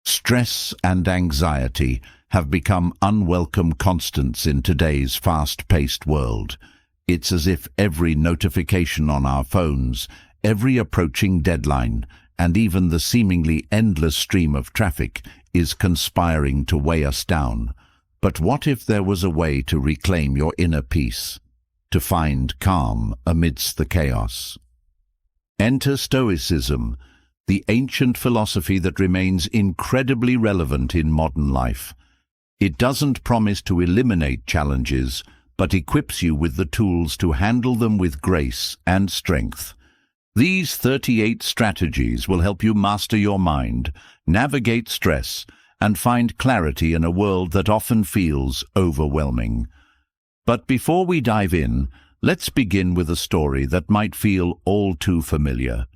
Stress and anxiety have become unwelcome constants in today's fast-paced world. It's as if every notification on our phones, every approaching deadline, and even the seemingly endless stream of traffic is conspiring to weigh us down. But what if there was a way to reclaim your inner peace, to find calm amidst the chaos? Enter Stoicism, the ancient philosophy that remains incredibly relevant in modern life. It doesn't promise to eliminate challenges, but equips you with the tools to handle them with grace and strength. These 38 strategies will help you master your mind, navigate stress, and find clarity in a world that often feels overwhelming. But before we dive in, let's begin with a story that might feel all too familiar.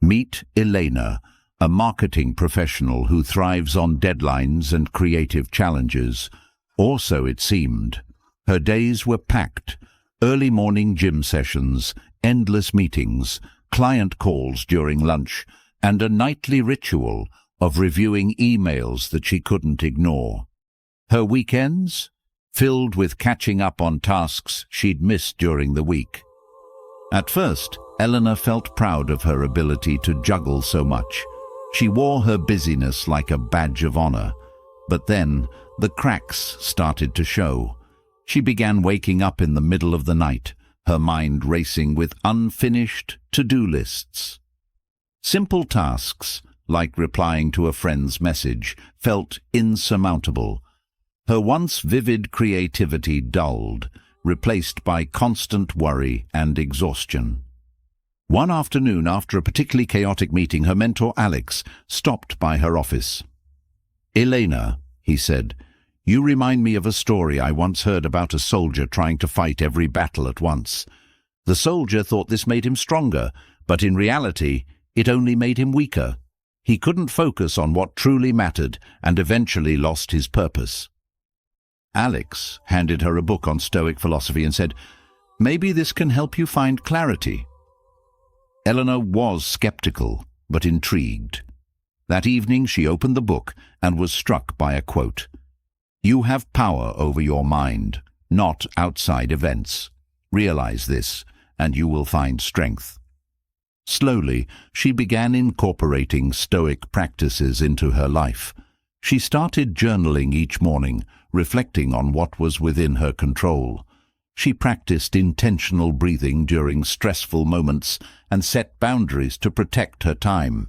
Meet Elena, a marketing professional who thrives on deadlines and creative challenges. Or so it seemed. Her days were packed: early morning gym sessions, endless meetings, client calls during lunch, and a nightly ritual of reviewing emails that she couldn't ignore. Her weekends? Filled with catching up on tasks she'd missed during the week. At first, Eleanor felt proud of her ability to juggle so much. She wore her busyness like a badge of honor. But then, the cracks started to show. She began waking up in the middle of the night, her mind racing with unfinished to-do lists. Simple tasks, like replying to a friend's message, felt insurmountable. Her once vivid creativity dulled, replaced by constant worry and exhaustion. One afternoon, after a particularly chaotic meeting, her mentor Alex stopped by her office. "Elena," he said, "you remind me of a story I once heard about a soldier trying to fight every battle at once. The soldier thought this made him stronger, but in reality, it only made him weaker. He couldn't focus on what truly mattered and eventually lost his purpose." Alex handed her a book on Stoic philosophy and said, "Maybe this can help you find clarity." Eleanor was skeptical, but intrigued. That evening she opened the book and was struck by a quote. "You have power over your mind, not outside events. Realize this, and you will find strength." Slowly, she began incorporating Stoic practices into her life. She started journaling each morning, reflecting on what was within her control. She practiced intentional breathing during stressful moments and set boundaries to protect her time.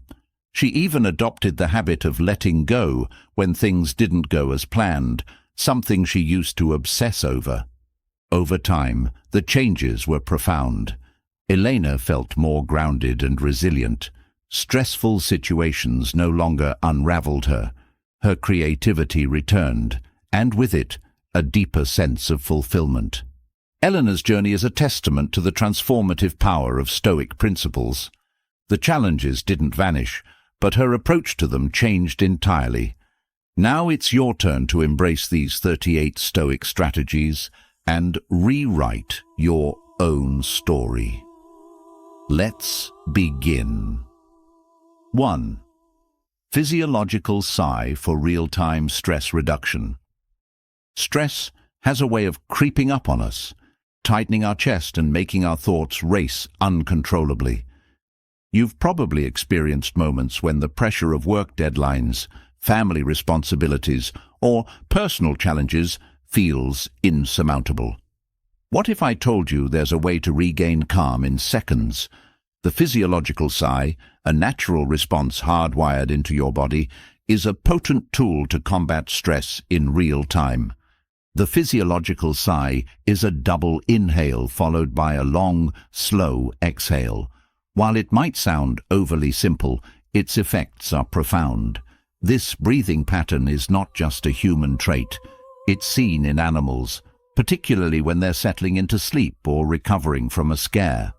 She even adopted the habit of letting go when things didn't go as planned, something she used to obsess over. Over time, the changes were profound. Elena felt more grounded and resilient. Stressful situations no longer unraveled her. Her creativity returned, and with it, a deeper sense of fulfillment. Eleanor's journey is a testament to the transformative power of Stoic principles. The challenges didn't vanish, but her approach to them changed entirely. Now it's your turn to embrace these 38 Stoic strategies and rewrite your own story. Let's begin. 1. Physiological sigh for real-time stress reduction. Stress has a way of creeping up on us, tightening our chest and making our thoughts race uncontrollably. You've probably experienced moments when the pressure of work deadlines, family responsibilities, or personal challenges feels insurmountable. What if I told you there's a way to regain calm in seconds? The physiological sigh, a natural response hardwired into your body, is a potent tool to combat stress in real time. The physiological sigh is a double inhale followed by a long, slow exhale. While it might sound overly simple, its effects are profound. This breathing pattern is not just a human trait. It's seen in animals, particularly when they're settling into sleep or recovering from a scare.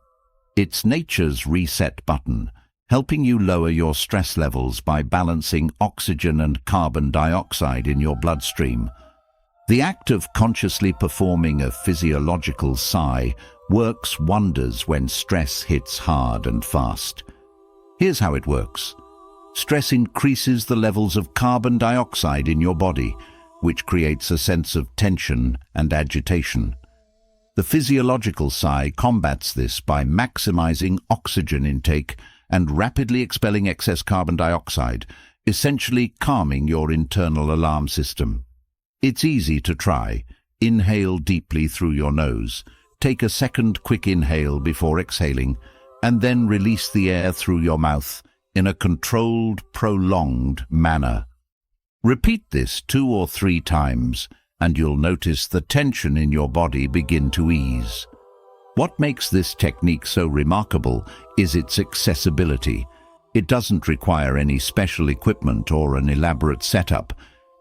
It's nature's reset button, helping you lower your stress levels by balancing oxygen and carbon dioxide in your bloodstream. The act of consciously performing a physiological sigh works wonders when stress hits hard and fast. Here's how it works. Stress increases the levels of carbon dioxide in your body, which creates a sense of tension and agitation. The physiological sigh combats this by maximizing oxygen intake and rapidly expelling excess carbon dioxide, essentially calming your internal alarm system. It's easy to try. Inhale deeply through your nose. Take a second quick inhale before exhaling, and then release the air through your mouth in a controlled, prolonged manner. Repeat this 2 or 3 times, and you'll notice the tension in your body begin to ease. What makes this technique so remarkable is its accessibility. It doesn't require any special equipment or an elaborate setup.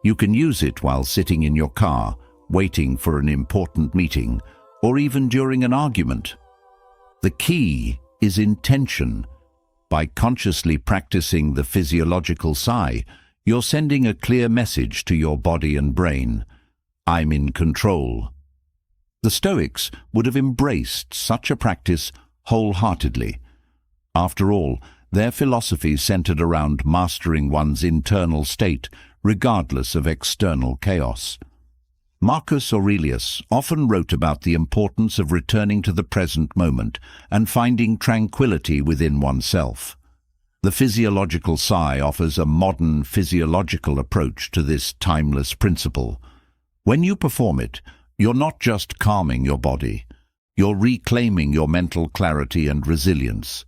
You can use it while sitting in your car, waiting for an important meeting, or even during an argument. The key is intention. By consciously practicing the physiological sigh, you're sending a clear message to your body and brain. I'm in control. The Stoics would have embraced such a practice wholeheartedly. After all, their philosophy centered around mastering one's internal state, regardless of external chaos. Marcus Aurelius often wrote about the importance of returning to the present moment and finding tranquility within oneself. The physiological sigh offers a modern physiological approach to this timeless principle. When you perform it, you're not just calming your body, you're reclaiming your mental clarity and resilience.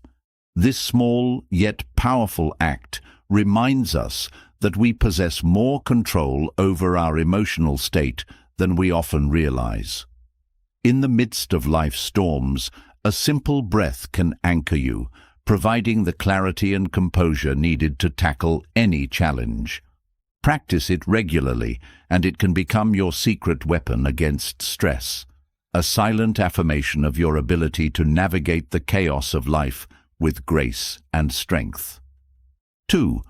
This small yet powerful act reminds us that we possess more control over our emotional state than we often realize. In the midst of life's storms, a simple breath can anchor you, providing the clarity and composure needed to tackle any challenge. Practice it regularly, and it can become your secret weapon against stress, a silent affirmation of your ability to navigate the chaos of life with grace and strength. 2.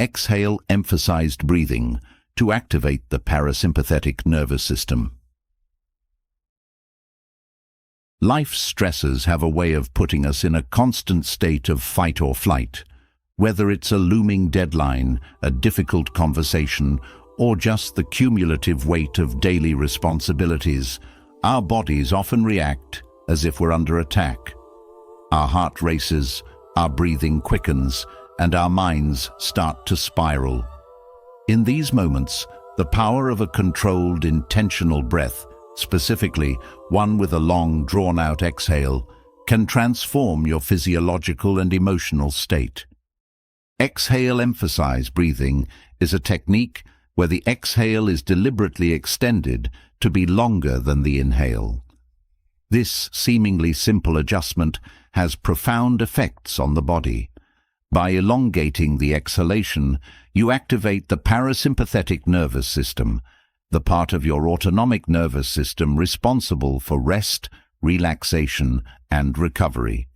Exhale emphasized breathing to activate the parasympathetic nervous system. Life's stresses have a way of putting us in a constant state of fight or flight. Whether it's a looming deadline, a difficult conversation, or just the cumulative weight of daily responsibilities, our bodies often react as if we're under attack. Our heart races, our breathing quickens, and our minds start to spiral. In these moments, the power of a controlled, intentional breath, specifically one with a long, drawn-out exhale, can transform your physiological and emotional state. Exhale emphasize breathing is a technique where the exhale is deliberately extended to be longer than the inhale. This seemingly simple adjustment has profound effects on the body. By elongating the exhalation, you activate the parasympathetic nervous system, the part of your autonomic nervous system responsible for rest, relaxation, and recovery.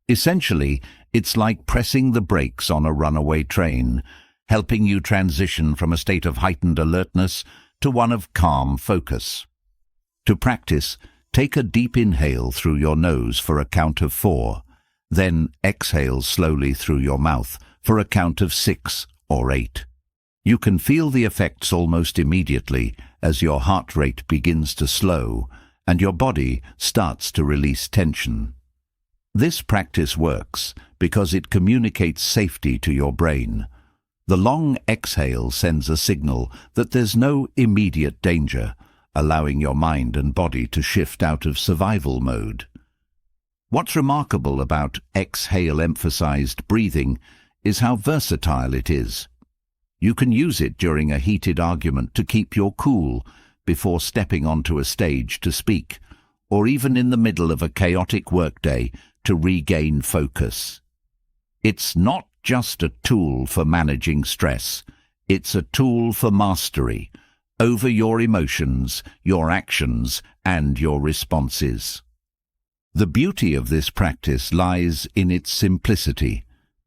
Essentially, it's like pressing the brakes on a runaway train, helping you transition from a state of heightened alertness to one of calm focus. To practice, take a deep inhale through your nose for a count of 4. Then exhale slowly through your mouth for a count of 6 or 8. You can feel the effects almost immediately as your heart rate begins to slow and your body starts to release tension. This practice works because it communicates safety to your brain. The long exhale sends a signal that there's no immediate danger, allowing your mind and body to shift out of survival mode. What's remarkable about exhale-emphasized breathing is how versatile it is. You can use it during a heated argument to keep your cool before stepping onto a stage to speak, or even in the middle of a chaotic workday to regain focus. It's not just a tool for managing stress, it's a tool for mastery over your emotions, your actions, and your responses. The beauty of this practice lies in its simplicity.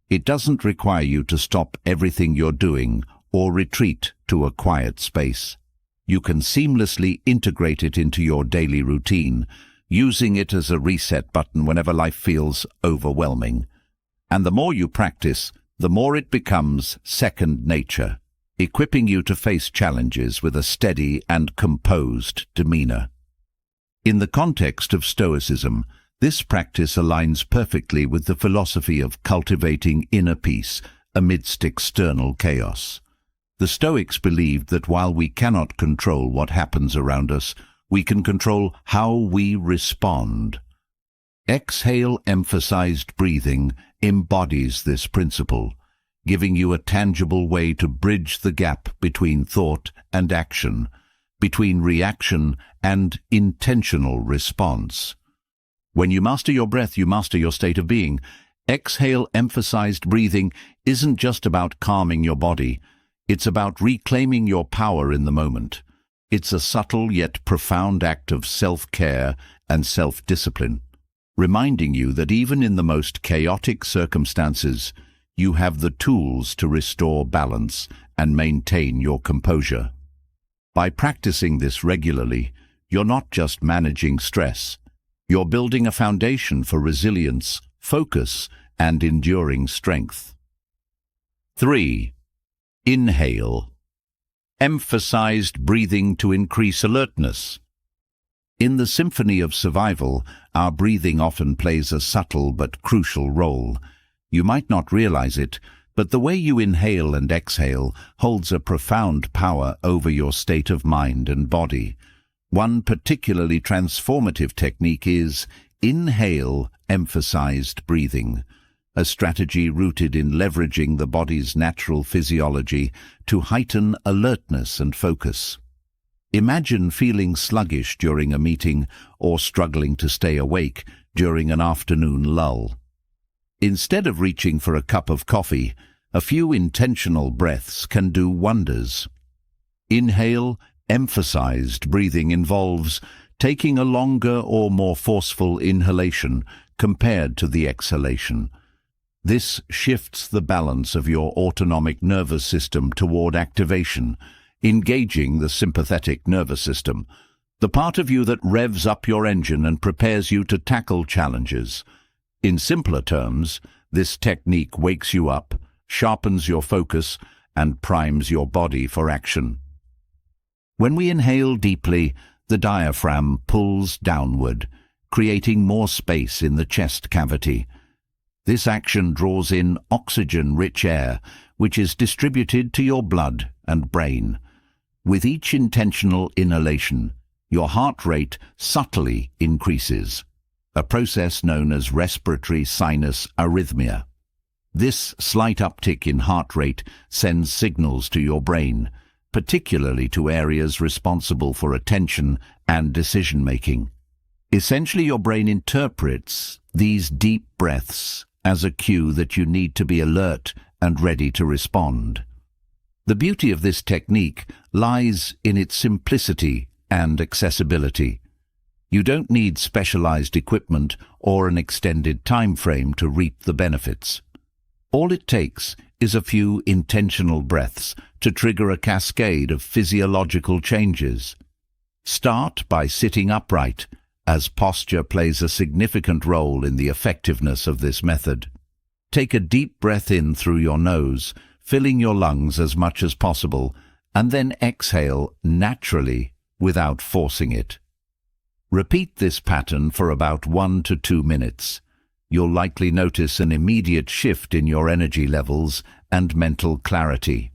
It doesn't require you to stop everything you're doing or retreat to a quiet space. You can seamlessly integrate it into your daily routine, using it as a reset button whenever life feels overwhelming. And the more you practice, the more it becomes second nature, equipping you to face challenges with a steady and composed demeanor. In the context of Stoicism, this practice aligns perfectly with the philosophy of cultivating inner peace amidst external chaos. The Stoics believed that while we cannot control what happens around us, we can control how we respond. Exhale-emphasized breathing embodies this principle, giving you a tangible way to bridge the gap between thought and action, between reaction and intentional response. When you master your breath, you master your state of being. Exhale-emphasized breathing isn't just about calming your body. It's about reclaiming your power in the moment. It's a subtle yet profound act of self-care and self-discipline, reminding you that even in the most chaotic circumstances, you have the tools to restore balance and maintain your composure. By practicing this regularly, you're not just managing stress. You're building a foundation for resilience, focus, and enduring strength. 3. Inhale. Emphasized breathing to increase alertness. In the symphony of survival, our breathing often plays a subtle but crucial role. You might not realize it, but the way you inhale and exhale holds a profound power over your state of mind and body. One particularly transformative technique is inhale-emphasized breathing, a strategy rooted in leveraging the body's natural physiology to heighten alertness and focus. Imagine feeling sluggish during a meeting or struggling to stay awake during an afternoon lull. Instead of reaching for a cup of coffee, a few intentional breaths can do wonders. Inhale-emphasized breathing involves taking a longer or more forceful inhalation compared to the exhalation. This shifts the balance of your autonomic nervous system toward activation, engaging the sympathetic nervous system, the part of you that revs up your engine and prepares you to tackle challenges. In simpler terms, this technique wakes you up, sharpens your focus, and primes your body for action. When we inhale deeply, the diaphragm pulls downward, creating more space in the chest cavity. This action draws in oxygen-rich air, which is distributed to your blood and brain. With each intentional inhalation, your heart rate subtly increases, a process known as respiratory sinus arrhythmia. This slight uptick in heart rate sends signals to your brain, particularly to areas responsible for attention and decision-making. Essentially, your brain interprets these deep breaths as a cue that you need to be alert and ready to respond. The beauty of this technique lies in its simplicity and accessibility. You don't need specialized equipment or an extended time frame to reap the benefits. All it takes is a few intentional breaths to trigger a cascade of physiological changes. Start by sitting upright, as posture plays a significant role in the effectiveness of this method. Take a deep breath in through your nose, filling your lungs as much as possible, and then exhale naturally without forcing it. Repeat this pattern for about 1 to 2 minutes. You'll likely notice an immediate shift in your energy levels and mental clarity.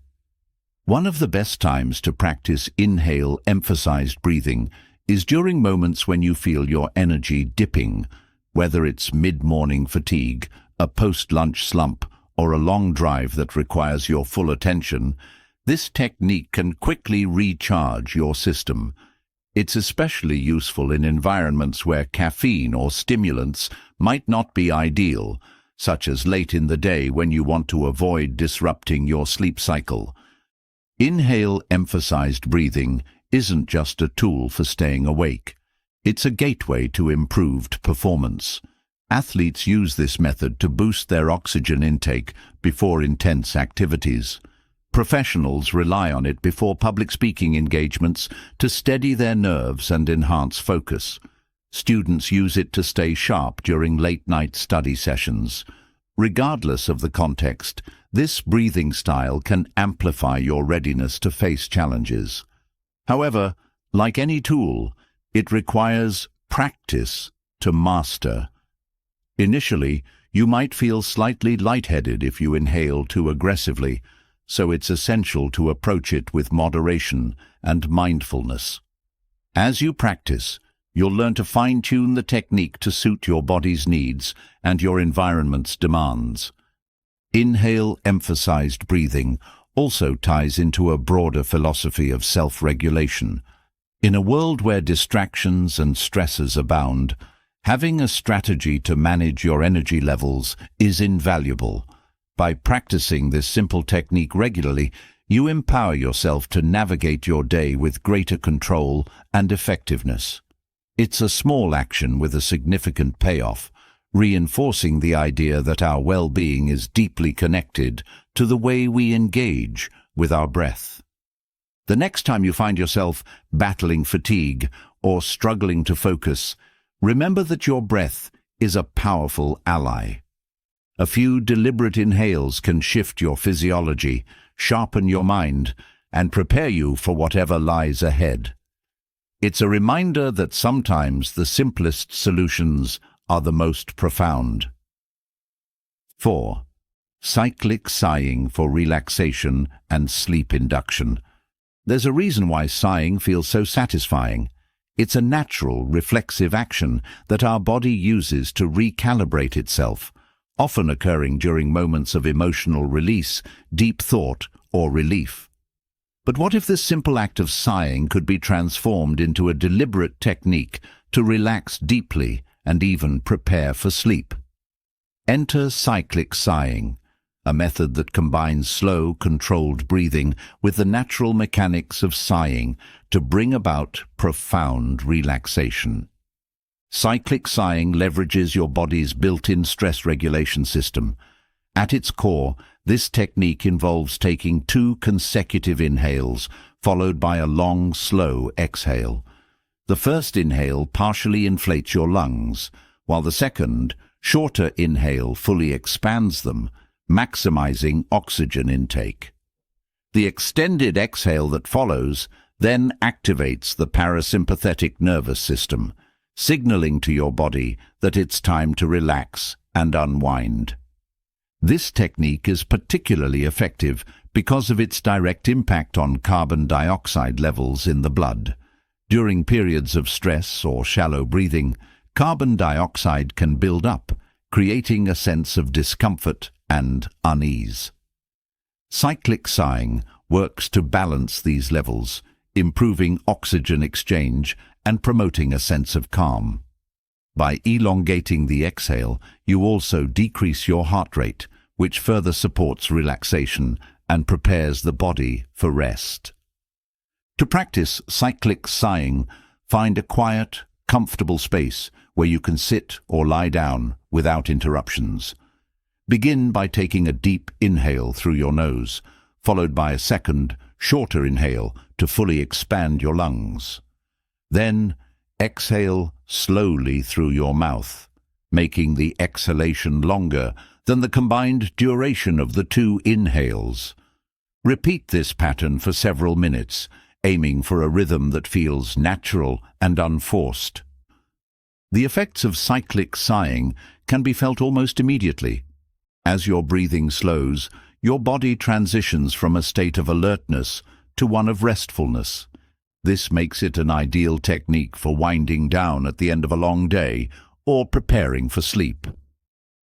One of the best times to practice inhale-emphasized breathing is during moments when you feel your energy dipping, whether it's mid-morning fatigue, a post-lunch slump, or a long drive that requires your full attention. This technique can quickly recharge your system. It's especially useful in environments where caffeine or stimulants might not be ideal, such as late in the day when you want to avoid disrupting your sleep cycle. Inhale-emphasized breathing isn't just a tool for staying awake. It's a gateway to improved performance. Athletes use this method to boost their oxygen intake before intense activities. Professionals rely on it before public speaking engagements to steady their nerves and enhance focus. Students use it to stay sharp during late-night study sessions. Regardless of the context, This breathing style can amplify your readiness to face challenges. However, like any tool, it requires practice to master. Initially, you might feel slightly lightheaded if you inhale too aggressively, so it's essential to approach it with moderation and mindfulness. As you practice, you'll learn to fine-tune the technique to suit your body's needs and your environment's demands. Inhale-emphasized breathing also ties into a broader philosophy of self-regulation. In a world where distractions and stresses abound, having a strategy to manage your energy levels is invaluable. By practicing this simple technique regularly, you empower yourself to navigate your day with greater control and effectiveness. It's a small action with a significant payoff, reinforcing the idea that our well-being is deeply connected to the way we engage with our breath. The next time you find yourself battling fatigue or struggling to focus, remember that your breath is a powerful ally. A few deliberate inhales can shift your physiology, sharpen your mind, and prepare you for whatever lies ahead. It's a reminder that sometimes the simplest solutions are the most profound. 4. Cyclic sighing for relaxation and sleep induction. There's a reason why sighing feels so satisfying. It's a natural, reflexive action that our body uses to recalibrate itself, often occurring during moments of emotional release, deep thought, or relief. But what if this simple act of sighing could be transformed into a deliberate technique to relax deeply and even prepare for sleep? Enter cyclic sighing, a method that combines slow, controlled breathing with the natural mechanics of sighing to bring about profound relaxation. Cyclic sighing leverages your body's built-in stress regulation system. At its core, this technique involves taking 2 consecutive inhales, followed by a long, slow exhale. The first inhale partially inflates your lungs, while the second, shorter inhale fully expands them, maximizing oxygen intake. The extended exhale that follows then activates the parasympathetic nervous system, signaling to your body that it's time to relax and unwind. This technique is particularly effective because of its direct impact on carbon dioxide levels in the blood. During periods of stress or shallow breathing, carbon dioxide can build up, creating a sense of discomfort and unease. Cyclic sighing works to balance these levels, improving oxygen exchange and promoting a sense of calm. By elongating the exhale, you also decrease your heart rate, which further supports relaxation and prepares the body for rest. To practice cyclic sighing, find a quiet, comfortable space where you can sit or lie down without interruptions. Begin by taking a deep inhale through your nose, followed by a second, shorter inhale to fully expand your lungs. Then, exhale slowly through your mouth, making the exhalation longer than the combined duration of the 2 inhales. Repeat this pattern for several minutes, aiming for a rhythm that feels natural and unforced. The effects of cyclic sighing can be felt almost immediately. As your breathing slows, your body transitions from a state of alertness to one of restfulness. This makes it an ideal technique for winding down at the end of a long day or preparing for sleep.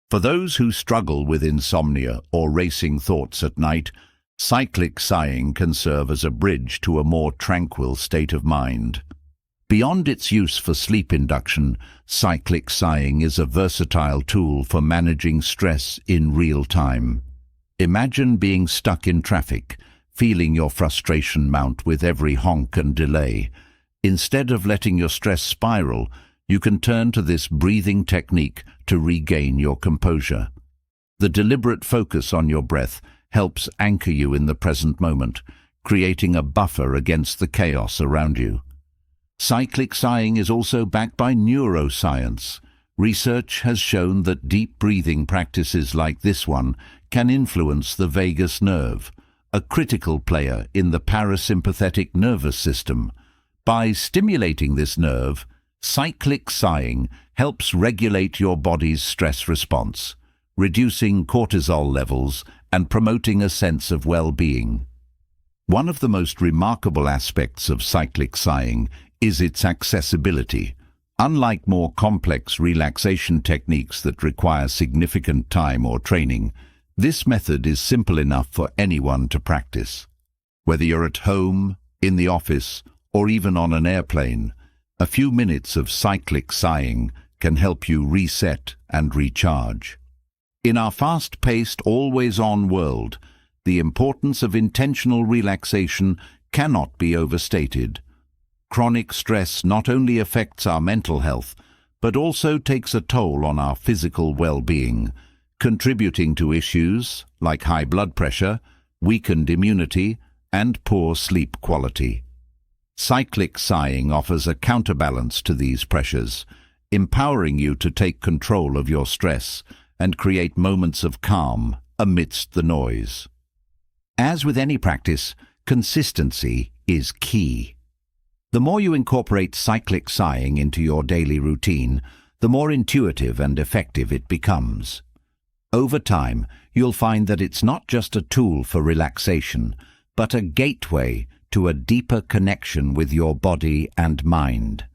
For those who struggle with insomnia or racing thoughts at night, cyclic sighing can serve as a bridge to a more tranquil state of mind. Beyond its use for sleep induction, cyclic sighing is a versatile tool for managing stress in real time. Imagine being stuck in traffic, feeling your frustration mount with every honk and delay. Instead of letting your stress spiral, you can turn to this breathing technique to regain your composure. The deliberate focus on your breath helps anchor you in the present moment, creating a buffer against the chaos around you. Cyclic sighing is also backed by neuroscience. Research has shown that deep breathing practices like this one can influence the vagus nerve, a critical player in the parasympathetic nervous system. By stimulating this nerve, cyclic sighing helps regulate your body's stress response, reducing cortisol levels and promoting a sense of well-being. One of the most remarkable aspects of cyclic sighing is its accessibility. Unlike more complex relaxation techniques that require significant time or training, this method is simple enough for anyone to practice. Whether you're at home, in the office, or even on an airplane, a few minutes of cyclic sighing can help you reset and recharge. In our fast-paced, always-on world, the importance of intentional relaxation cannot be overstated. Chronic stress not only affects our mental health, but also takes a toll on our physical well-being, contributing to issues like high blood pressure, weakened immunity, and poor sleep quality. Cyclic sighing offers a counterbalance to these pressures, empowering you to take control of your stress and create moments of calm amidst the noise. As with any practice, consistency is key. The more you incorporate cyclic sighing into your daily routine, the more intuitive and effective it becomes. Over time, you'll find that it's not just a tool for relaxation, but a gateway to a deeper connection with your body and mind.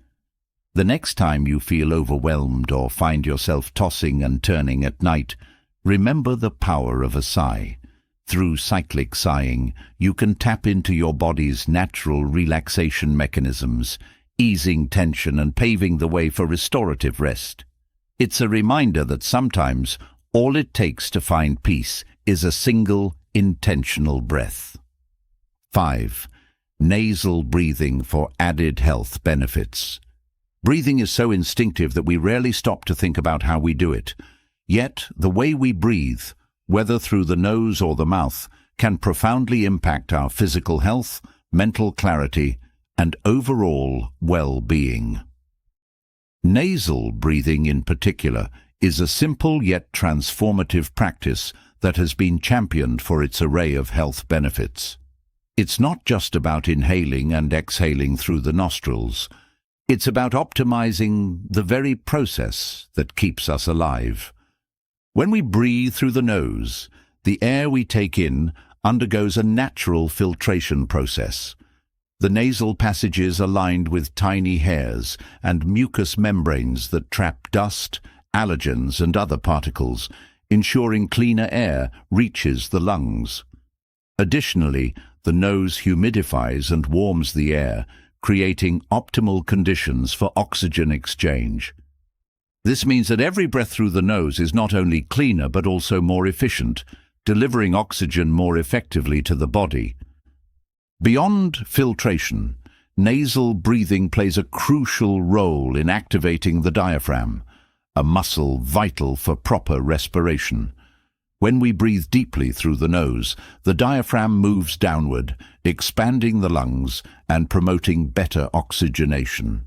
The next time you feel overwhelmed or find yourself tossing and turning at night, remember the power of a sigh. Through cyclic sighing, you can tap into your body's natural relaxation mechanisms, easing tension and paving the way for restorative rest. It's a reminder that sometimes all it takes to find peace is a single, intentional breath. 5. Nasal breathing for added health benefits. Breathing is so instinctive that we rarely stop to think about how we do it. Yet, the way we breathe, whether through the nose or the mouth, can profoundly impact our physical health, mental clarity, and overall well-being. Nasal breathing in particular is a simple yet transformative practice that has been championed for its array of health benefits. It's not just about inhaling and exhaling through the nostrils. It's about optimizing the very process that keeps us alive. When we breathe through the nose, the air we take in undergoes a natural filtration process. The nasal passages are lined with tiny hairs and mucous membranes that trap dust, allergens and other particles, ensuring cleaner air reaches the lungs. Additionally, the nose humidifies and warms the air, creating optimal conditions for oxygen exchange. This means that every breath through the nose is not only cleaner but also more efficient, delivering oxygen more effectively to the body. Beyond filtration, nasal breathing plays a crucial role in activating the diaphragm, a muscle vital for proper respiration. When we breathe deeply through the nose, the diaphragm moves downward, expanding the lungs and promoting better oxygenation.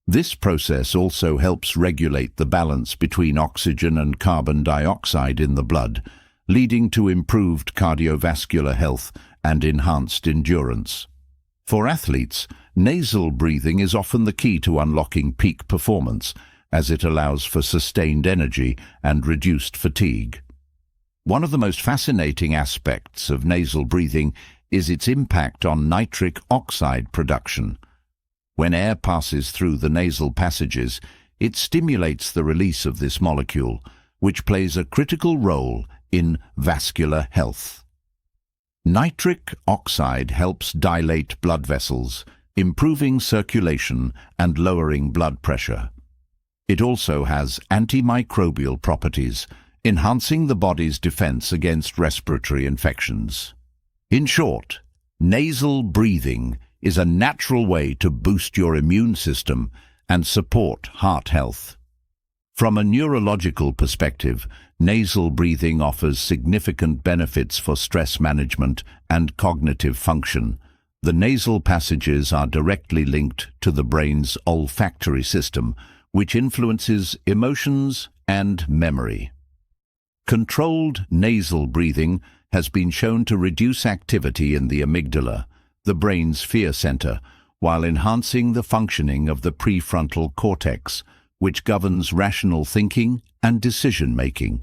This process also helps regulate the balance between oxygen and carbon dioxide in the blood, leading to improved cardiovascular health and enhanced endurance. For athletes, nasal breathing is often the key to unlocking peak performance, as it allows for sustained energy and reduced fatigue. One of the most fascinating aspects of nasal breathing is its impact on nitric oxide production. When air passes through the nasal passages, it stimulates the release of this molecule, which plays a critical role in vascular health. Nitric oxide helps dilate blood vessels, improving circulation and lowering blood pressure. It also has antimicrobial properties, enhancing the body's defense against respiratory infections. In short, nasal breathing is a natural way to boost your immune system and support heart health. From a neurological perspective, nasal breathing offers significant benefits for stress management and cognitive function. The nasal passages are directly linked to the brain's olfactory system, which influences emotions and memory. Controlled nasal breathing has been shown to reduce activity in the amygdala, the brain's fear center, while enhancing the functioning of the prefrontal cortex, which governs rational thinking and decision-making.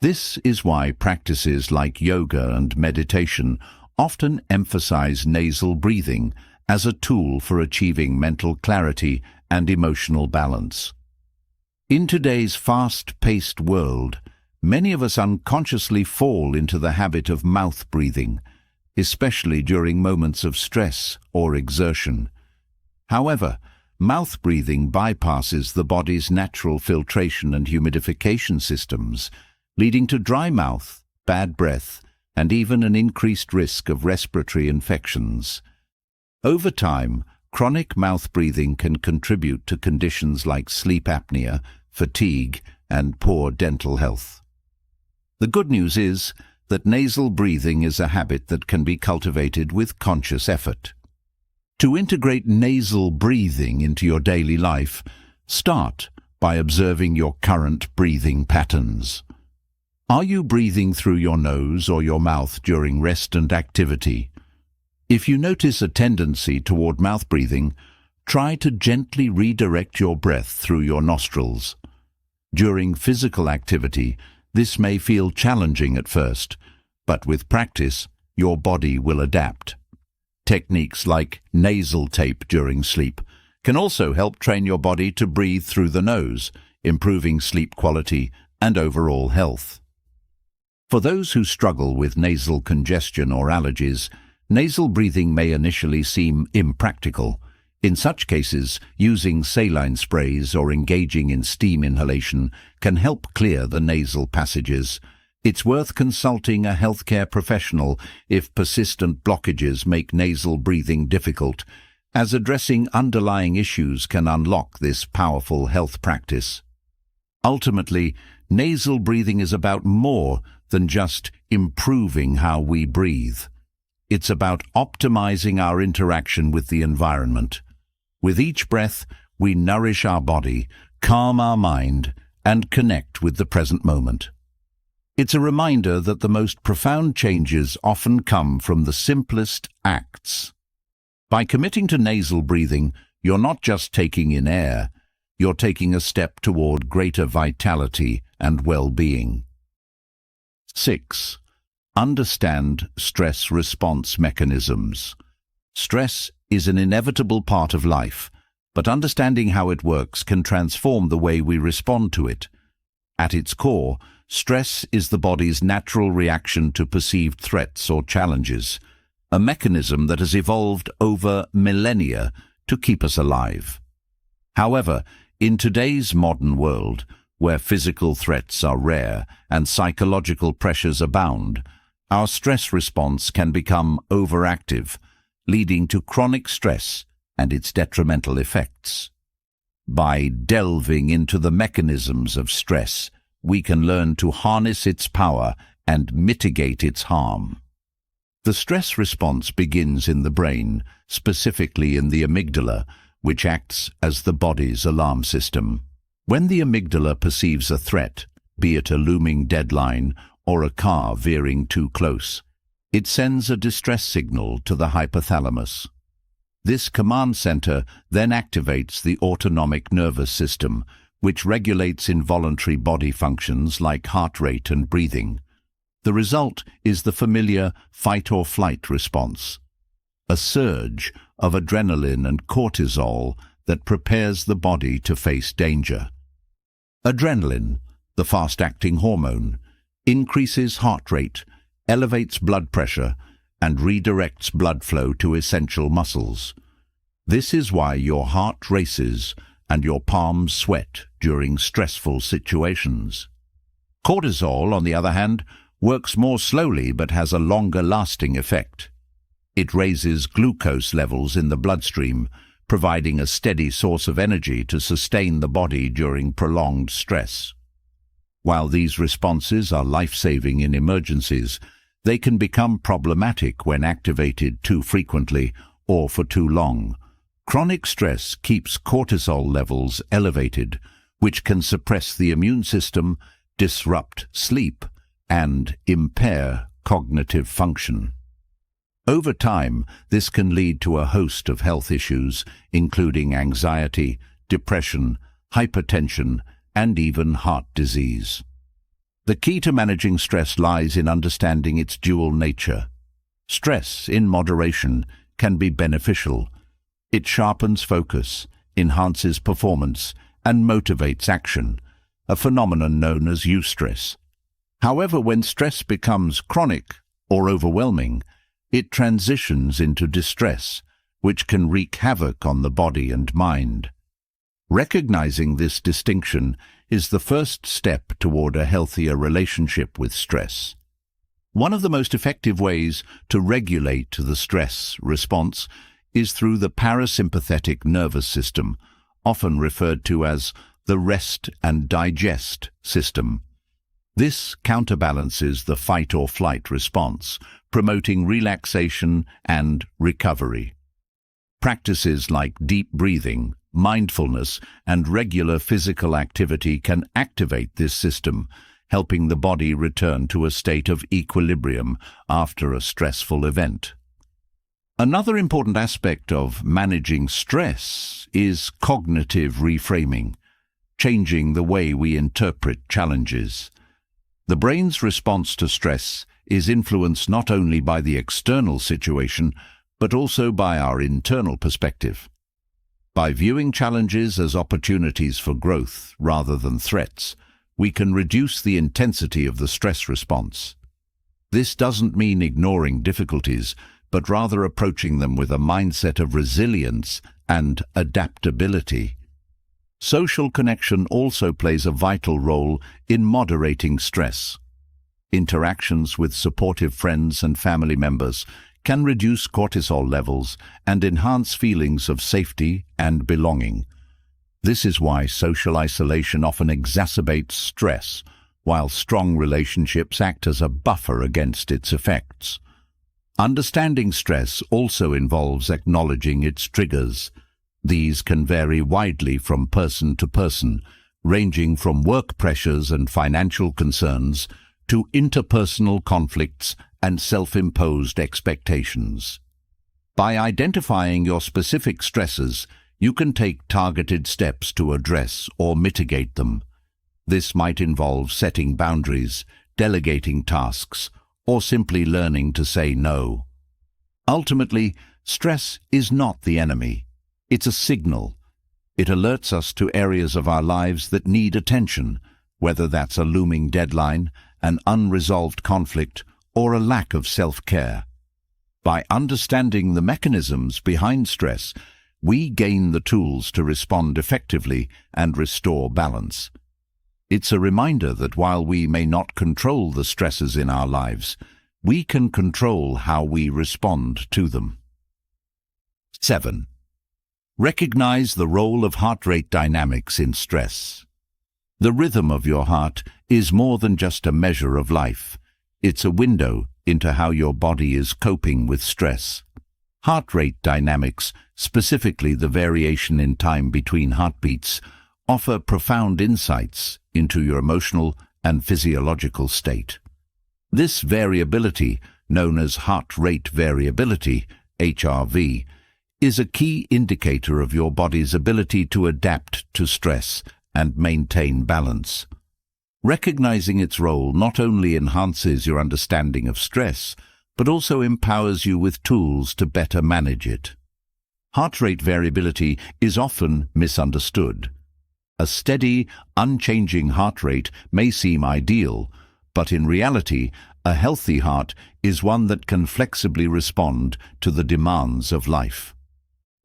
This is why practices like yoga and meditation often emphasize nasal breathing as a tool for achieving mental clarity and emotional balance. In today's fast-paced world, many of us unconsciously fall into the habit of mouth breathing, especially during moments of stress or exertion. However, mouth breathing bypasses the body's natural filtration and humidification systems, leading to dry mouth, bad breath, and even an increased risk of respiratory infections. Over time, chronic mouth breathing can contribute to conditions like sleep apnea, fatigue, and poor dental health. The good news is that nasal breathing is a habit that can be cultivated with conscious effort. To integrate nasal breathing into your daily life, start by observing your current breathing patterns. Are you breathing through your nose or your mouth during rest and activity? If you notice a tendency toward mouth breathing, try to gently redirect your breath through your nostrils. During physical activity, this may feel challenging at first, but with practice, your body will adapt. Techniques like nasal tape during sleep can also help train your body to breathe through the nose, improving sleep quality and overall health. For those who struggle with nasal congestion or allergies, nasal breathing may initially seem impractical. In such cases, using saline sprays or engaging in steam inhalation can help clear the nasal passages. It's worth consulting a healthcare professional if persistent blockages make nasal breathing difficult, as addressing underlying issues can unlock this powerful health practice. Ultimately, nasal breathing is about more than just improving how we breathe. It's about optimizing our interaction with the environment. With each breath, we nourish our body, calm our mind, and connect with the present moment. It's a reminder that the most profound changes often come from the simplest acts. By committing to nasal breathing, you're not just taking in air, you're taking a step toward greater vitality and well-being. 6. Understand stress response mechanisms. Stress is an inevitable part of life, but understanding how it works can transform the way we respond to it. At its core, stress is the body's natural reaction to perceived threats or challenges, a mechanism that has evolved over millennia to keep us alive. However, in today's modern world, where physical threats are rare and psychological pressures abound, our stress response can become overactive, leading to chronic stress and its detrimental effects. By delving into the mechanisms of stress, we can learn to harness its power and mitigate its harm. The stress response begins in the brain, specifically in the amygdala, which acts as the body's alarm system. When the amygdala perceives a threat, be it a looming deadline or a car veering too close, it sends a distress signal to the hypothalamus. This command center then activates the autonomic nervous system, which regulates involuntary body functions like heart rate and breathing. The result is the familiar fight-or-flight response, a surge of adrenaline and cortisol that prepares the body to face danger. Adrenaline, the fast-acting hormone, increases heart rate, elevates blood pressure, and redirects blood flow to essential muscles. This is why your heart races and your palms sweat during stressful situations. Cortisol, on the other hand, works more slowly but has a longer-lasting effect. It raises glucose levels in the bloodstream, providing a steady source of energy to sustain the body during prolonged stress. While these responses are life-saving in emergencies, they can become problematic when activated too frequently or for too long. Chronic stress keeps cortisol levels elevated, which can suppress the immune system disrupt sleep, and impair cognitive function. Over time, this can lead to a host of health issues, including anxiety, depression, hypertension, and even heart disease. The key to managing stress lies in understanding its dual nature. Stress, in moderation, can be beneficial. It sharpens focus, enhances performance, and motivates action, a phenomenon known as eustress. However, when stress becomes chronic or overwhelming, it transitions into distress, which can wreak havoc on the body and mind. Recognizing this distinction is the first step toward a healthier relationship with stress. One of the most effective ways to regulate the stress response is through the parasympathetic nervous system, often referred to as the rest and digest system. This counterbalances the fight-or-flight response, promoting relaxation and recovery. Practices like deep breathing, mindfulness, and regular physical activity can activate this system, helping the body return to a state of equilibrium after a stressful event. Another important aspect of managing stress is cognitive reframing, changing the way we interpret challenges. The brain's response to stress is influenced not only by the external situation, but also by our internal perspective. By viewing challenges as opportunities for growth rather than threats, we can reduce the intensity of the stress response. This doesn't mean ignoring difficulties, but rather approaching them with a mindset of resilience and adaptability. Social connection also plays a vital role in moderating stress. Interactions with supportive friends and family members can reduce cortisol levels and enhance feelings of safety and belonging. This is why social isolation often exacerbates stress, while strong relationships act as a buffer against its effects. Understanding stress also involves acknowledging its triggers. These can vary widely from person to person, ranging from work pressures and financial concerns to interpersonal conflicts and self-imposed expectations. By identifying your specific stresses, you can take targeted steps to address or mitigate them. This might involve setting boundaries, delegating tasks, or simply learning to say no. Ultimately, stress is not the enemy. It's a signal. It alerts us to areas of our lives that need attention, whether that's a looming deadline, an unresolved conflict, or a lack of self-care. By understanding the mechanisms behind stress, we gain the tools to respond effectively and restore balance. It's a reminder that while we may not control the stresses in our lives, we can control how we respond to them. 7. Recognize the role of heart rate dynamics in stress. The rhythm of your heart is more than just a measure of life. It's a window into how your body is coping with stress. Heart rate dynamics, specifically the variation in time between heartbeats, offer profound insights into your emotional and physiological state. This variability, known as heart rate variability, HRV, is a key indicator of your body's ability to adapt to stress and maintain balance. Recognizing its role not only enhances your understanding of stress, but also empowers you with tools to better manage it. Heart rate variability is often misunderstood. A steady, unchanging heart rate may seem ideal, but in reality, a healthy heart is one that can flexibly respond to the demands of life.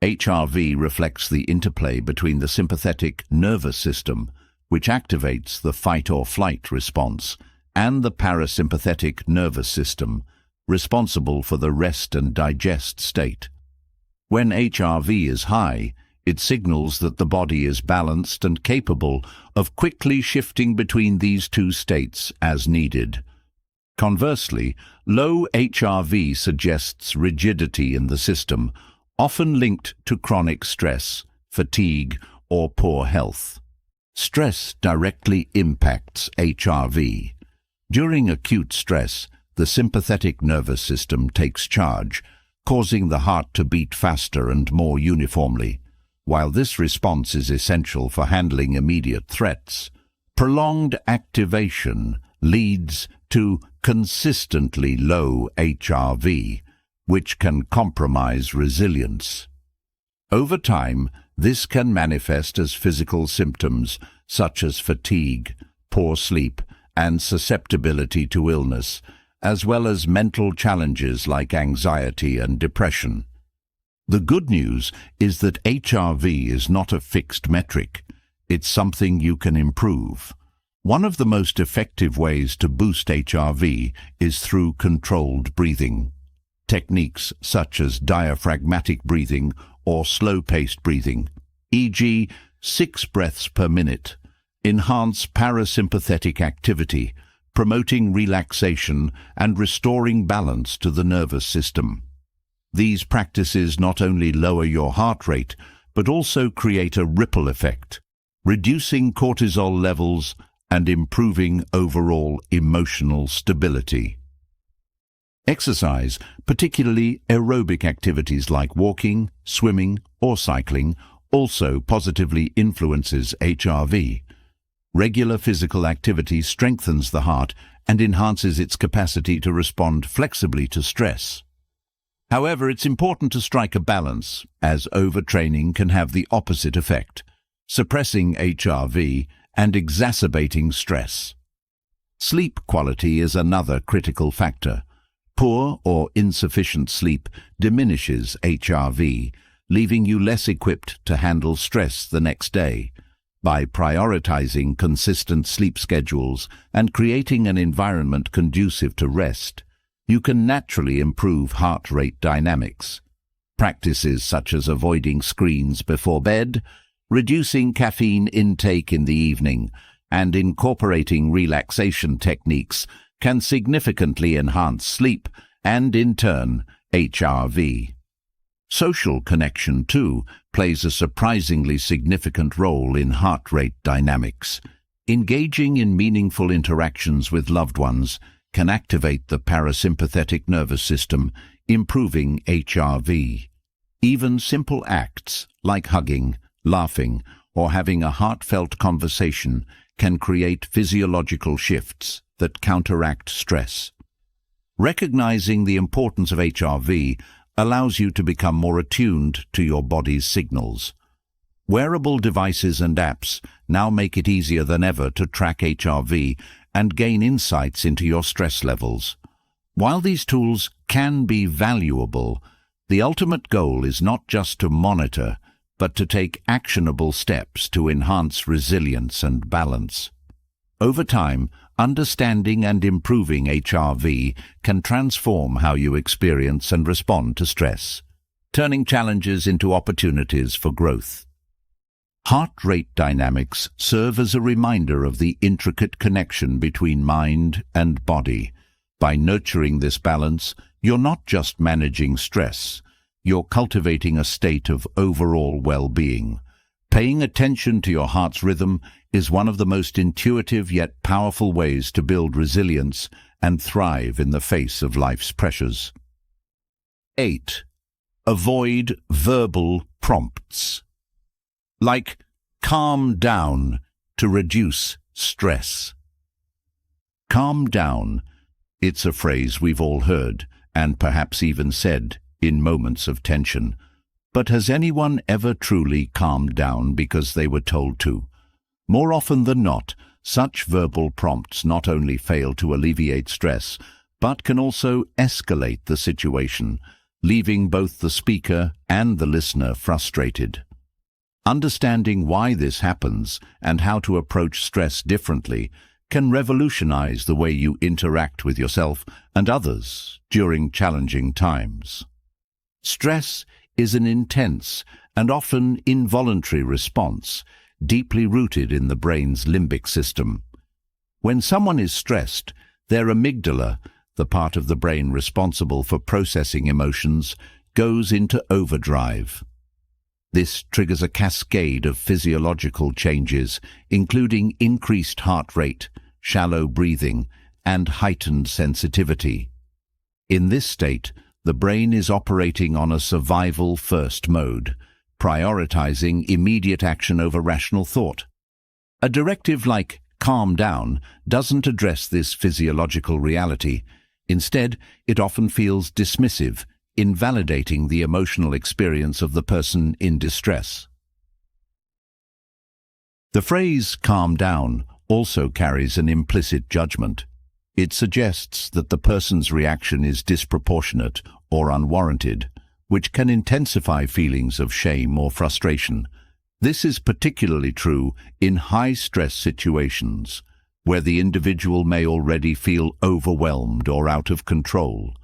HRV reflects the interplay between the sympathetic nervous system, which activates the fight-or-flight response, and the parasympathetic nervous system, responsible for the rest and digest state. When HRV is high, it signals that the body is balanced and capable of quickly shifting between these two states as needed. Conversely, low HRV suggests rigidity in the system, often linked to chronic stress, fatigue, or poor health. Stress directly impacts HRV. During acute stress, the sympathetic nervous system takes charge, causing the heart to beat faster and more uniformly. While this response is essential for handling immediate threats, prolonged activation leads to consistently low HRV, which can compromise resilience. Over time, this can manifest as physical symptoms such as fatigue, poor sleep, and susceptibility to illness, as well as mental challenges like anxiety and depression. The good news is that HRV is not a fixed metric. It's something you can improve. One of the most effective ways to boost HRV is through controlled breathing. Techniques such as diaphragmatic breathing or slow-paced breathing, e.g., 6 breaths per minute, enhance parasympathetic activity, promoting relaxation and restoring balance to the nervous system. These practices not only lower your heart rate, but also create a ripple effect, reducing cortisol levels and improving overall emotional stability. Exercise, particularly aerobic activities like walking, swimming, or cycling, also positively influences HRV. Regular physical activity strengthens the heart and enhances its capacity to respond flexibly to stress. However, it's important to strike a balance, as overtraining can have the opposite effect, suppressing HRV and exacerbating stress. Sleep quality is another critical factor. Poor or insufficient sleep diminishes HRV, leaving you less equipped to handle stress the next day. By prioritizing consistent sleep schedules and creating an environment conducive to rest, you can naturally improve heart rate dynamics. Practices such as avoiding screens before bed, reducing caffeine intake in the evening, and incorporating relaxation techniques can significantly enhance sleep and, in turn, HRV. Social connection, too, plays a surprisingly significant role in heart rate dynamics. Engaging in meaningful interactions with loved ones can activate the parasympathetic nervous system, improving HRV. Even simple acts like hugging, laughing, or having a heartfelt conversation can create physiological shifts that counteract stress. Recognizing the importance of HRV allows you to become more attuned to your body's signals. Wearable devices and apps now make it easier than ever to track HRV and gain insights into your stress levels. While these tools can be valuable, the ultimate goal is not just to monitor, but to take actionable steps to enhance resilience and balance. Over time, understanding and improving HRV can transform how you experience and respond to stress, turning challenges into opportunities for growth. Heart rate dynamics serve as a reminder of the intricate connection between mind and body. By nurturing this balance, you're not just managing stress, you're cultivating a state of overall well-being. Paying attention to your heart's rhythm is one of the most intuitive yet powerful ways to build resilience and thrive in the face of life's pressures. 8. Avoid verbal prompts. Like calm down to reduce stress. Calm down. It's a phrase we've all heard and perhaps even said in moments of tension. But has anyone ever truly calmed down because they were told to? More often than not, such verbal prompts not only fail to alleviate stress, but can also escalate the situation, leaving both the speaker and the listener frustrated. Understanding why this happens and how to approach stress differently can revolutionize the way you interact with yourself and others during challenging times. Stress is an intense and often involuntary response, deeply rooted in the brain's limbic system. When someone is stressed, their amygdala, the part of the brain responsible for processing emotions, goes into overdrive. This triggers a cascade of physiological changes, including increased heart rate, shallow breathing, and heightened sensitivity. In this state, the brain is operating on a survival-first mode, prioritizing immediate action over rational thought. A directive like "calm down" doesn't address this physiological reality. Instead, it often feels dismissive, invalidating the emotional experience of the person in distress. The phrase "calm down" also carries an implicit judgment. It suggests that the person's reaction is disproportionate or unwarranted, which can intensify feelings of shame or frustration. This is particularly true in high-stress situations, where the individual may already feel overwhelmed or out of control.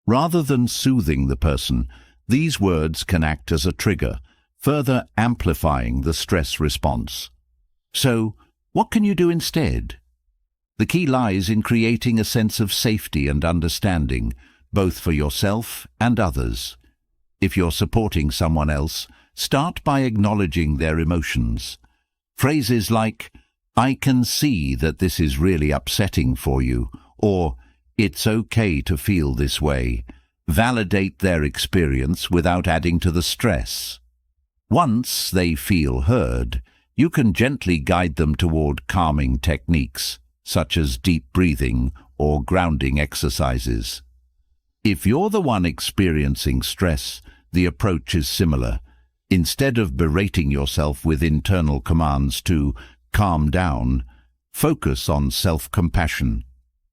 Rather than soothing the person, these words can act as a trigger, further amplifying the stress response. So, what can you do instead? The key lies in creating a sense of safety and understanding, both for yourself and others. If you're supporting someone else, start by acknowledging their emotions. Phrases like, "I can see that this is really upsetting for you," or "It's okay to feel this way," validate their experience without adding to the stress. Once they feel heard, you can gently guide them toward calming techniques, such as deep breathing or grounding exercises. If you're the one experiencing stress, the approach is similar. Instead of berating yourself with internal commands to calm down, focus on self-compassion.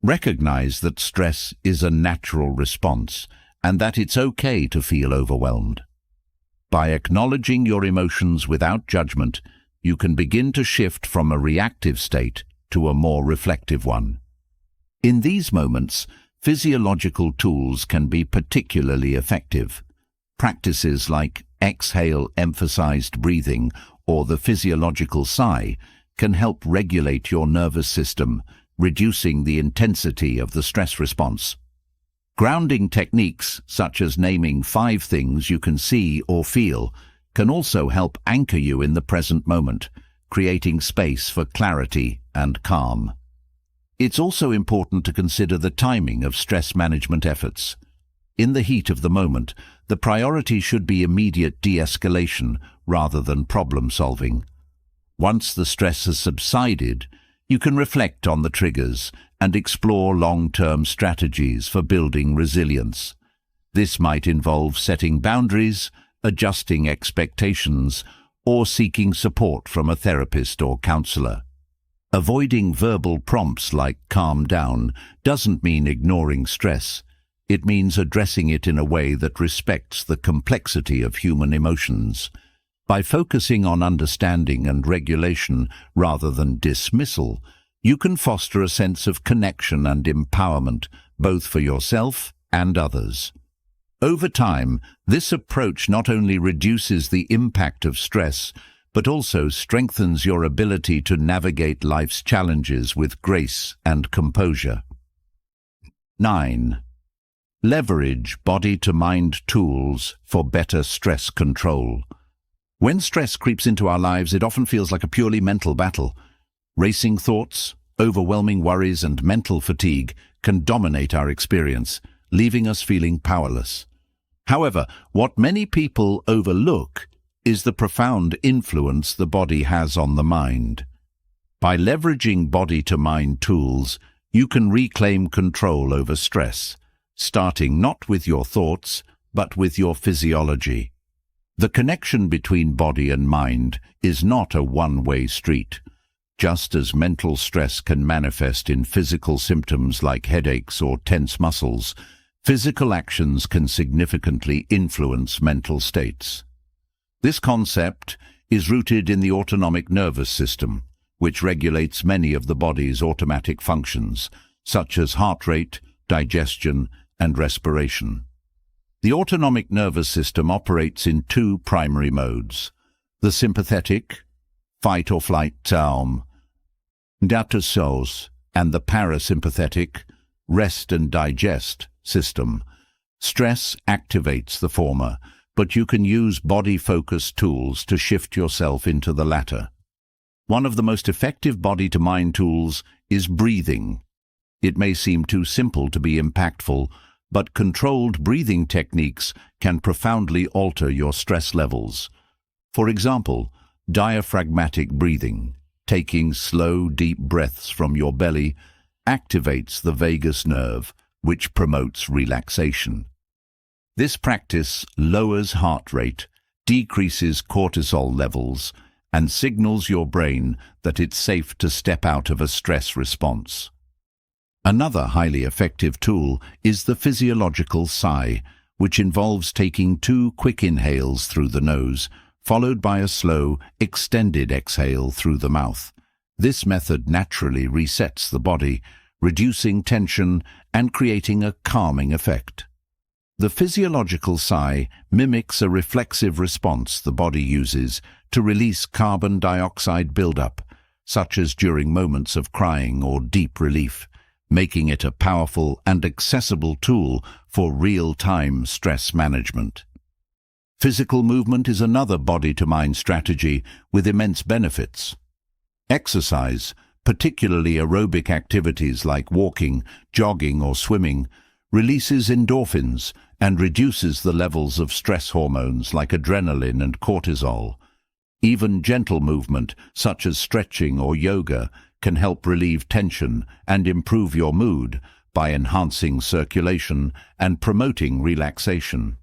Recognize that stress is a natural response and that it's okay to feel overwhelmed. By acknowledging your emotions without judgment, you can begin to shift from a reactive state to a more reflective one. In these moments, physiological tools can be particularly effective. Practices like exhale-emphasized breathing or the physiological sigh can help regulate your nervous system, reducing the intensity of the stress response. Grounding techniques, such as naming 5 things you can see or feel, can also help anchor you in the present moment, creating space for clarity and calm. It's also important to consider the timing of stress management efforts. In the heat of the moment, the priority should be immediate de-escalation rather than problem-solving. Once the stress has subsided, you can reflect on the triggers and explore long-term strategies for building resilience. This might involve setting boundaries, adjusting expectations, or seeking support from a therapist or counselor. Avoiding verbal prompts like "calm down" doesn't mean ignoring stress. It means addressing it in a way that respects the complexity of human emotions. By focusing on understanding and regulation rather than dismissal, you can foster a sense of connection and empowerment, both for yourself and others. Over time, this approach not only reduces the impact of stress, but also strengthens your ability to navigate life's challenges with grace and composure. 9. Leverage body-to-mind tools for better stress control. When stress creeps into our lives, it often feels like a purely mental battle. Racing thoughts, overwhelming worries, and mental fatigue can dominate our experience, leaving us feeling powerless. However, what many people overlook is the profound influence the body has on the mind. By leveraging body-to-mind tools, you can reclaim control over stress, starting not with your thoughts, but with your physiology. The connection between body and mind is not a one-way street. Just as mental stress can manifest in physical symptoms like headaches or tense muscles, physical actions can significantly influence mental states. This concept is rooted in the autonomic nervous system, which regulates many of the body's automatic functions, such as heart rate, digestion, and respiration. The autonomic nervous system operates in 2 primary modes: the sympathetic, fight or flight datus, and the parasympathetic, rest and digest system. Stress activates the former, but you can use body-focused tools to shift yourself into the latter. One of the most effective body-to-mind tools is breathing. It may seem too simple to be impactful, but controlled breathing techniques can profoundly alter your stress levels. For example, diaphragmatic breathing, taking slow, deep breaths from your belly, activates the vagus nerve, which promotes relaxation. This practice lowers heart rate, decreases cortisol levels, and signals your brain that it's safe to step out of a stress response. Another highly effective tool is the physiological sigh, which involves taking 2 quick inhales through the nose, followed by a slow, extended exhale through the mouth. This method naturally resets the body, reducing tension and creating a calming effect. The physiological sigh mimics a reflexive response the body uses to release carbon dioxide buildup, such as during moments of crying or deep relief, making it a powerful and accessible tool for real-time stress management. Physical movement is another body-to-mind strategy with immense benefits. Exercise, particularly aerobic activities like walking, jogging, or swimming, releases endorphins and reduces the levels of stress hormones like adrenaline and cortisol. Even gentle movement, such as stretching or yoga, can help relieve tension and improve your mood by enhancing circulation and promoting relaxation.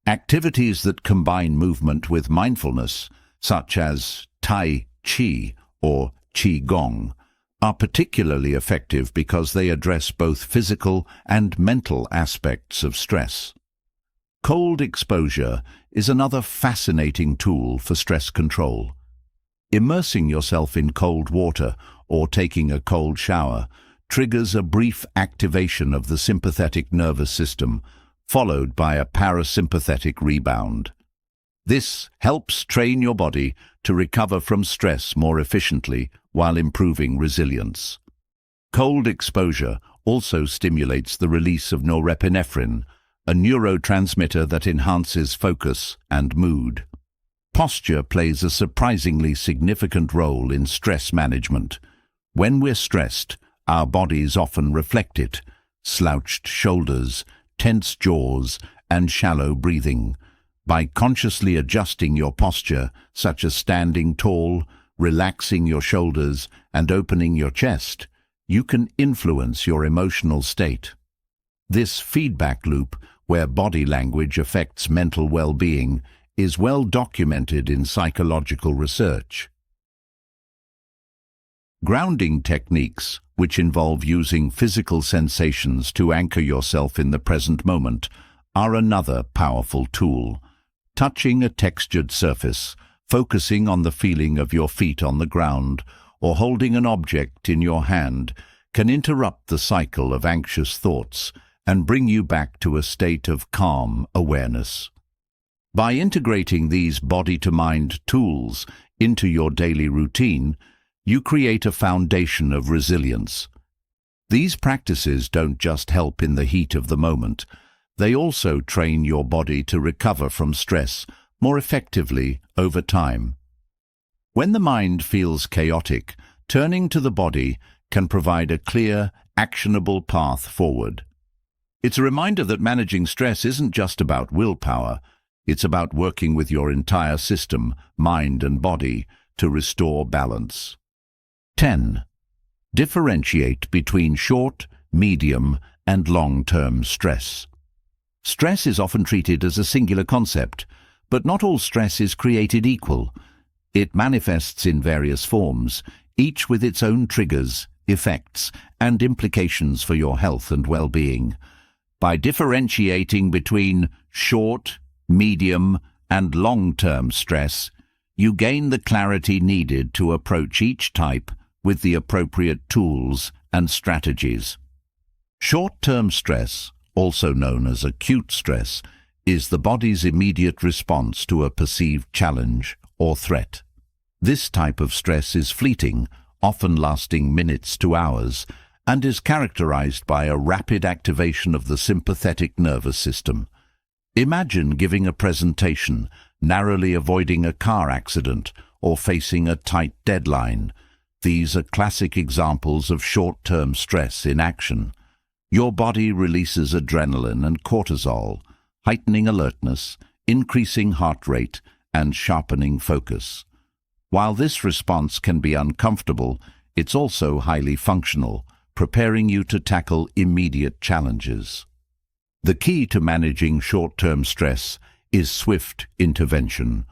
Activities that combine movement with mindfulness, such as Tai Chi or Qigong, are particularly effective because they address both physical and mental aspects of stress. Cold exposure is another fascinating tool for stress control. Immersing yourself in cold water or taking a cold shower triggers a brief activation of the sympathetic nervous system, followed by a parasympathetic rebound. This helps train your body to recover from stress more efficiently while improving resilience. Cold exposure also stimulates the release of norepinephrine, a neurotransmitter that enhances focus and mood. Posture plays a surprisingly significant role in stress management. When we're stressed, our bodies often reflect it: slouched shoulders, tense jaws, and shallow breathing. By consciously adjusting your posture, such as standing tall, relaxing your shoulders, and opening your chest, you can influence your emotional state. This feedback loop, where body language affects mental well-being, is well documented in psychological research. Grounding techniques, which involve using physical sensations to anchor yourself in the present moment, are another powerful tool. Touching a textured surface, focusing on the feeling of your feet on the ground, or holding an object in your hand can interrupt the cycle of anxious thoughts and bring you back to a state of calm awareness. By integrating these body-to-mind tools into your daily routine, you create a foundation of resilience. These practices don't just help in the heat of the moment, they also train your body to recover from stress more effectively over time. When the mind feels chaotic, turning to the body can provide a clear, actionable path forward. It's a reminder that managing stress isn't just about willpower, it's about working with your entire system, mind and body, to restore balance. 10. Differentiate between short, medium, and long-term stress. Stress is often treated as a singular concept, but not all stress is created equal. It manifests in various forms, each with its own triggers, effects, and implications for your health and well-being. By differentiating between short, medium, and long-term stress, you gain the clarity needed to approach each type with the appropriate tools and strategies. Short-term stress, also known as acute stress, is the body's immediate response to a perceived challenge or threat. This type of stress is fleeting, often lasting minutes to hours, and is characterized by a rapid activation of the sympathetic nervous system. Imagine giving a presentation, narrowly avoiding a car accident, or facing a tight deadline. These are classic examples of short-term stress in action. Your body releases adrenaline and cortisol, heightening alertness, increasing heart rate, and sharpening focus. While this response can be uncomfortable, it's also highly functional, preparing you to tackle immediate challenges. The key to managing short-term stress is swift intervention.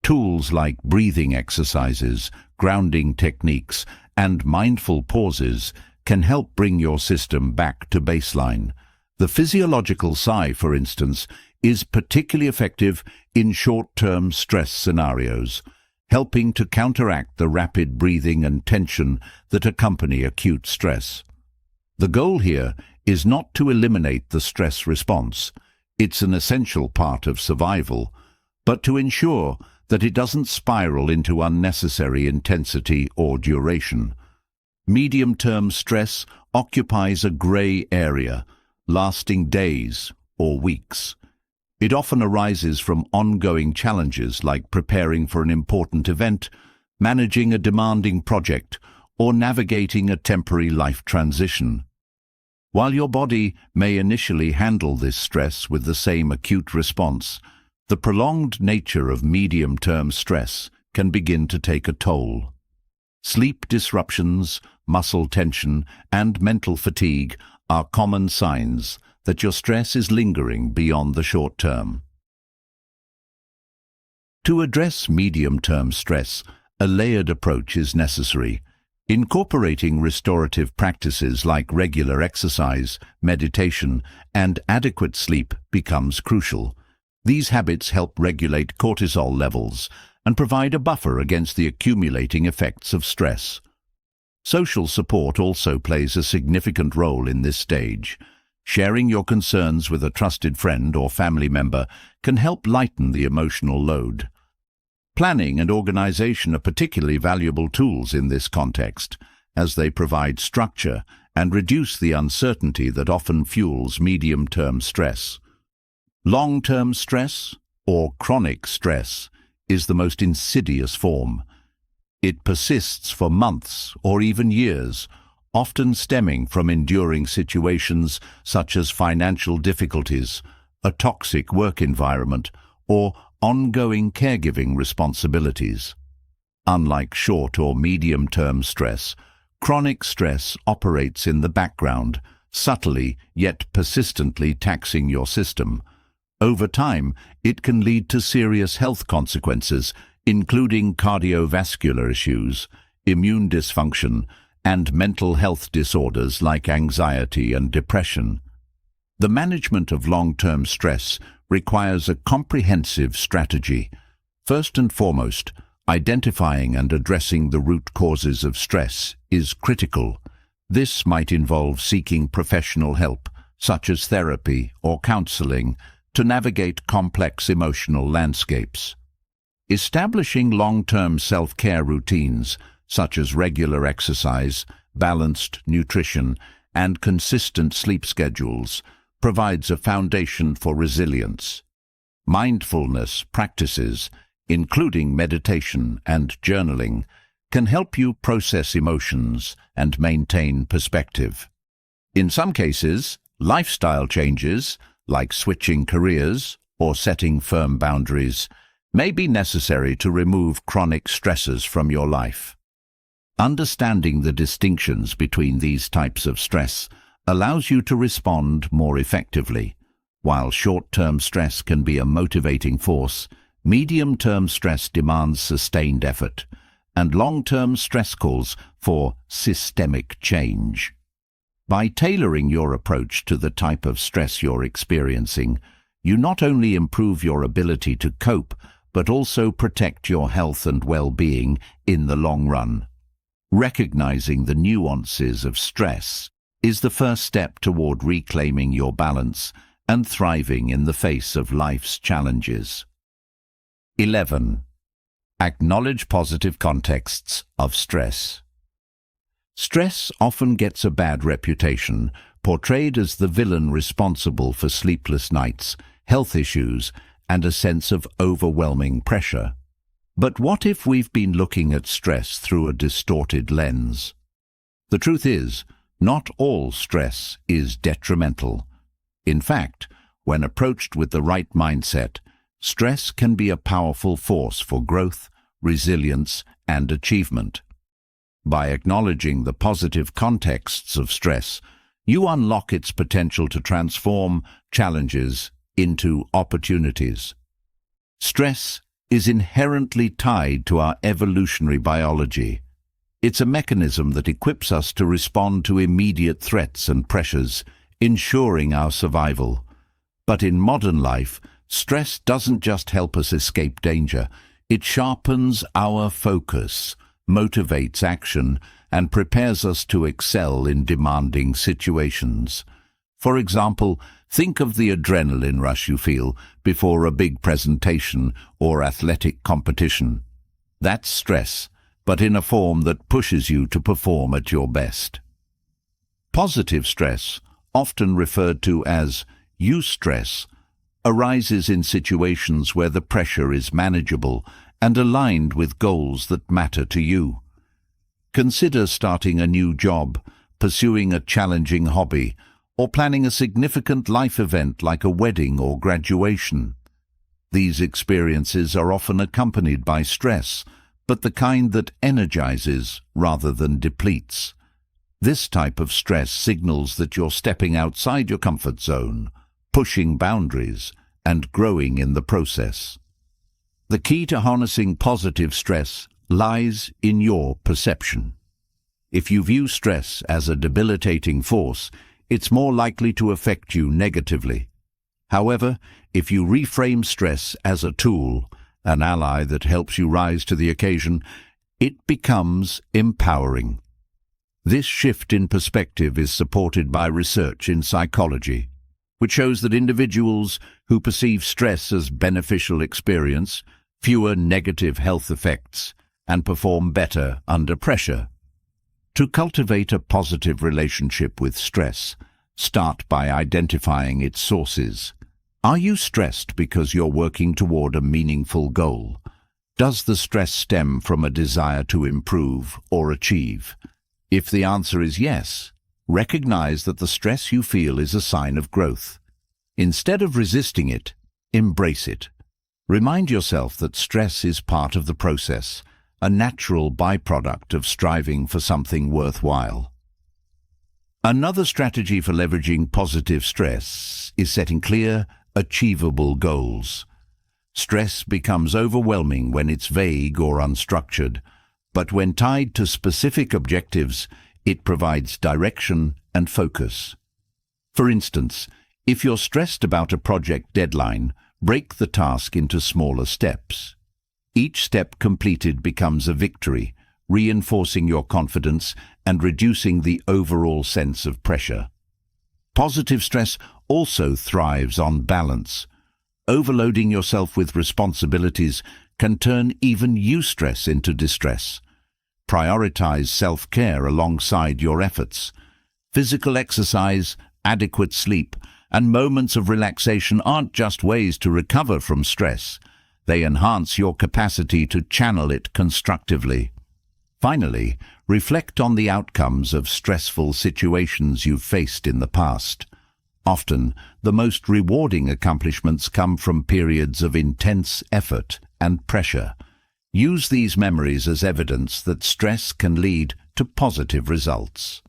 Tools like breathing exercises, grounding techniques, and mindful pauses can help bring your system back to baseline. The physiological sigh, for instance, is particularly effective in short-term stress scenarios, helping to counteract the rapid breathing and tension that accompany acute stress. The goal here is not to eliminate the stress response. It's an essential part of survival, but to ensure that it doesn't spiral into unnecessary intensity or duration. Medium-term stress occupies a gray area, lasting days or weeks. It often arises from ongoing challenges like preparing for an important event, managing a demanding project, or navigating a temporary life transition. While your body may initially handle this stress with the same acute response, the prolonged nature of medium-term stress can begin to take a toll. Sleep disruptions, muscle tension, and mental fatigue are common signs that your stress is lingering beyond the short term. To address medium-term stress, a layered approach is necessary. Incorporating restorative practices like regular exercise, meditation, and adequate sleep becomes crucial. These habits help regulate cortisol levels and provide a buffer against the accumulating effects of stress. Social support also plays a significant role in this stage. Sharing your concerns with a trusted friend or family member can help lighten the emotional load. Planning and organization are particularly valuable tools in this context, as they provide structure and reduce the uncertainty that often fuels medium-term stress. Long-term stress, or chronic stress, is the most insidious form. It persists for months or even years, often stemming from enduring situations such as financial difficulties, a toxic work environment, or ongoing caregiving responsibilities. Unlike short or medium-term stress, chronic stress operates in the background, subtly yet persistently taxing your system. Over time, it can lead to serious health consequences, including cardiovascular issues, immune dysfunction, and mental health disorders like anxiety and depression. The management of long-term stress requires a comprehensive strategy. First and foremost, identifying and addressing the root causes of stress is critical. This might involve seeking professional help, such as therapy or counseling, to navigate complex emotional landscapes. Establishing long-term self-care routines, such as regular exercise, balanced nutrition, and consistent sleep schedules, provides a foundation for resilience. Mindfulness practices, including meditation and journaling, can help you process emotions and maintain perspective. In some cases, lifestyle changes, like switching careers or setting firm boundaries, may be necessary to remove chronic stresses from your life. Understanding the distinctions between these types of stress allows you to respond more effectively. While short-term stress can be a motivating force, medium-term stress demands sustained effort, and long-term stress calls for systemic change. By tailoring your approach to the type of stress you're experiencing, you not only improve your ability to cope, but also protect your health and well-being in the long run. Recognizing the nuances of stress is the first step toward reclaiming your balance and thriving in the face of life's challenges. 11. Acknowledge positive contexts of stress. Stress often gets a bad reputation, portrayed as the villain responsible for sleepless nights, health issues, and a sense of overwhelming pressure. But what if we've been looking at stress through a distorted lens? The truth is, not all stress is detrimental. In fact, when approached with the right mindset, stress can be a powerful force for growth, resilience, and achievement. By acknowledging the positive contexts of stress, you unlock its potential to transform challenges into opportunities. Stress is inherently tied to our evolutionary biology. It's a mechanism that equips us to respond to immediate threats and pressures, ensuring our survival. But in modern life, stress doesn't just help us escape danger. It sharpens our focus, motivates action, and prepares us to excel in demanding situations. For example, think of the adrenaline rush you feel before a big presentation or athletic competition. That's stress, but in a form that pushes you to perform at your best. Positive stress, often referred to as eustress, arises in situations where the pressure is manageable and aligned with goals that matter to you. Consider starting a new job, pursuing a challenging hobby, or planning a significant life event like a wedding or graduation. These experiences are often accompanied by stress, but the kind that energizes rather than depletes. This type of stress signals that you're stepping outside your comfort zone, pushing boundaries, and growing in the process. The key to harnessing positive stress lies in your perception. If you view stress as a debilitating force, it's more likely to affect you negatively. However, if you reframe stress as a tool, an ally that helps you rise to the occasion, it becomes empowering. This shift in perspective is supported by research in psychology, which shows that individuals who perceive stress as beneficial experience fewer negative health effects and perform better under pressure. To cultivate a positive relationship with stress, start by identifying its sources. Are you stressed because you're working toward a meaningful goal? Does the stress stem from a desire to improve or achieve? If the answer is yes, recognize that the stress you feel is a sign of growth. Instead of resisting it, embrace it. Remind yourself that stress is part of the process, a natural byproduct of striving for something worthwhile. Another strategy for leveraging positive stress is setting clear, achievable goals. Stress becomes overwhelming when it's vague or unstructured, but when tied to specific objectives, it provides direction and focus. For instance, if you're stressed about a project deadline, break the task into smaller steps. Each step completed becomes a victory, reinforcing your confidence and reducing the overall sense of pressure. Positive stress also thrives on balance. Overloading yourself with responsibilities can turn even eustress into distress. Prioritize self-care alongside your efforts. Physical exercise, adequate sleep, and moments of relaxation aren't just ways to recover from stress. They enhance your capacity to channel it constructively. Finally, reflect on the outcomes of stressful situations you've faced in the past. Often, the most rewarding accomplishments come from periods of intense effort and pressure. Use these memories as evidence that stress can lead to positive results.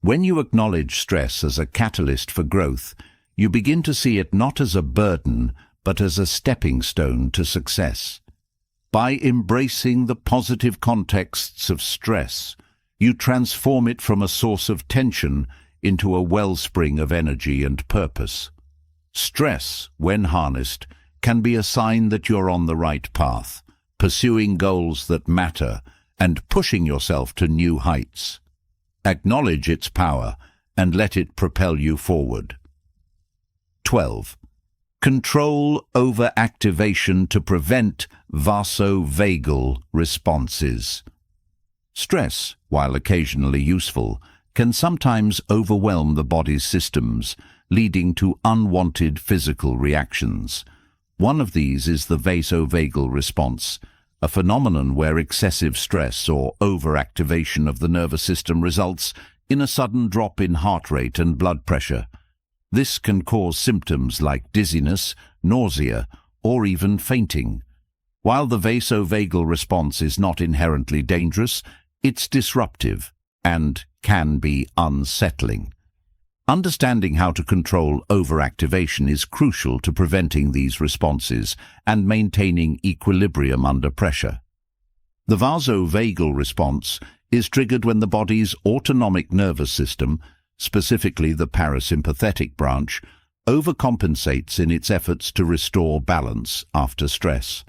When you acknowledge stress as a catalyst for growth, you begin to see it not as a burden, but as a stepping stone to success. By embracing the positive contexts of stress, you transform it from a source of tension into a wellspring of energy and purpose. Stress, when harnessed, can be a sign that you're on the right path, pursuing goals that matter and pushing yourself to new heights. Acknowledge its power and let it propel you forward. 12. Control overactivation to prevent vasovagal responses. Stress, while occasionally useful, can sometimes overwhelm the body's systems, leading to unwanted physical reactions. One of these is the vasovagal response, a phenomenon where excessive stress or overactivation of the nervous system results in a sudden drop in heart rate and blood pressure. This can cause symptoms like dizziness, nausea, or even fainting. While the vasovagal response is not inherently dangerous, it's disruptive and can be unsettling. Understanding how to control overactivation is crucial to preventing these responses and maintaining equilibrium under pressure. The vasovagal response is triggered when the body's autonomic nervous system, specifically the parasympathetic branch, overcompensates in its efforts to restore balance after stress.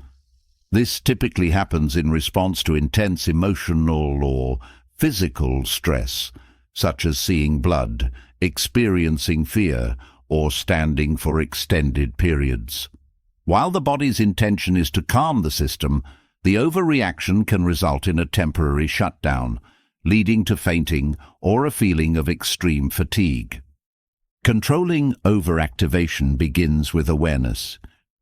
This typically happens in response to intense emotional or physical stress, such as seeing blood, experiencing fear, or standing for extended periods. While the body's intention is to calm the system, the overreaction can result in a temporary shutdown, leading to fainting or a feeling of extreme fatigue. Controlling overactivation begins with awareness.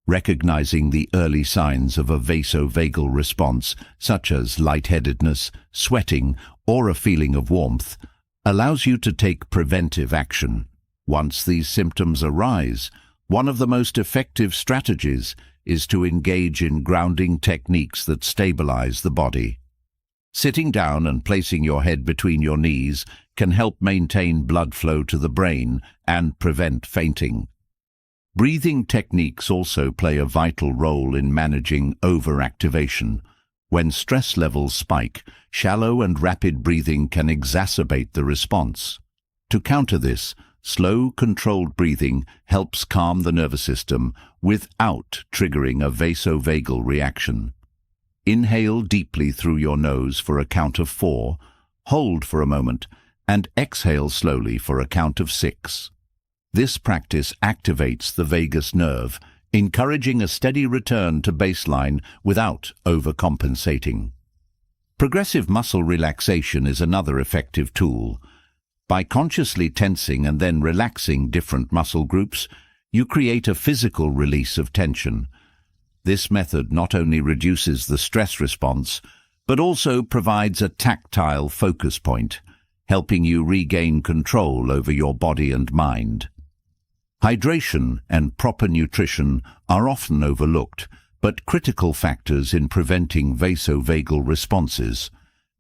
Recognizing the early signs of a vasovagal response, such as lightheadedness, sweating, or a feeling of warmth, allows you to take preventive action. Once these symptoms arise, one of the most effective strategies is to engage in grounding techniques that stabilize the body. Sitting down and placing your head between your knees can help maintain blood flow to the brain and prevent fainting. Breathing techniques also play a vital role in managing overactivation. When stress levels spike, shallow and rapid breathing can exacerbate the response. To counter this, slow, controlled breathing helps calm the nervous system without triggering a vasovagal reaction. Inhale deeply through your nose for a count of 4, hold for a moment, and exhale slowly for a count of 6. This practice activates the vagus nerve, encouraging a steady return to baseline without overcompensating. Progressive muscle relaxation is another effective tool. By consciously tensing and then relaxing different muscle groups, you create a physical release of tension. This method not only reduces the stress response, but also provides a tactile focus point, helping you regain control over your body and mind. Hydration and proper nutrition are often overlooked, but critical factors in preventing vasovagal responses.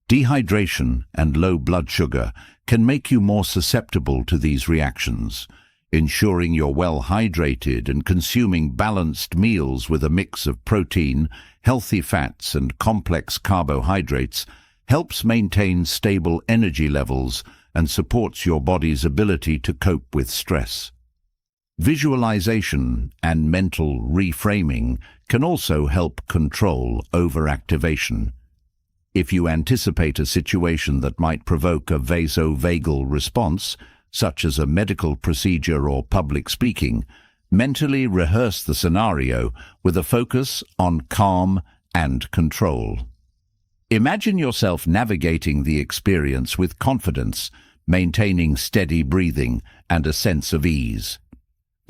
Dehydration and low blood sugar can make you more susceptible to these reactions. Ensuring you're well hydrated and consuming balanced meals with a mix of protein, healthy fats, and complex carbohydrates helps maintain stable energy levels and supports your body's ability to cope with stress. Visualization and mental reframing can also help control overactivation. If you anticipate a situation that might provoke a vasovagal response, such as a medical procedure or public speaking, mentally rehearse the scenario with a focus on calm and control. Imagine yourself navigating the experience with confidence, maintaining steady breathing and a sense of ease.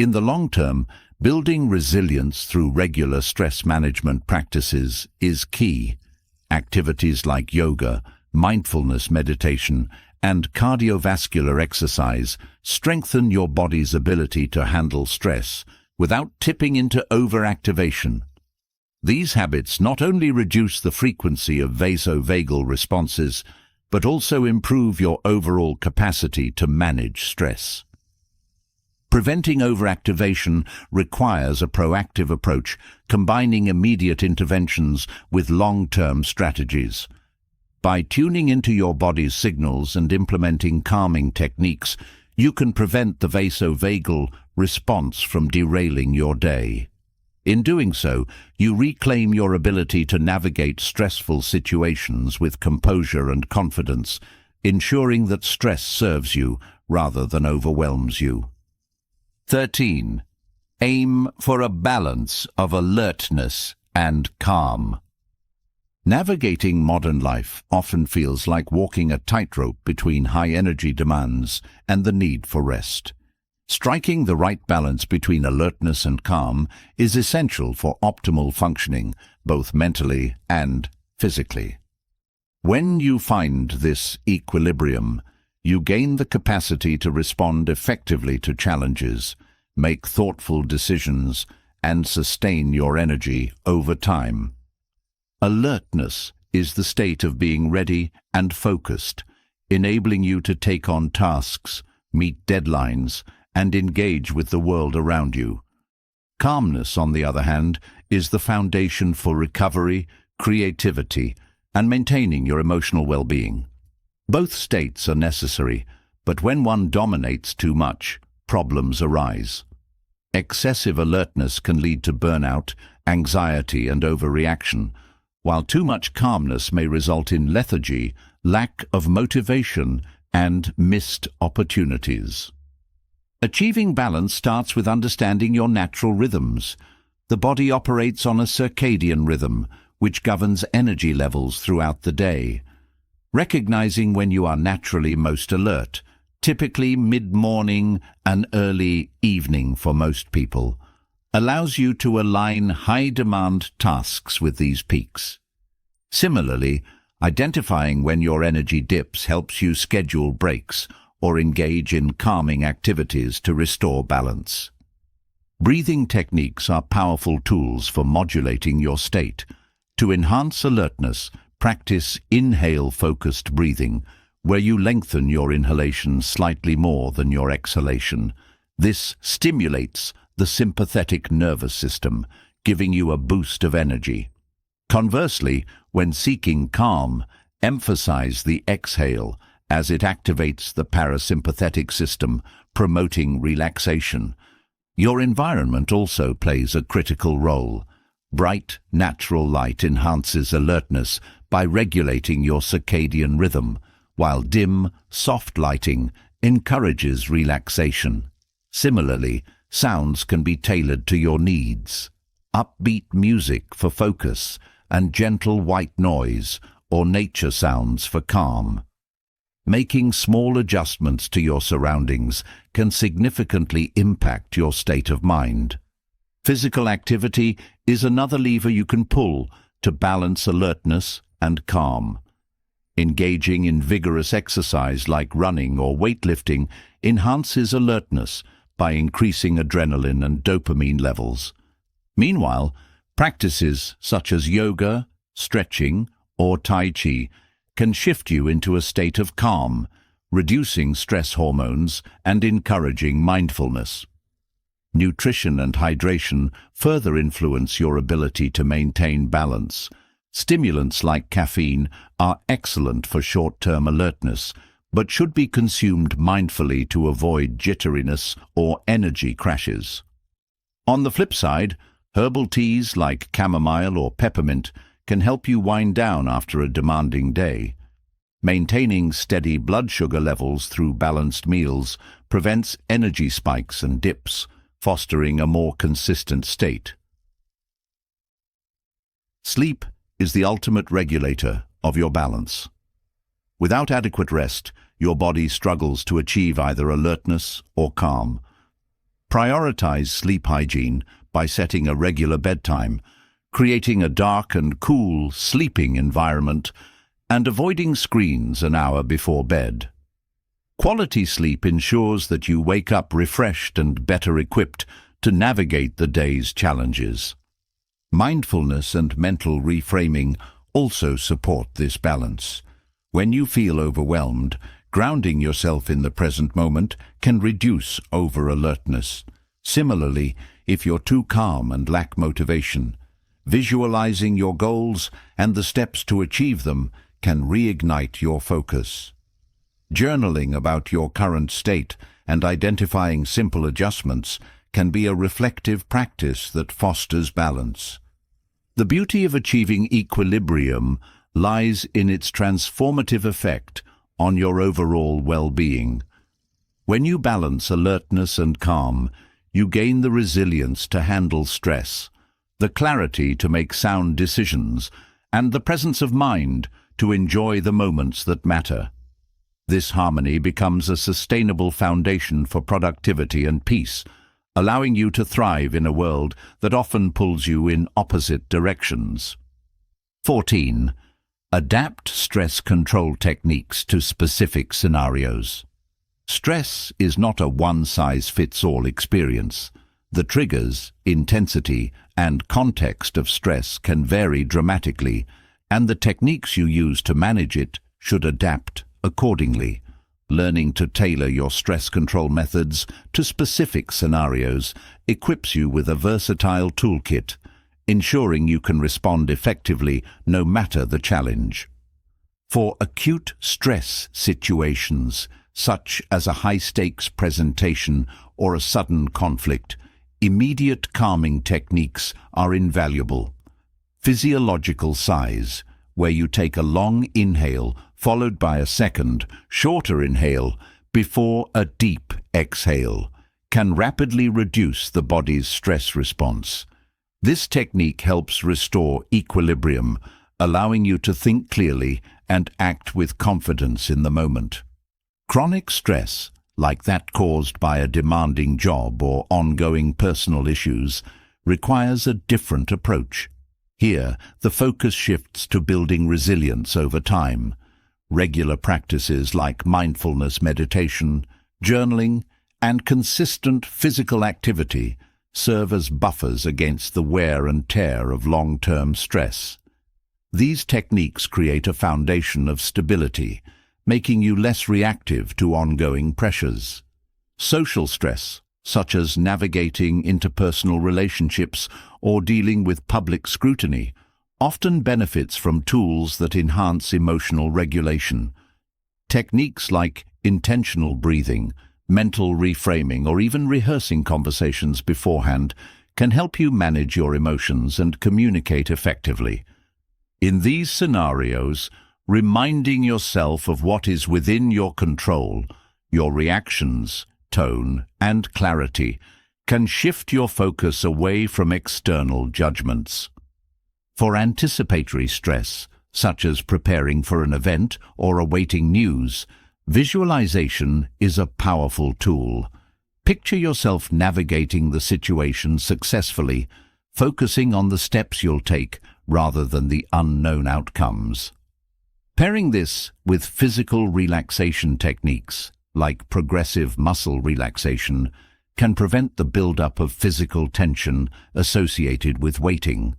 In the long term, building resilience through regular stress management practices is key. Activities like yoga, mindfulness meditation, and cardiovascular exercise strengthen your body's ability to handle stress without tipping into overactivation. These habits not only reduce the frequency of vasovagal responses, but also improve your overall capacity to manage stress. Preventing overactivation requires a proactive approach, combining immediate interventions with long-term strategies. By tuning into your body's signals and implementing calming techniques, you can prevent the vasovagal response from derailing your day. In doing so, you reclaim your ability to navigate stressful situations with composure and confidence, ensuring that stress serves you rather than overwhelms you. 13. Aim for a balance of alertness and calm. Navigating modern life often feels like walking a tightrope between high energy demands and the need for rest. Striking the right balance between alertness and calm is essential for optimal functioning, both mentally and physically. When you find this equilibrium, you gain the capacity to respond effectively to challenges, make thoughtful decisions, and sustain your energy over time. Alertness is the state of being ready and focused, enabling you to take on tasks, meet deadlines, and engage with the world around you. Calmness, on the other hand, is the foundation for recovery, creativity, and maintaining your emotional well-being. Both states are necessary, but when one dominates too much, problems arise. Excessive alertness can lead to burnout, anxiety, and overreaction, while too much calmness may result in lethargy, lack of motivation, and missed opportunities. Achieving balance starts with understanding your natural rhythms. The body operates on a circadian rhythm, which governs energy levels throughout the day. Recognizing when you are naturally most alert, typically mid-morning and early evening for most people, allows you to align high-demand tasks with these peaks. Similarly, identifying when your energy dips helps you schedule breaks or engage in calming activities to restore balance. Breathing techniques are powerful tools for modulating your state. To enhance alertness, practice inhale-focused breathing, where you lengthen your inhalation slightly more than your exhalation. This stimulates the sympathetic nervous system, giving you a boost of energy. Conversely, when seeking calm, emphasize the exhale, as it activates the parasympathetic system, promoting relaxation. Your environment also plays a critical role. Bright, natural light enhances alertness by regulating your circadian rhythm, while dim, soft lighting encourages relaxation. Similarly, sounds can be tailored to your needs. Upbeat music for focus, and gentle white noise or nature sounds for calm. Making small adjustments to your surroundings can significantly impact your state of mind. Physical activity is another lever you can pull to balance alertness and calm. Engaging in vigorous exercise like running or weightlifting enhances alertness by increasing adrenaline and dopamine levels. Meanwhile, practices such as yoga, stretching, or Tai Chi can shift you into a state of calm, reducing stress hormones and encouraging mindfulness. Nutrition and hydration further influence your ability to maintain balance. Stimulants like caffeine are excellent for short-term alertness, but should be consumed mindfully to avoid jitteriness or energy crashes. On the flip side, herbal teas like chamomile or peppermint can help you wind down after a demanding day. Maintaining steady blood sugar levels through balanced meals prevents energy spikes and dips, fostering a more consistent state. Sleep is the ultimate regulator of your balance. Without adequate rest, your body struggles to achieve either alertness or calm. Prioritize sleep hygiene by setting a regular bedtime, creating a dark and cool sleeping environment, and avoiding screens an hour before bed. Quality sleep ensures that you wake up refreshed and better equipped to navigate the day's challenges. Mindfulness and mental reframing also support this balance. When you feel overwhelmed, grounding yourself in the present moment can reduce over-alertness. Similarly, if you're too calm and lack motivation, visualizing your goals and the steps to achieve them can reignite your focus. Journaling about your current state and identifying simple adjustments can be a reflective practice that fosters balance. The beauty of achieving equilibrium lies in its transformative effect on your overall well-being. When you balance alertness and calm, you gain the resilience to handle stress, the clarity to make sound decisions, and the presence of mind to enjoy the moments that matter. This harmony becomes a sustainable foundation for productivity and peace, allowing you to thrive in a world that often pulls you in opposite directions. 14. Adapt stress control techniques to specific scenarios. Stress is not a one-size-fits-all experience. The triggers, intensity, and context of stress can vary dramatically, and the techniques you use to manage it should adapt accordingly. Learning to tailor your stress control methods to specific scenarios equips you with a versatile toolkit, ensuring you can respond effectively no matter the challenge. For acute stress situations, such as a high-stakes presentation or a sudden conflict, immediate calming techniques are invaluable. Physiological sighs, where you take a long inhale followed by a second, shorter inhale before a deep exhale, can rapidly reduce the body's stress response. This technique helps restore equilibrium, allowing you to think clearly and act with confidence in the moment. Chronic stress, like that caused by a demanding job or ongoing personal issues, requires a different approach. Here, the focus shifts to building resilience over time. Regular practices like mindfulness meditation, journaling, and consistent physical activity serve as buffers against the wear and tear of long-term stress. These techniques create a foundation of stability, making you less reactive to ongoing pressures. Social stress, such as navigating interpersonal relationships or dealing with public scrutiny, often benefits from tools that enhance emotional regulation. Techniques like intentional breathing, mental reframing, or even rehearsing conversations beforehand can help you manage your emotions and communicate effectively. In these scenarios, reminding yourself of what is within your control, your reactions, tone, and clarity, can shift your focus away from external judgments. For anticipatory stress, such as preparing for an event or awaiting news, visualization is a powerful tool. Picture yourself navigating the situation successfully, focusing on the steps you'll take rather than the unknown outcomes. Pairing this with physical relaxation techniques, like progressive muscle relaxation, can prevent the buildup of physical tension associated with waiting.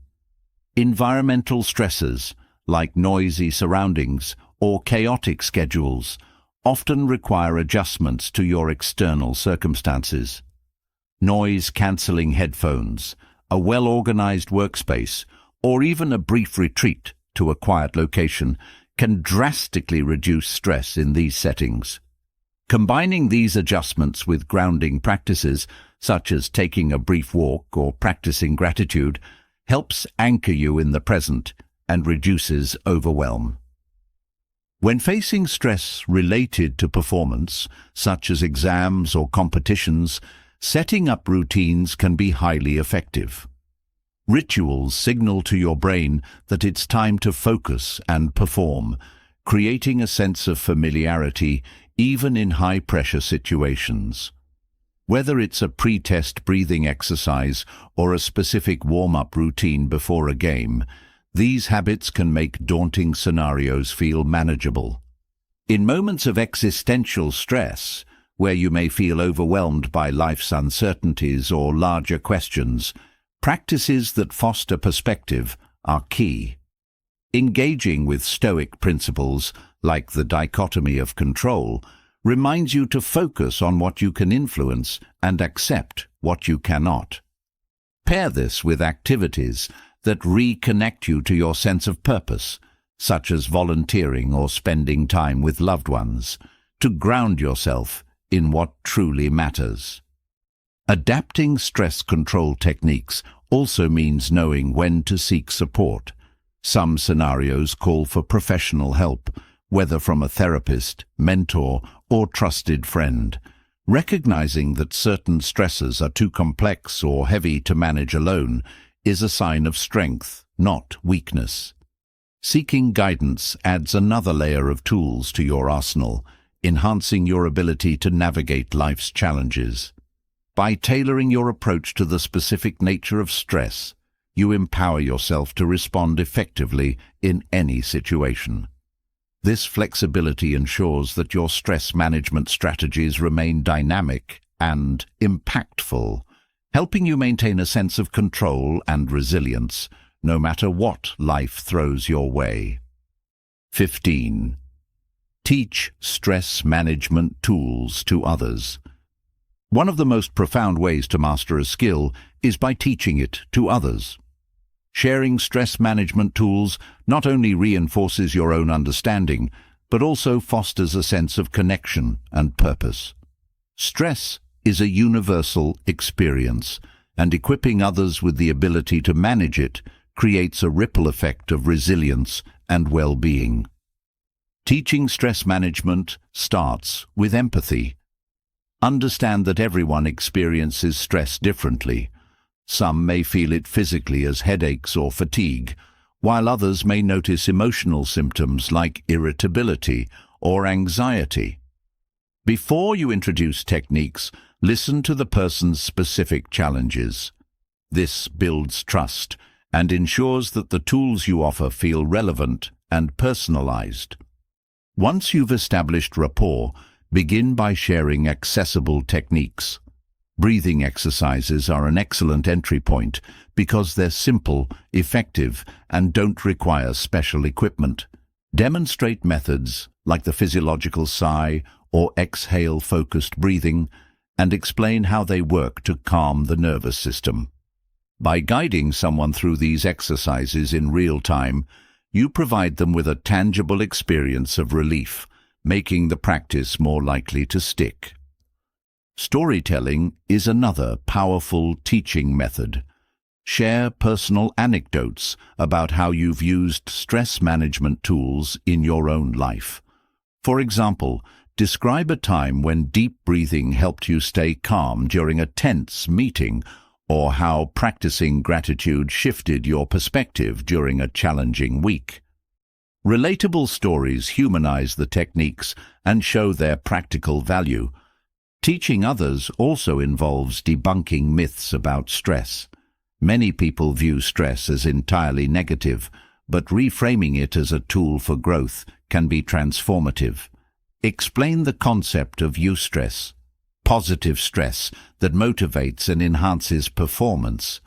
Environmental stresses, like noisy surroundings or chaotic schedules, often require adjustments to your external circumstances. Noise-cancelling headphones, a well-organized workspace, or even a brief retreat to a quiet location can drastically reduce stress in these settings. Combining these adjustments with grounding practices, such as taking a brief walk or practicing gratitude, helps anchor you in the present and reduces overwhelm. When facing stress related to performance, such as exams or competitions, setting up routines can be highly effective. Rituals signal to your brain that it's time to focus and perform, creating a sense of familiarity even in high-pressure situations. Whether it's a pre-test breathing exercise or a specific warm-up routine before a game, these habits can make daunting scenarios feel manageable. In moments of existential stress, where you may feel overwhelmed by life's uncertainties or larger questions, practices that foster perspective are key. Engaging with Stoic principles, like the dichotomy of control, reminds you to focus on what you can influence and accept what you cannot. Pair this with activities that reconnect you to your sense of purpose, such as volunteering or spending time with loved ones, to ground yourself in what truly matters. Adapting stress control techniques also means knowing when to seek support. Some scenarios call for professional help, whether from a therapist, mentor, or trusted friend. Recognizing that certain stresses are too complex or heavy to manage alone is a sign of strength, not weakness. Seeking guidance adds another layer of tools to your arsenal, enhancing your ability to navigate life's challenges. By tailoring your approach to the specific nature of stress, you empower yourself to respond effectively in any situation. This flexibility ensures that your stress management strategies remain dynamic and impactful, helping you maintain a sense of control and resilience, no matter what life throws your way. 15. Teach stress management tools to others. One of the most profound ways to master a skill is by teaching it to others. Sharing stress management tools not only reinforces your own understanding, but also fosters a sense of connection and purpose. Stress is a universal experience, and equipping others with the ability to manage it creates a ripple effect of resilience and well-being. Teaching stress management starts with empathy. Understand that everyone experiences stress differently. Some may feel it physically as headaches or fatigue, while others may notice emotional symptoms like irritability or anxiety. Before you introduce techniques, listen to the person's specific challenges. This builds trust and ensures that the tools you offer feel relevant and personalized. Once you've established rapport, begin by sharing accessible techniques. Breathing exercises are an excellent entry point because they're simple, effective, and don't require special equipment. Demonstrate methods like the physiological sigh or exhale-focused breathing, and explain how they work to calm the nervous system. By guiding someone through these exercises in real time, you provide them with a tangible experience of relief, making the practice more likely to stick. Storytelling is another powerful teaching method. Share personal anecdotes about how you've used stress management tools in your own life. For example, describe a time when deep breathing helped you stay calm during a tense meeting, or how practicing gratitude shifted your perspective during a challenging week. Relatable stories humanize the techniques and show their practical value. Teaching others also involves debunking myths about stress. Many people view stress as entirely negative, but reframing it as a tool for growth can be transformative. Explain the concept of eustress, positive stress that motivates and enhances performance.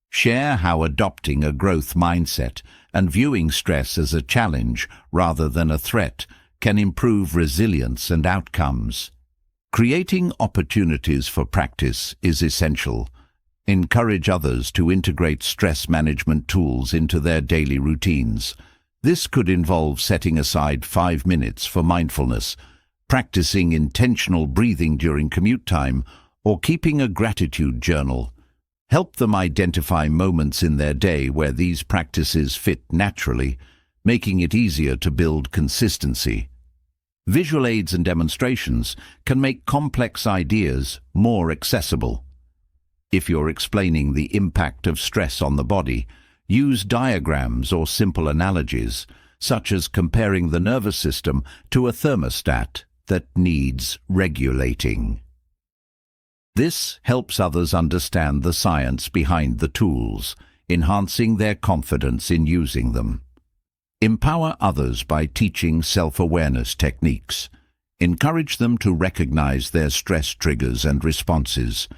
Share how adopting a growth mindset and viewing stress as a challenge rather than a threat can improve resilience and outcomes. Creating opportunities for practice is essential. Encourage others to integrate stress management tools into their daily routines. This could involve setting aside 5 minutes for mindfulness, practicing intentional breathing during commute time, or keeping a gratitude journal. Help them identify moments in their day where these practices fit naturally, making it easier to build consistency. Visual aids and demonstrations can make complex ideas more accessible. If you're explaining the impact of stress on the body, use diagrams or simple analogies, such as comparing the nervous system to a thermostat that needs regulating. This helps others understand the science behind the tools, enhancing their confidence in using them. Empower others by teaching self-awareness techniques. Encourage them to recognize their stress triggers and responses.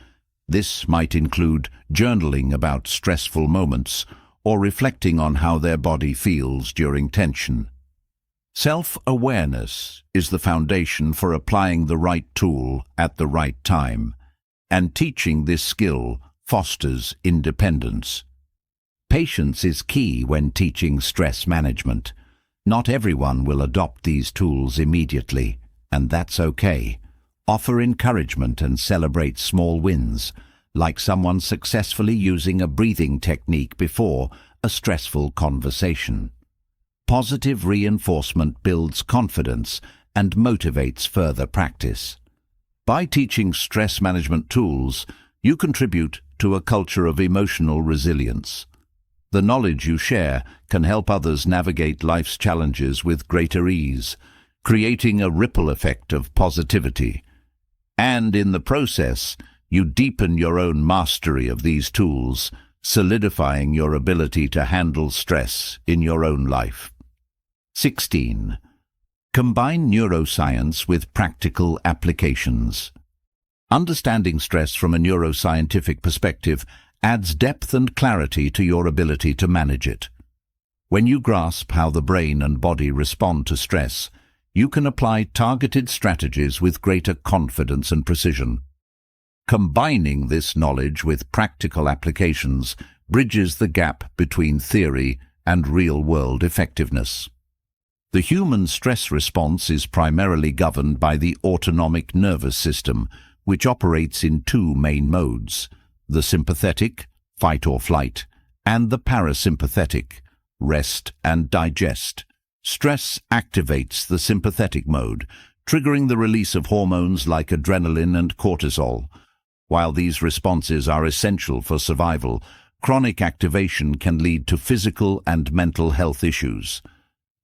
This might include journaling about stressful moments or reflecting on how their body feels during tension. Self-awareness is the foundation for applying the right tool at the right time, and teaching this skill fosters independence. Patience is key when teaching stress management. Not everyone will adopt these tools immediately, and that's okay. Offer encouragement and celebrate small wins, like someone successfully using a breathing technique before a stressful conversation. Positive reinforcement builds confidence and motivates further practice. By teaching stress management tools, you contribute to a culture of emotional resilience. The knowledge you share can help others navigate life's challenges with greater ease, creating a ripple effect of positivity. And in the process, you deepen your own mastery of these tools, solidifying your ability to handle stress in your own life. 16. Combine neuroscience with practical applications. Understanding stress from a neuroscientific perspective adds depth and clarity to your ability to manage it. When you grasp how the brain and body respond to stress, you can apply targeted strategies with greater confidence and precision. Combining this knowledge with practical applications bridges the gap between theory and real-world effectiveness. The human stress response is primarily governed by the autonomic nervous system, which operates in two main modes: the sympathetic, fight or flight, and the parasympathetic, rest and digest. Stress activates the sympathetic mode, triggering the release of hormones like adrenaline and cortisol. While these responses are essential for survival, chronic activation can lead to physical and mental health issues.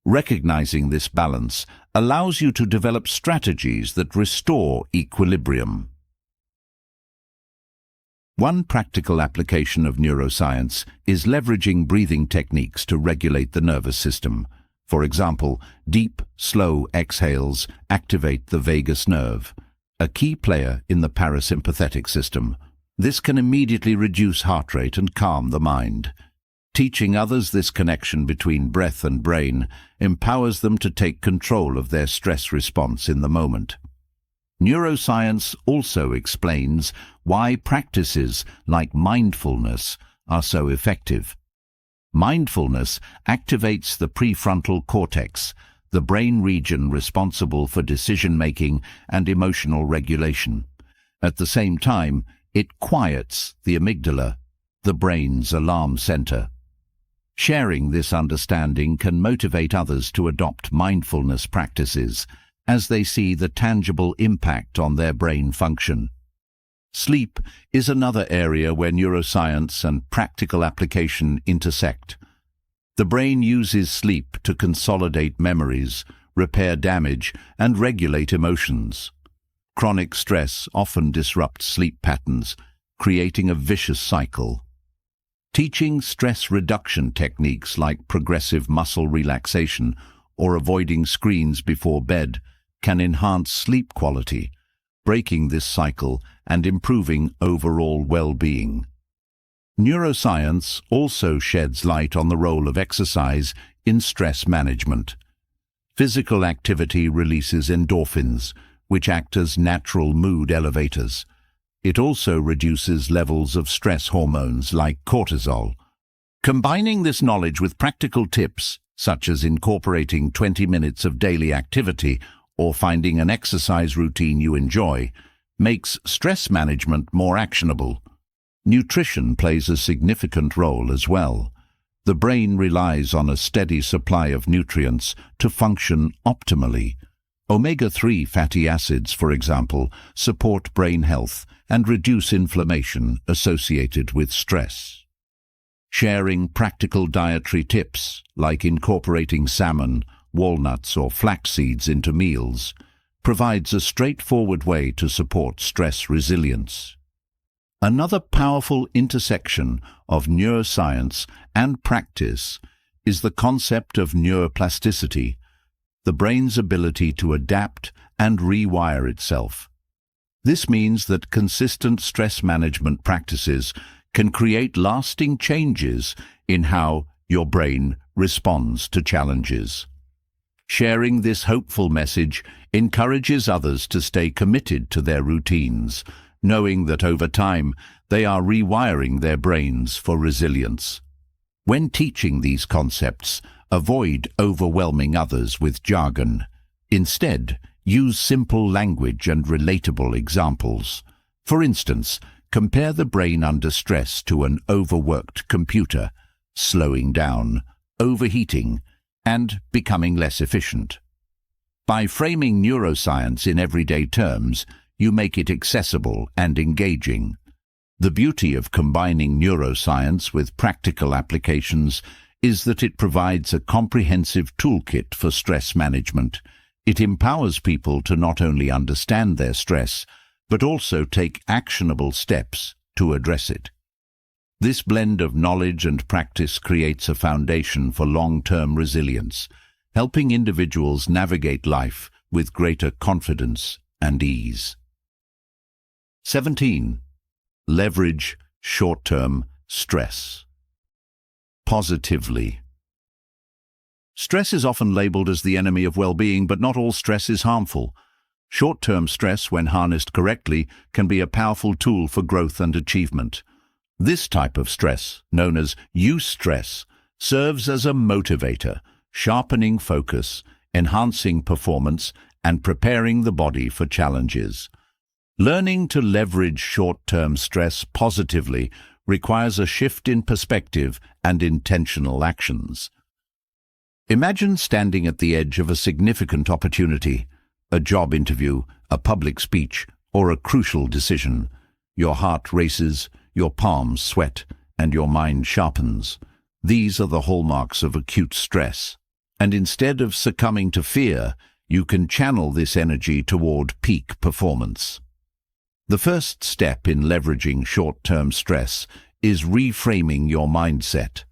Recognizing this balance allows you to develop strategies that restore equilibrium. One practical application of neuroscience is leveraging breathing techniques to regulate the nervous system. For example, deep, slow exhales activate the vagus nerve, a key player in the parasympathetic system. This can immediately reduce heart rate and calm the mind. Teaching others this connection between breath and brain empowers them to take control of their stress response in the moment. Neuroscience also explains why practices like mindfulness are so effective. Mindfulness activates the prefrontal cortex, the brain region responsible for decision-making and emotional regulation. At the same time, it quiets the amygdala, the brain's alarm center. Sharing this understanding can motivate others to adopt mindfulness practices as they see the tangible impact on their brain function. Sleep is another area where neuroscience and practical application intersect. The brain uses sleep to consolidate memories, repair damage, and regulate emotions. Chronic stress often disrupts sleep patterns, creating a vicious cycle. Teaching stress reduction techniques like progressive muscle relaxation or avoiding screens before bed can enhance sleep quality, breaking this cycle and improving overall well-being. Neuroscience also sheds light on the role of exercise in stress management. Physical activity releases endorphins, which act as natural mood elevators. It also reduces levels of stress hormones like cortisol. Combining this knowledge with practical tips, such as incorporating 20 minutes of daily activity or finding an exercise routine you enjoy, makes stress management more actionable. Nutrition plays a significant role as well. The brain relies on a steady supply of nutrients to function optimally. Omega-3 fatty acids, for example, support brain health and reduce inflammation associated with stress. Sharing practical dietary tips, like incorporating salmon, walnuts or flax seeds into meals, provides a straightforward way to support stress resilience. Another powerful intersection of neuroscience and practice is the concept of neuroplasticity, the brain's ability to adapt and rewire itself. This means that consistent stress management practices can create lasting changes in how your brain responds to challenges. Sharing this hopeful message encourages others to stay committed to their routines, knowing that over time they are rewiring their brains for resilience. When teaching these concepts, avoid overwhelming others with jargon. Instead, use simple language and relatable examples. For instance, compare the brain under stress to an overworked computer, slowing down, overheating, and becoming less efficient. By framing neuroscience in everyday terms, you make it accessible and engaging. The beauty of combining neuroscience with practical applications is that it provides a comprehensive toolkit for stress management, It empowers people to not only understand their stress, but also take actionable steps to address it. This blend of knowledge and practice creates a foundation for long-term resilience, helping individuals navigate life with greater confidence and ease. 17. Leverage short-term stress positively. Stress is often labeled as the enemy of well-being, but not all stress is harmful. Short-term stress, when harnessed correctly, can be a powerful tool for growth and achievement. This type of stress, known as eustress, serves as a motivator, sharpening focus, enhancing performance, and preparing the body for challenges. Learning to leverage short-term stress positively requires a shift in perspective and intentional actions. Imagine standing at the edge of a significant opportunity, a job interview, a public speech, or a crucial decision. Your heart races, your palms sweat, and your mind sharpens. These are the hallmarks of acute stress. And instead of succumbing to fear, you can channel this energy toward peak performance. The first step in leveraging short-term stress is reframing your mindset.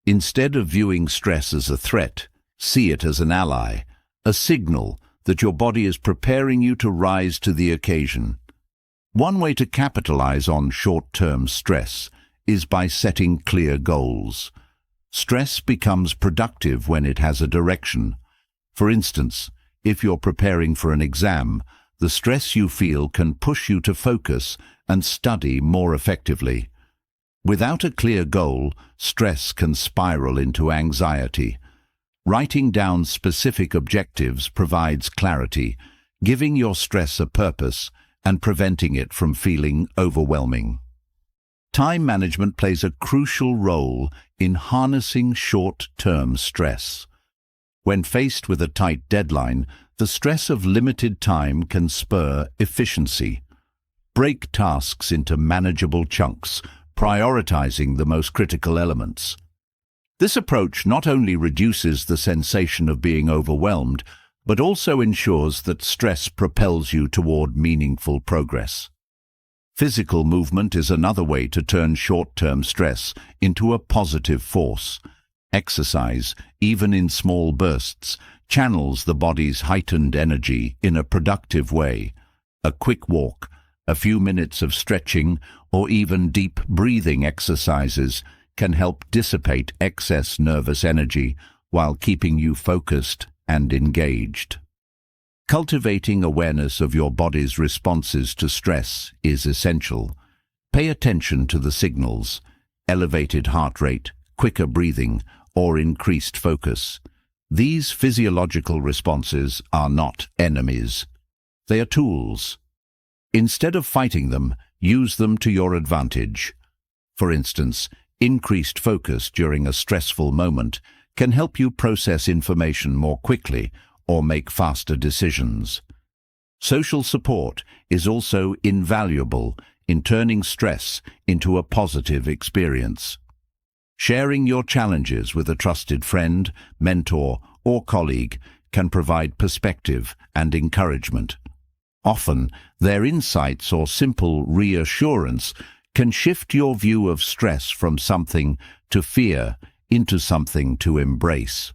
Instead of viewing stress as a threat, see it as an ally, a signal that your body is preparing you to rise to the occasion. One way to capitalize on short-term stress is by setting clear goals. Stress becomes productive when it has a direction. For instance, if you're preparing for an exam, the stress you feel can push you to focus and study more effectively. Without a clear goal, stress can spiral into anxiety. Writing down specific objectives provides clarity, giving your stress a purpose and preventing it from feeling overwhelming. Time management plays a crucial role in harnessing short-term stress. When faced with a tight deadline, the stress of limited time can spur efficiency. Break tasks into manageable chunks, prioritizing the most critical elements. This approach not only reduces the sensation of being overwhelmed, but also ensures that stress propels you toward meaningful progress. Physical movement is another way to turn short-term stress into a positive force. Exercise, even in small bursts, channels the body's heightened energy in a productive way. A quick walk, a few minutes of stretching, or even deep breathing exercises can help dissipate excess nervous energy while keeping you focused and engaged. Cultivating awareness of your body's responses to stress is essential. Pay attention to the signals: elevated heart rate, quicker breathing, or increased focus. These physiological responses are not enemies. They are tools. Instead of fighting them, use them to your advantage. For instance, increased focus during a stressful moment can help you process information more quickly or make faster decisions. Social support is also invaluable in turning stress into a positive experience. Sharing your challenges with a trusted friend, mentor, or colleague can provide perspective and encouragement. Often, their insights or simple reassurance can shift your view of stress from something to fear into something to embrace.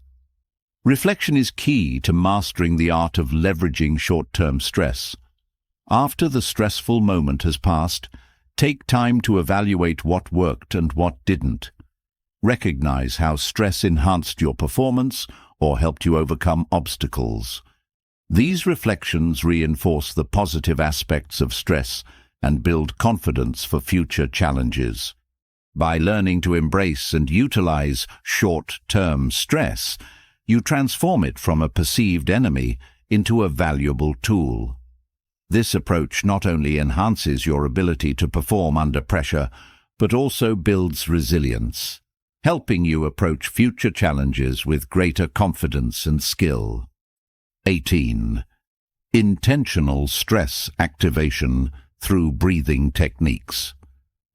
Reflection is key to mastering the art of leveraging short-term stress. After the stressful moment has passed, take time to evaluate what worked and what didn't. Recognize how stress enhanced your performance or helped you overcome obstacles. These reflections reinforce the positive aspects of stress and build confidence for future challenges. By learning to embrace and utilize short-term stress, you transform it from a perceived enemy into a valuable tool. This approach not only enhances your ability to perform under pressure, but also builds resilience, helping you approach future challenges with greater confidence and skill. 18. Intentional stress activation through breathing techniques.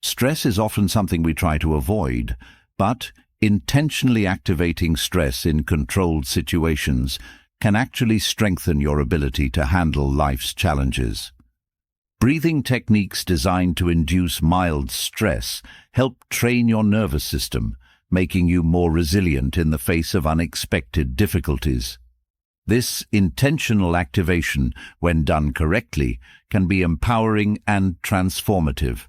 Stress is often something we try to avoid, but intentionally activating stress in controlled situations can actually strengthen your ability to handle life's challenges. Breathing techniques designed to induce mild stress help train your nervous system, making you more resilient in the face of unexpected difficulties. This intentional activation, when done correctly, can be empowering and transformative.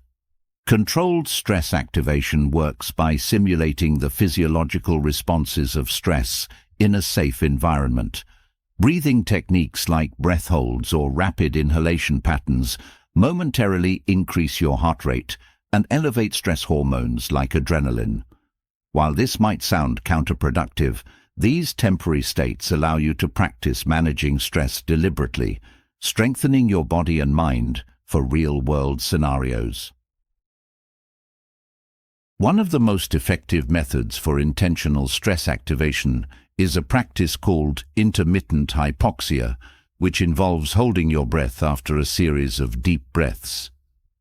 Controlled stress activation works by simulating the physiological responses of stress in a safe environment. Breathing techniques like breath holds or rapid inhalation patterns momentarily increase your heart rate and elevate stress hormones like adrenaline. While this might sound counterproductive, these temporary states allow you to practice managing stress deliberately, strengthening your body and mind for real-world scenarios. One of the most effective methods for intentional stress activation is a practice called intermittent hypoxia, which involves holding your breath after a series of deep breaths.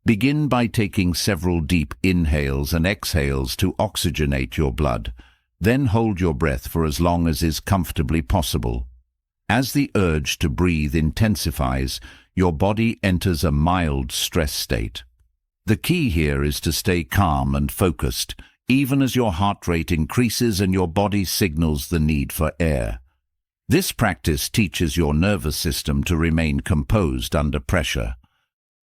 Begin by taking several deep inhales and exhales to oxygenate your blood. Then hold your breath for as long as is comfortably possible. As the urge to breathe intensifies, your body enters a mild stress state. The key here is to stay calm and focused, even as your heart rate increases and your body signals the need for air. This practice teaches your nervous system to remain composed under pressure.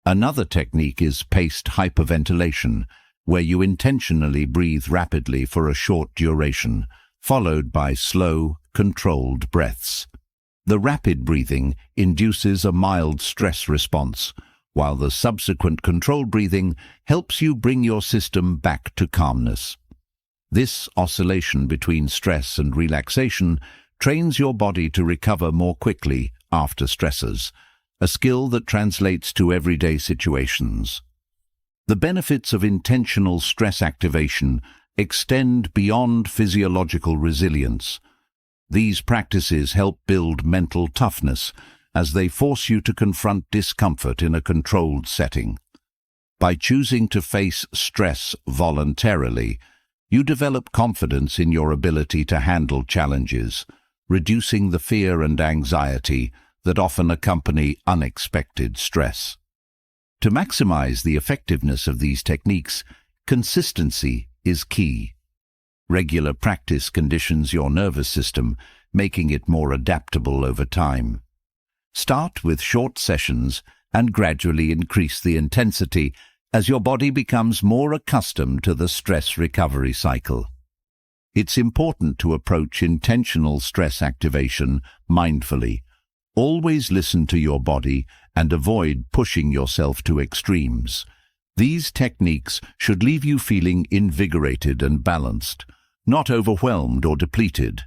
Another technique is paced hyperventilation, where you intentionally breathe rapidly for a short duration, followed by slow, controlled breaths. The rapid breathing induces a mild stress response, while the subsequent controlled breathing helps you bring your system back to calmness. This oscillation between stress and relaxation trains your body to recover more quickly after stressors, a skill that translates to everyday situations. The benefits of intentional stress activation extend beyond physiological resilience. These practices help build mental toughness as they force you to confront discomfort in a controlled setting. By choosing to face stress voluntarily, you develop confidence in your ability to handle challenges, reducing the fear and anxiety that often accompany unexpected stress. To maximize the effectiveness of these techniques, consistency is key. Regular practice conditions your nervous system, making it more adaptable over time. Start with short sessions and gradually increase the intensity as your body becomes more accustomed to the stress recovery cycle. It's important to approach intentional stress activation mindfully. Always listen to your body and avoid pushing yourself to extremes. These techniques should leave you feeling invigorated and balanced, not overwhelmed or depleted.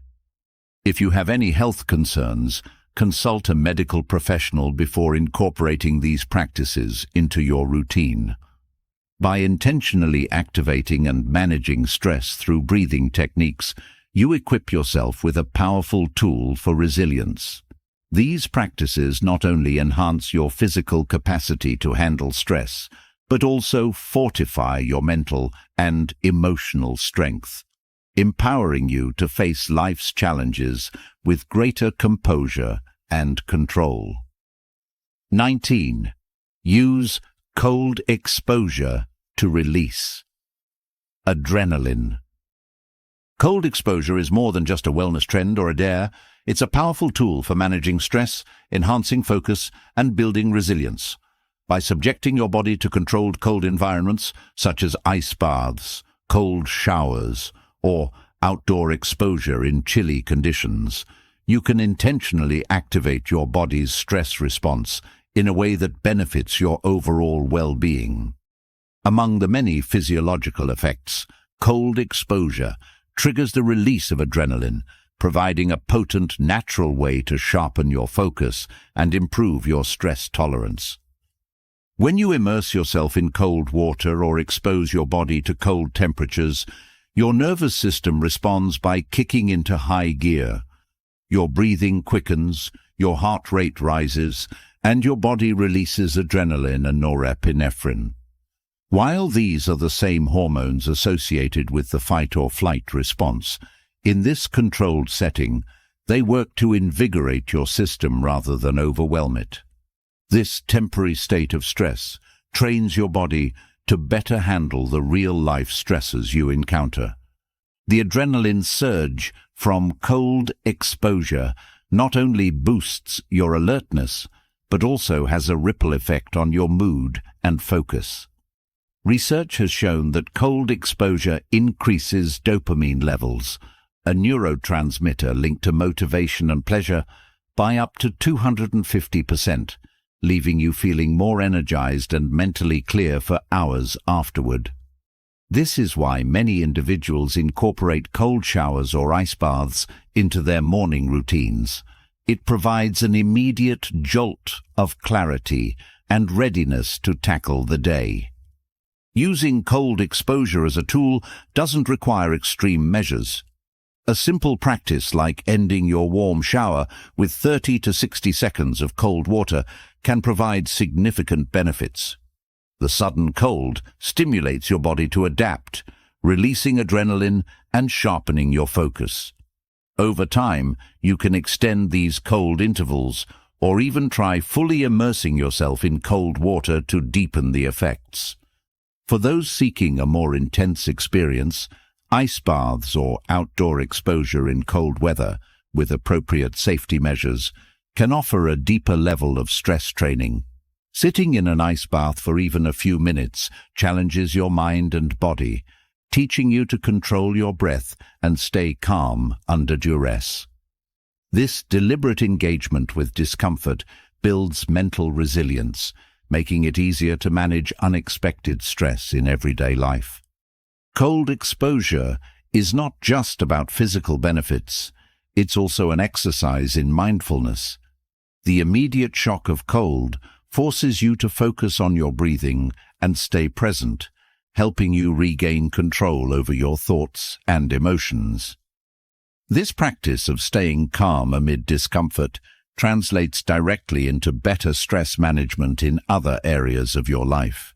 If you have any health concerns, consult a medical professional before incorporating these practices into your routine. By intentionally activating and managing stress through breathing techniques, you equip yourself with a powerful tool for resilience. These practices not only enhance your physical capacity to handle stress, but also fortify your mental and emotional strength, empowering you to face life's challenges with greater composure and control. 19. Use cold exposure to release adrenaline. Cold exposure is more than just a wellness trend or a dare. It's a powerful tool for managing stress, enhancing focus, and building resilience. By subjecting your body to controlled cold environments, such as ice baths, cold showers, or outdoor exposure in chilly conditions, you can intentionally activate your body's stress response in a way that benefits your overall well-being. Among the many physiological effects, cold exposure triggers the release of adrenaline, providing a potent natural way to sharpen your focus and improve your stress tolerance. When you immerse yourself in cold water or expose your body to cold temperatures, your nervous system responds by kicking into high gear. Your breathing quickens, your heart rate rises, and your body releases adrenaline and norepinephrine. While these are the same hormones associated with the fight-or-flight response, in this controlled setting, They work to invigorate your system rather than overwhelm it. This temporary state of stress trains your body to better handle the real-life stresses you encounter. The adrenaline surge from cold exposure not only boosts your alertness, but also has a ripple effect on your mood and focus. Research has shown that cold exposure increases dopamine levels, a neurotransmitter linked to motivation and pleasure, by up to 250%, leaving you feeling more energized and mentally clear for hours afterward. This is why many individuals incorporate cold showers or ice baths into their morning routines. It provides an immediate jolt of clarity and readiness to tackle the day. Using cold exposure as a tool doesn't require extreme measures. A simple practice like ending your warm shower with 30 to 60 seconds of cold water can provide significant benefits. The sudden cold stimulates your body to adapt, releasing adrenaline and sharpening your focus. Over time, you can extend these cold intervals or even try fully immersing yourself in cold water to deepen the effects. For those seeking a more intense experience, ice baths or outdoor exposure in cold weather, with appropriate safety measures, can offer a deeper level of stress training. Sitting in an ice bath for even a few minutes challenges your mind and body, teaching you to control your breath and stay calm under duress. This deliberate engagement with discomfort builds mental resilience, making it easier to manage unexpected stress in everyday life. Cold exposure is not just about physical benefits, it's also an exercise in mindfulness. The immediate shock of cold forces you to focus on your breathing and stay present, helping you regain control over your thoughts and emotions. This practice of staying calm amid discomfort translates directly into better stress management in other areas of your life.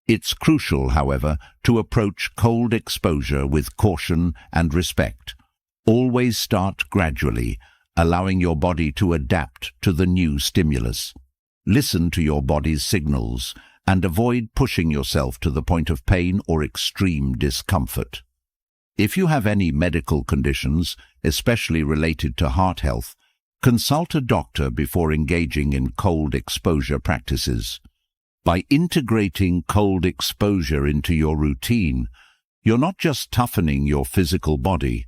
It's crucial, however, to approach cold exposure with caution and respect. Always start gradually, allowing your body to adapt to the new stimulus. Listen to your body's signals and avoid pushing yourself to the point of pain or extreme discomfort. If you have any medical conditions, especially related to heart health, consult a doctor before engaging in cold exposure practices. By integrating cold exposure into your routine, you're not just toughening your physical body,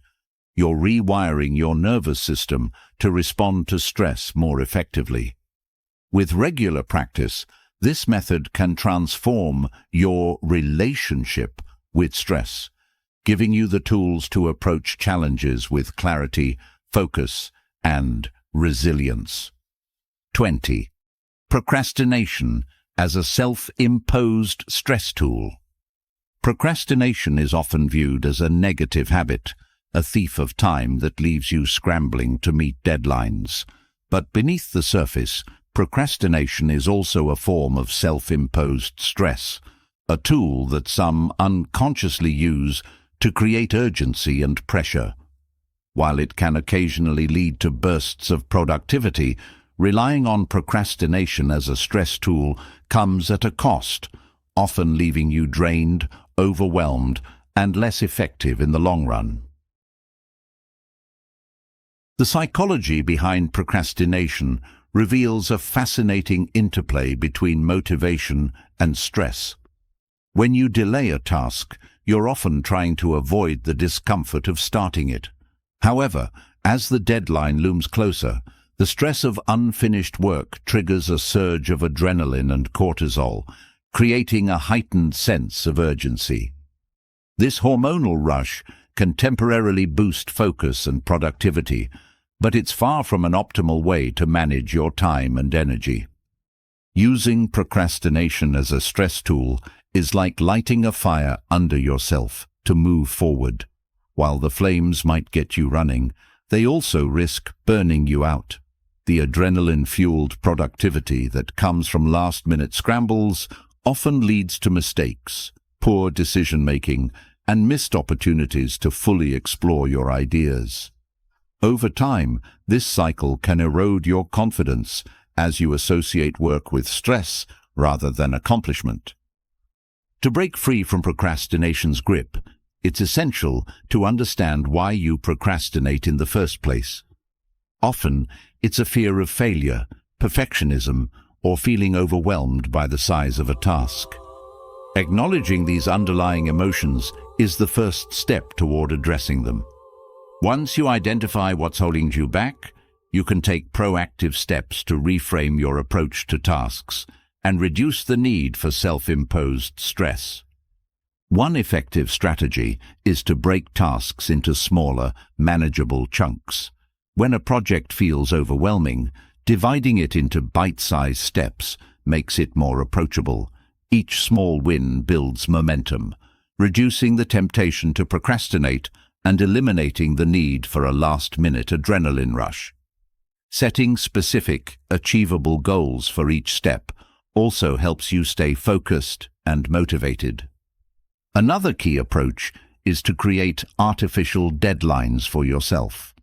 you're rewiring your nervous system to respond to stress more effectively. With regular practice, this method can transform your relationship with stress, giving you the tools to approach challenges with clarity, focus, and resilience. 20. Procrastination as a self-imposed stress tool. Procrastination is often viewed as a negative habit, a thief of time that leaves you scrambling to meet deadlines. But beneath the surface, procrastination is also a form of self-imposed stress, a tool that some unconsciously use to create urgency and pressure. While it can occasionally lead to bursts of productivity, relying on procrastination as a stress tool comes at a cost, often leaving you drained, overwhelmed, and less effective in the long run. The psychology behind procrastination reveals a fascinating interplay between motivation and stress. When you delay a task, you're often trying to avoid the discomfort of starting it. However, as the deadline looms closer, the stress of unfinished work triggers a surge of adrenaline and cortisol, creating a heightened sense of urgency. This hormonal rush can temporarily boost focus and productivity, but it's far from an optimal way to manage your time and energy. Using procrastination as a stress tool is like lighting a fire under yourself to move forward. While the flames might get you running, they also risk burning you out. The adrenaline-fueled productivity that comes from last-minute scrambles often leads to mistakes, poor decision-making, and missed opportunities to fully explore your ideas. Over time, this cycle can erode your confidence as you associate work with stress rather than accomplishment. To break free from procrastination's grip, it's essential to understand why you procrastinate in the first place. Often, it's a fear of failure, perfectionism, or feeling overwhelmed by the size of a task. Acknowledging these underlying emotions is the first step toward addressing them. Once you identify what's holding you back, you can take proactive steps to reframe your approach to tasks and reduce the need for self-imposed stress. One effective strategy is to break tasks into smaller, manageable chunks. When a project feels overwhelming, dividing it into bite-sized steps makes it more approachable. Each small win builds momentum, reducing the temptation to procrastinate and eliminating the need for a last-minute adrenaline rush. Setting specific, achievable goals for each step also helps you stay focused and motivated. Another key approach is to create artificial deadlines for yourself.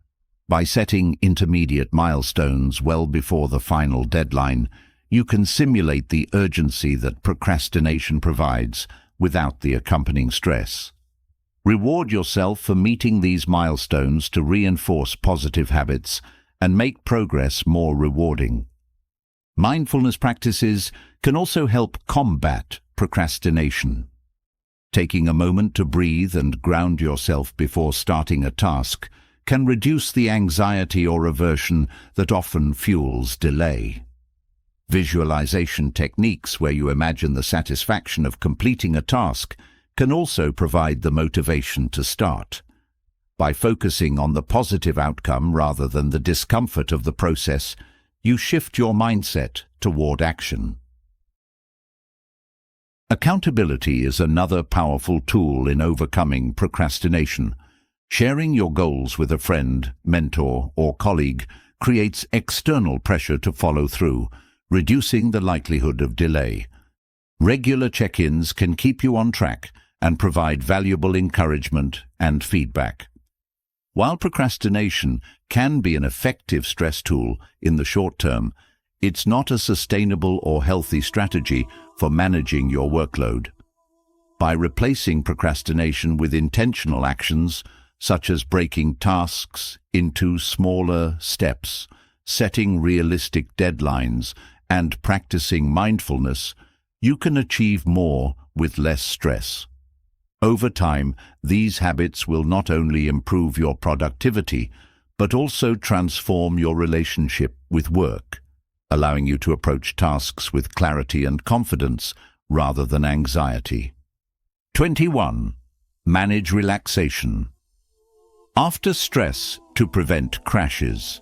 By setting intermediate milestones well before the final deadline, you can simulate the urgency that procrastination provides without the accompanying stress. Reward yourself for meeting these milestones to reinforce positive habits and make progress more rewarding. Mindfulness practices can also help combat procrastination. Taking a moment to breathe and ground yourself before starting a task can reduce the anxiety or aversion that often fuels delay. Visualization techniques where you imagine the satisfaction of completing a task can also provide the motivation to start. By focusing on the positive outcome rather than the discomfort of the process, you shift your mindset toward action. Accountability is another powerful tool in overcoming procrastination. Sharing your goals with a friend, mentor, or colleague creates external pressure to follow through, reducing the likelihood of delay. Regular check-ins can keep you on track and provide valuable encouragement and feedback. While procrastination can be an effective stress tool in the short term, it's not a sustainable or healthy strategy for managing your workload. By replacing procrastination with intentional actions, such as breaking tasks into smaller steps, setting realistic deadlines, and practicing mindfulness, you can achieve more with less stress. Over time, these habits will not only improve your productivity, but also transform your relationship with work, allowing you to approach tasks with clarity and confidence rather than anxiety. 21. Manage relaxation. After stress to prevent crashes.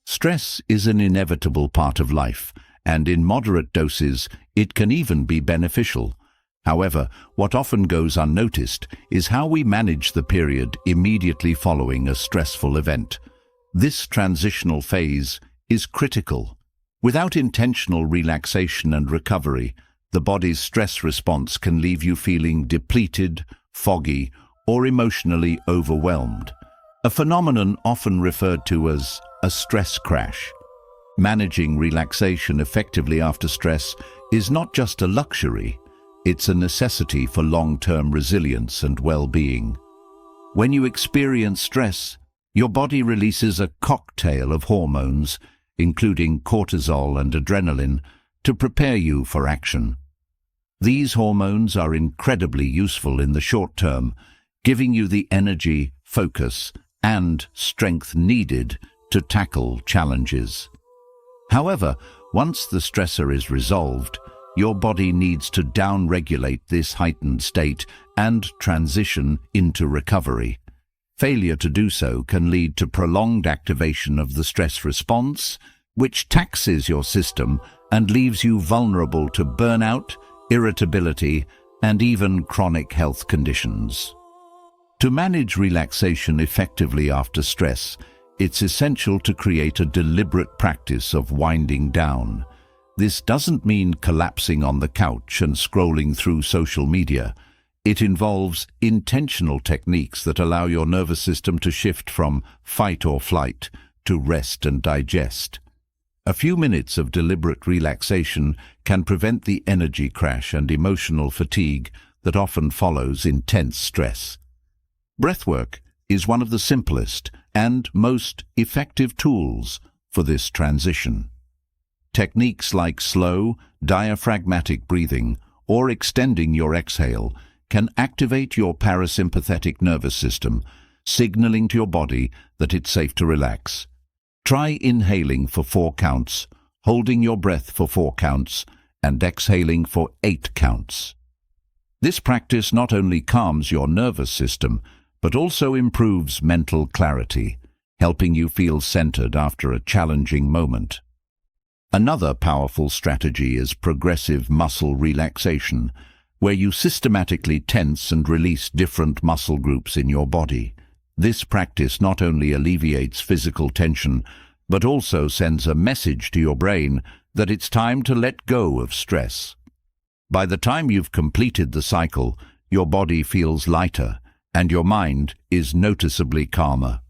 Stress is an inevitable part of life, and in moderate doses, it can even be beneficial. However, what often goes unnoticed is how we manage the period immediately following a stressful event. This transitional phase is critical. Without intentional relaxation and recovery, the body's stress response can leave you feeling depleted, foggy, or emotionally overwhelmed, a phenomenon often referred to as a stress crash. Managing relaxation effectively after stress is not just a luxury, it's a necessity for long-term resilience and well-being. When you experience stress, your body releases a cocktail of hormones, including cortisol and adrenaline, to prepare you for action. These hormones are incredibly useful in the short term, giving you the energy, focus, and strength needed to tackle challenges. However, once the stressor is resolved, your body needs to down-regulate this heightened state and transition into recovery. Failure to do so can lead to prolonged activation of the stress response, which taxes your system and leaves you vulnerable to burnout, irritability, and even chronic health conditions. To manage relaxation effectively after stress, it's essential to create a deliberate practice of winding down. This doesn't mean collapsing on the couch and scrolling through social media. It involves intentional techniques that allow your nervous system to shift from fight or flight to rest and digest. A few minutes of deliberate relaxation can prevent the energy crash and emotional fatigue that often follows intense stress. Breathwork is one of the simplest and most effective tools for this transition. Techniques like slow, diaphragmatic breathing or extending your exhale can activate your parasympathetic nervous system, signaling to your body that it's safe to relax. Try inhaling for 4 counts, holding your breath for 4 counts, and exhaling for 8 counts. This practice not only calms your nervous system, but also improves mental clarity, helping you feel centered after a challenging moment. Another powerful strategy is progressive muscle relaxation, where you systematically tense and release different muscle groups in your body. This practice not only alleviates physical tension, but also sends a message to your brain that it's time to let go of stress. By the time you've completed the cycle, your body feels lighter and your mind is noticeably calmer.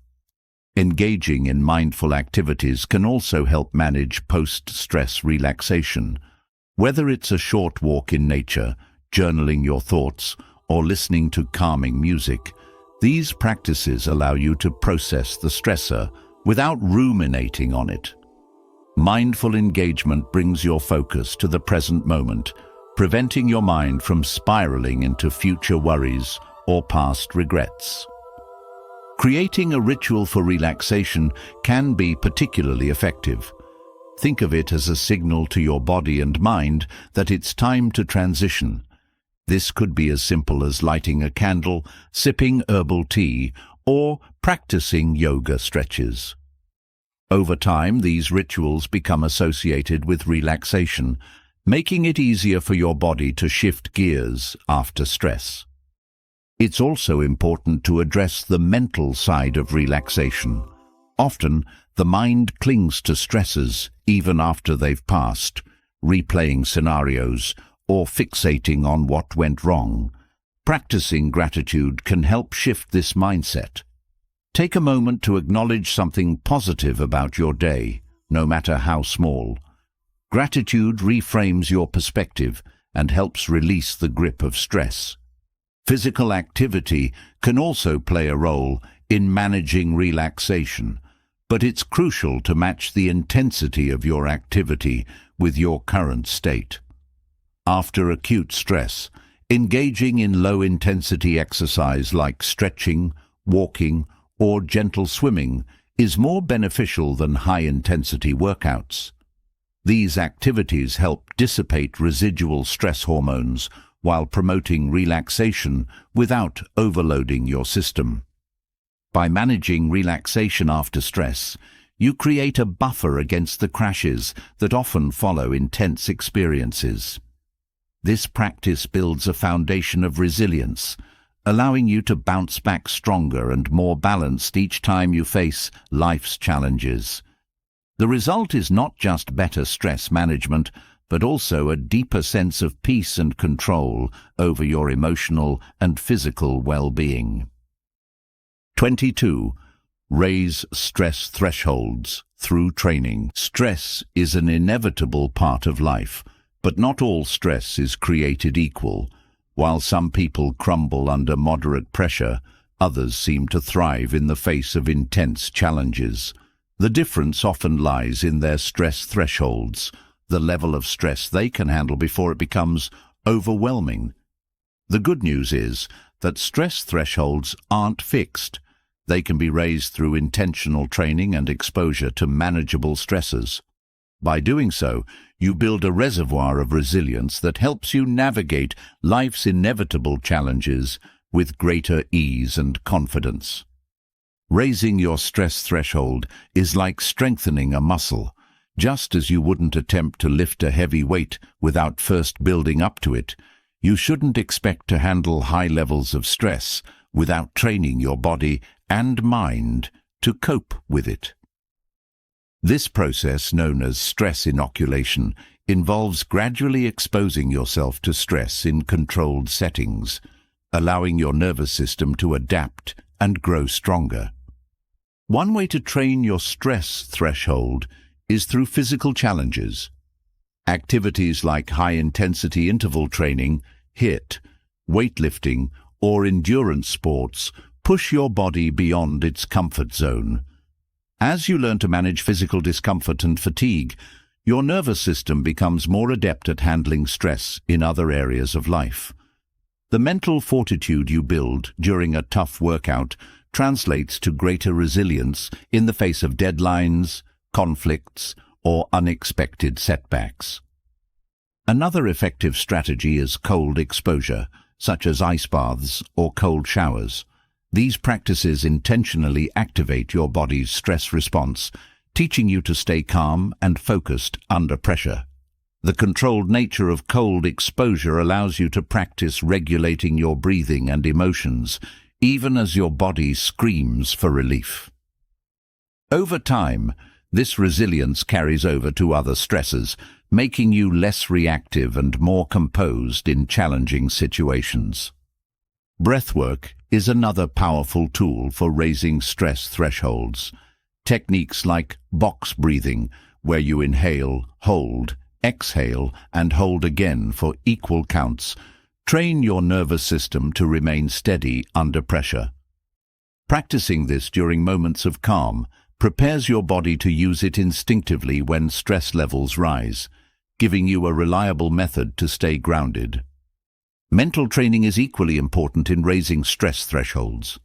Engaging in mindful activities can also help manage post-stress relaxation. Whether it's a short walk in nature, journaling your thoughts, or listening to calming music, these practices allow you to process the stressor without ruminating on it. Mindful engagement brings your focus to the present moment, preventing your mind from spiraling into future worries or past regrets. Creating a ritual for relaxation can be particularly effective. Think of it as a signal to your body and mind that it's time to transition. This could be as simple as lighting a candle, sipping herbal tea, or practicing yoga stretches. Over time, these rituals become associated with relaxation, making it easier for your body to shift gears after stress. It's also important to address the mental side of relaxation. Often, the mind clings to stresses even after they've passed, replaying scenarios or fixating on what went wrong. Practicing gratitude can help shift this mindset. Take a moment to acknowledge something positive about your day, no matter how small. Gratitude reframes your perspective and helps release the grip of stress. Physical activity can also play a role in managing relaxation, but it's crucial to match the intensity of your activity with your current state. After acute stress, engaging in low-intensity exercise like stretching, walking, or gentle swimming is more beneficial than high-intensity workouts. These activities help dissipate residual stress hormones while promoting relaxation without overloading your system. By managing relaxation after stress, you create a buffer against the crashes that often follow intense experiences. This practice builds a foundation of resilience, allowing you to bounce back stronger and more balanced each time you face life's challenges. The result is not just better stress management, but also a deeper sense of peace and control over your emotional and physical well-being. 22. Raise stress thresholds through training. Stress is an inevitable part of life, but not all stress is created equal. While some people crumble under moderate pressure, others seem to thrive in the face of intense challenges. The difference often lies in their stress thresholds, the level of stress they can handle before it becomes overwhelming. The good news is that stress thresholds aren't fixed. They can be raised through intentional training and exposure to manageable stressors. By doing so, you build a reservoir of resilience that helps you navigate life's inevitable challenges with greater ease and confidence. Raising your stress threshold is like strengthening a muscle. Just as you wouldn't attempt to lift a heavy weight without first building up to it, you shouldn't expect to handle high levels of stress without training your body and mind to cope with it. This process, known as stress inoculation, involves gradually exposing yourself to stress in controlled settings. allowing your nervous system to adapt and grow stronger. One way to train your stress threshold is through physical challenges. Activities like high-intensity interval training, HIIT, weightlifting, or endurance sports push your body beyond its comfort zone. As you learn to manage physical discomfort and fatigue, your nervous system becomes more adept at handling stress in other areas of life. The mental fortitude you build during a tough workout translates to greater resilience in the face of deadlines, conflicts, or unexpected setbacks. Another effective strategy is cold exposure, such as ice baths or cold showers. These practices intentionally activate your body's stress response, teaching you to stay calm and focused under pressure. The controlled nature of cold exposure allows you to practice regulating your breathing and emotions, even as your body screams for relief. Over time, this resilience carries over to other stresses, making you less reactive and more composed in challenging situations. Breathwork is another powerful tool for raising stress thresholds. Techniques like box breathing, where you inhale, hold, exhale, and hold again for equal counts, train your nervous system to remain steady under pressure. Practicing this during moments of calm prepares your body to use it instinctively when stress levels rise, giving you a reliable method to stay grounded. Mental training is equally important in raising stress thresholds.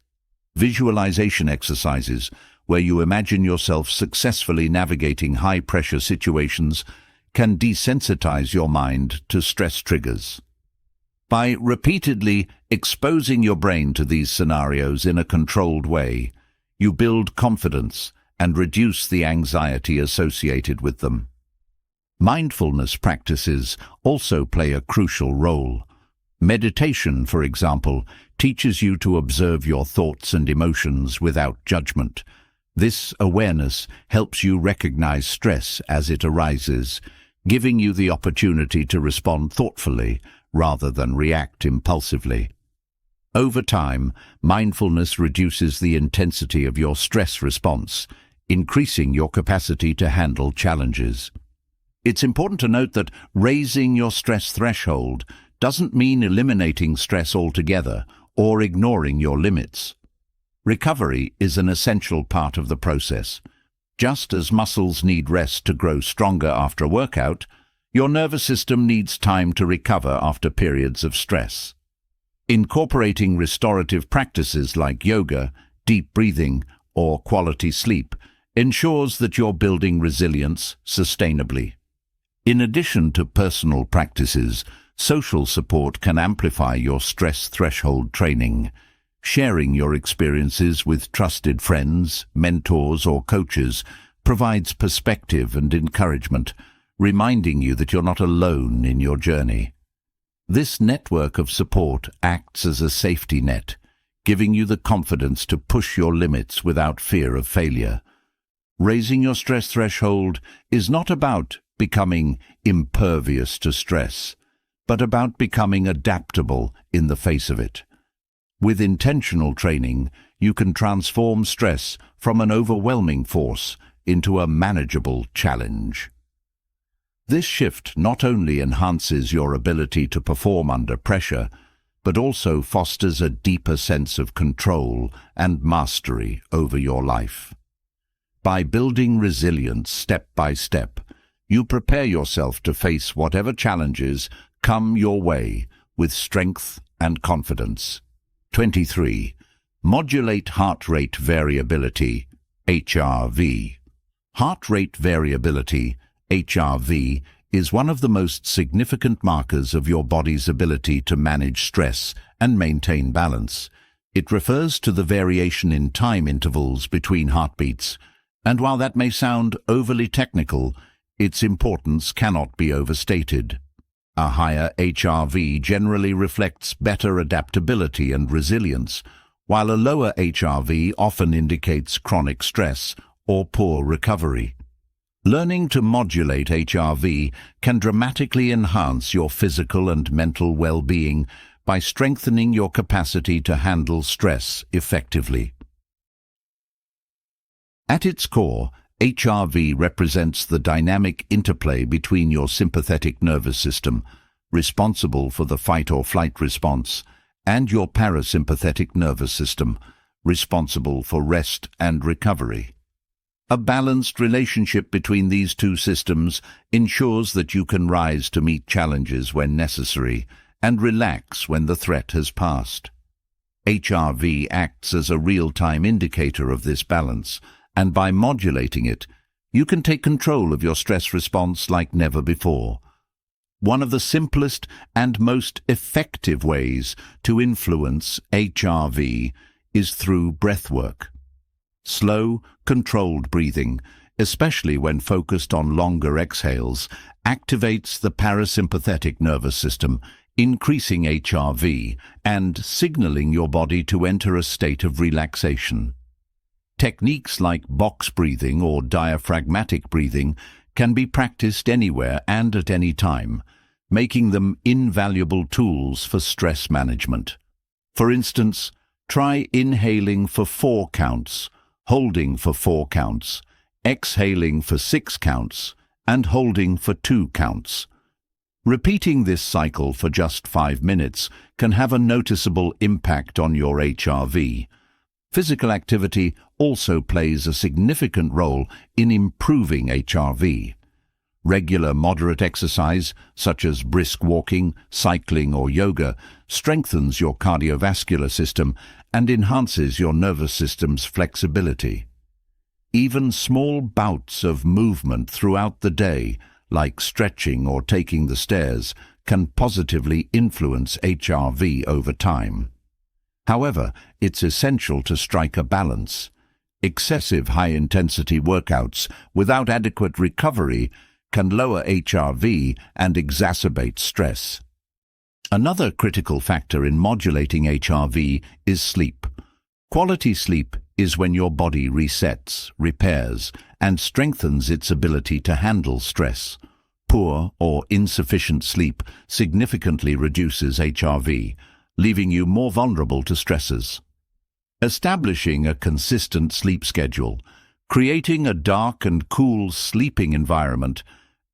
Visualization exercises, where you imagine yourself successfully navigating high-pressure situations, can desensitize your mind to stress triggers. By repeatedly exposing your brain to these scenarios in a controlled way, you build confidence and reduce the anxiety associated with them. Mindfulness practices also play a crucial role. Meditation, for example, teaches you to observe your thoughts and emotions without judgment. This awareness helps you recognize stress as it arises, giving you the opportunity to respond thoughtfully rather than react impulsively. Over time, mindfulness reduces the intensity of your stress response, increasing your capacity to handle challenges. It's important to note that raising your stress threshold doesn't mean eliminating stress altogether or ignoring your limits. Recovery is an essential part of the process. Just as muscles need rest to grow stronger after a workout, your nervous system needs time to recover after periods of stress. Incorporating restorative practices like yoga, deep breathing, or quality sleep ensures that you're building resilience sustainably. In addition to personal practices, social support can amplify your stress threshold training. Sharing your experiences with trusted friends, mentors, or coaches provides perspective and encouragement, reminding you that you're not alone in your journey. This network of support acts as a safety net, giving you the confidence to push your limits without fear of failure. Raising your stress threshold is not about becoming impervious to stress, but about becoming adaptable in the face of it. With intentional training, you can transform stress from an overwhelming force into a manageable challenge. This shift not only enhances your ability to perform under pressure, but also fosters a deeper sense of control and mastery over your life. By building resilience step by step, you prepare yourself to face whatever challenges come your way with strength and confidence. 23. Modulate heart rate variability, HRV. Heart rate variability, HRV, is one of the most significant markers of your body's ability to manage stress and maintain balance. It refers to the variation in time intervals between heartbeats, and while that may sound overly technical, its importance cannot be overstated. A higher HRV generally reflects better adaptability and resilience, while a lower HRV often indicates chronic stress or poor recovery. Learning to modulate HRV can dramatically enhance your physical and mental well-being by strengthening your capacity to handle stress effectively. At its core, HRV represents the dynamic interplay between your sympathetic nervous system, responsible for the fight-or-flight response, and your parasympathetic nervous system, responsible for rest and recovery. A balanced relationship between these two systems ensures that you can rise to meet challenges when necessary and relax when the threat has passed. HRV acts as a real-time indicator of this balance, and by modulating it, you can take control of your stress response like never before. One of the simplest and most effective ways to influence HRV is through breathwork. Slow, controlled breathing, especially when focused on longer exhales, activates the parasympathetic nervous system, increasing HRV and signaling your body to enter a state of relaxation. Techniques like box breathing or diaphragmatic breathing can be practiced anywhere and at any time, making them invaluable tools for stress management. For instance, try inhaling for 4 counts, holding for 4 counts, exhaling for 6 counts, and holding for 2 counts. Repeating this cycle for just 5 minutes can have a noticeable impact on your HRV. Physical activity also plays a significant role in improving HRV. Regular moderate exercise, such as brisk walking, cycling or yoga, strengthens your cardiovascular system and enhances your nervous system's flexibility. Even small bouts of movement throughout the day, like stretching or taking the stairs, can positively influence HRV over time. However, it's essential to strike a balance. Excessive high-intensity workouts without adequate recovery can lower HRV and exacerbate stress. Another critical factor in modulating HRV is sleep. Quality sleep is when your body resets, repairs, and strengthens its ability to handle stress. Poor or insufficient sleep significantly reduces HRV, leaving you more vulnerable to stresses. Establishing a consistent sleep schedule, creating a dark and cool sleeping environment,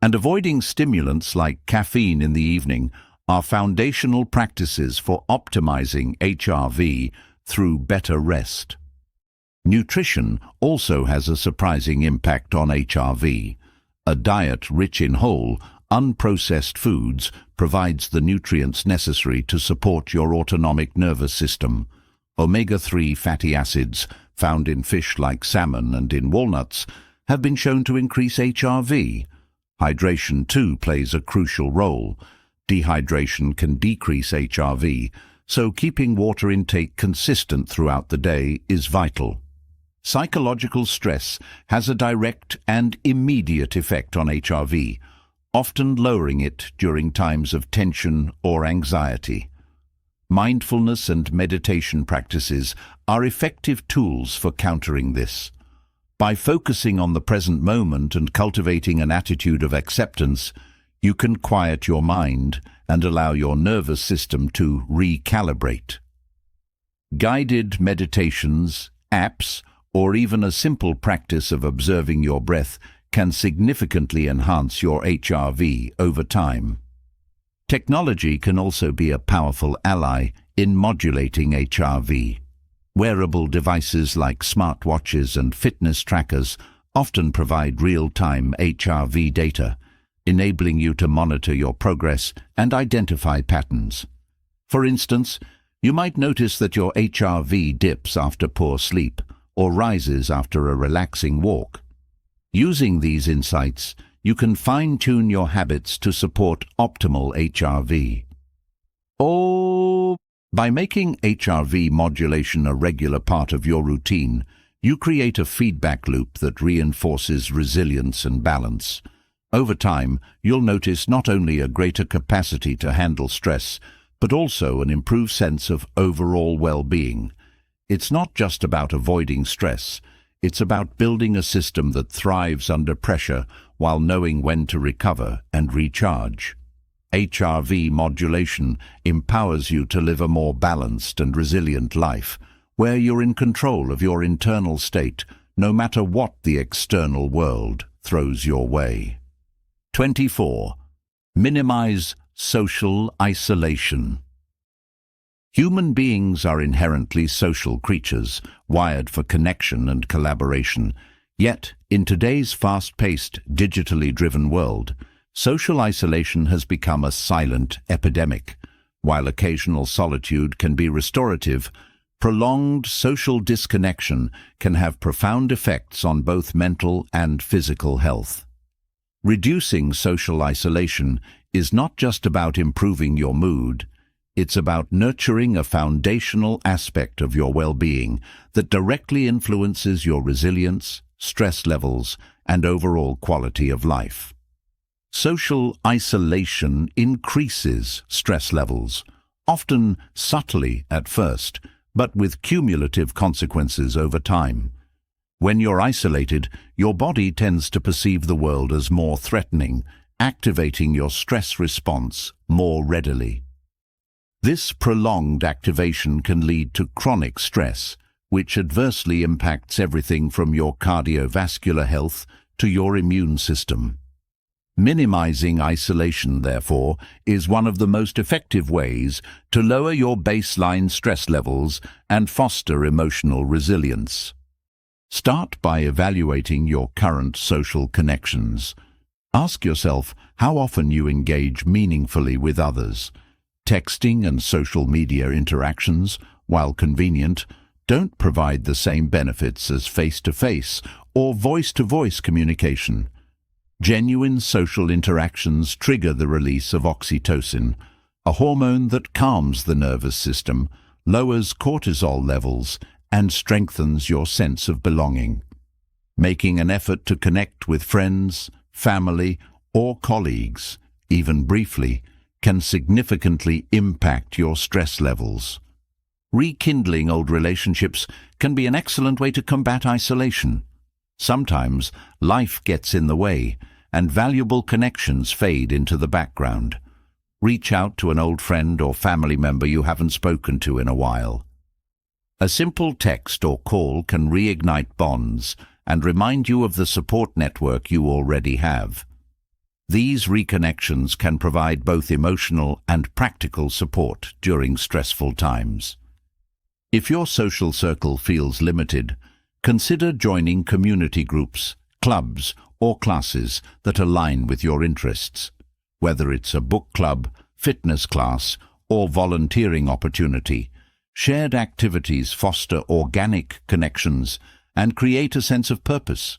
and avoiding stimulants like caffeine in the evening are foundational practices for optimizing HRV through better rest. Nutrition also has a surprising impact on HRV. A diet rich in whole, unprocessed foods provides the nutrients necessary to support your autonomic nervous system. Omega-3 fatty acids, found in fish like salmon and in walnuts, have been shown to increase HRV. Hydration too plays a crucial role. Dehydration can decrease HRV, so keeping water intake consistent throughout the day is vital. Psychological stress has a direct and immediate effect on HRV, often lowering it during times of tension or anxiety. Mindfulness and meditation practices are effective tools for countering this. By focusing on the present moment and cultivating an attitude of acceptance, you can quiet your mind and allow your nervous system to recalibrate. Guided meditations, apps, or even a simple practice of observing your breath can significantly enhance your HRV over time. Technology can also be a powerful ally in modulating HRV. Wearable devices like smartwatches and fitness trackers often provide real-time HRV data, enabling you to monitor your progress and identify patterns. For instance, you might notice that your HRV dips after poor sleep or rises after a relaxing walk. Using these insights, you can fine-tune your habits to support optimal HRV. By making HRV modulation a regular part of your routine, you create a feedback loop that reinforces resilience and balance. Over time, you'll notice not only a greater capacity to handle stress, but also an improved sense of overall well-being. It's not just about avoiding stress, it's about building a system that thrives under pressure while knowing when to recover and recharge. HRV modulation empowers you to live a more balanced and resilient life, where you're in control of your internal state, no matter what the external world throws your way. 24. Minimize social isolation. Human beings are inherently social creatures, wired for connection and collaboration. Yet, in today's fast-paced, digitally driven world, social isolation has become a silent epidemic. While occasional solitude can be restorative, prolonged social disconnection can have profound effects on both mental and physical health. Reducing social isolation is not just about improving your mood. It's about nurturing a foundational aspect of your well-being that directly influences your resilience, stress levels, and overall quality of life. Social isolation increases stress levels, often subtly at first, but with cumulative consequences over time. When you're isolated, your body tends to perceive the world as more threatening, activating your stress response more readily. This prolonged activation can lead to chronic stress, which adversely impacts everything from your cardiovascular health to your immune system. Minimizing isolation, therefore, is one of the most effective ways to lower your baseline stress levels and foster emotional resilience. Start by evaluating your current social connections. Ask yourself how often you engage meaningfully with others. Texting and social media interactions, while convenient, don't provide the same benefits as face-to-face or voice-to-voice communication. Genuine social interactions trigger the release of oxytocin, a hormone that calms the nervous system, lowers cortisol levels, and strengthens your sense of belonging. Making an effort to connect with friends, family, or colleagues, even briefly, can significantly impact your stress levels. Rekindling old relationships can be an excellent way to combat isolation. Sometimes life gets in the way, and valuable connections fade into the background. Reach out to an old friend or family member you haven't spoken to in a while. A simple text or call can reignite bonds and remind you of the support network you already have. These reconnections can provide both emotional and practical support during stressful times. If your social circle feels limited, consider joining community groups, clubs, or classes that align with your interests. Whether it's a book club, fitness class, or volunteering opportunity, shared activities foster organic connections and create a sense of purpose.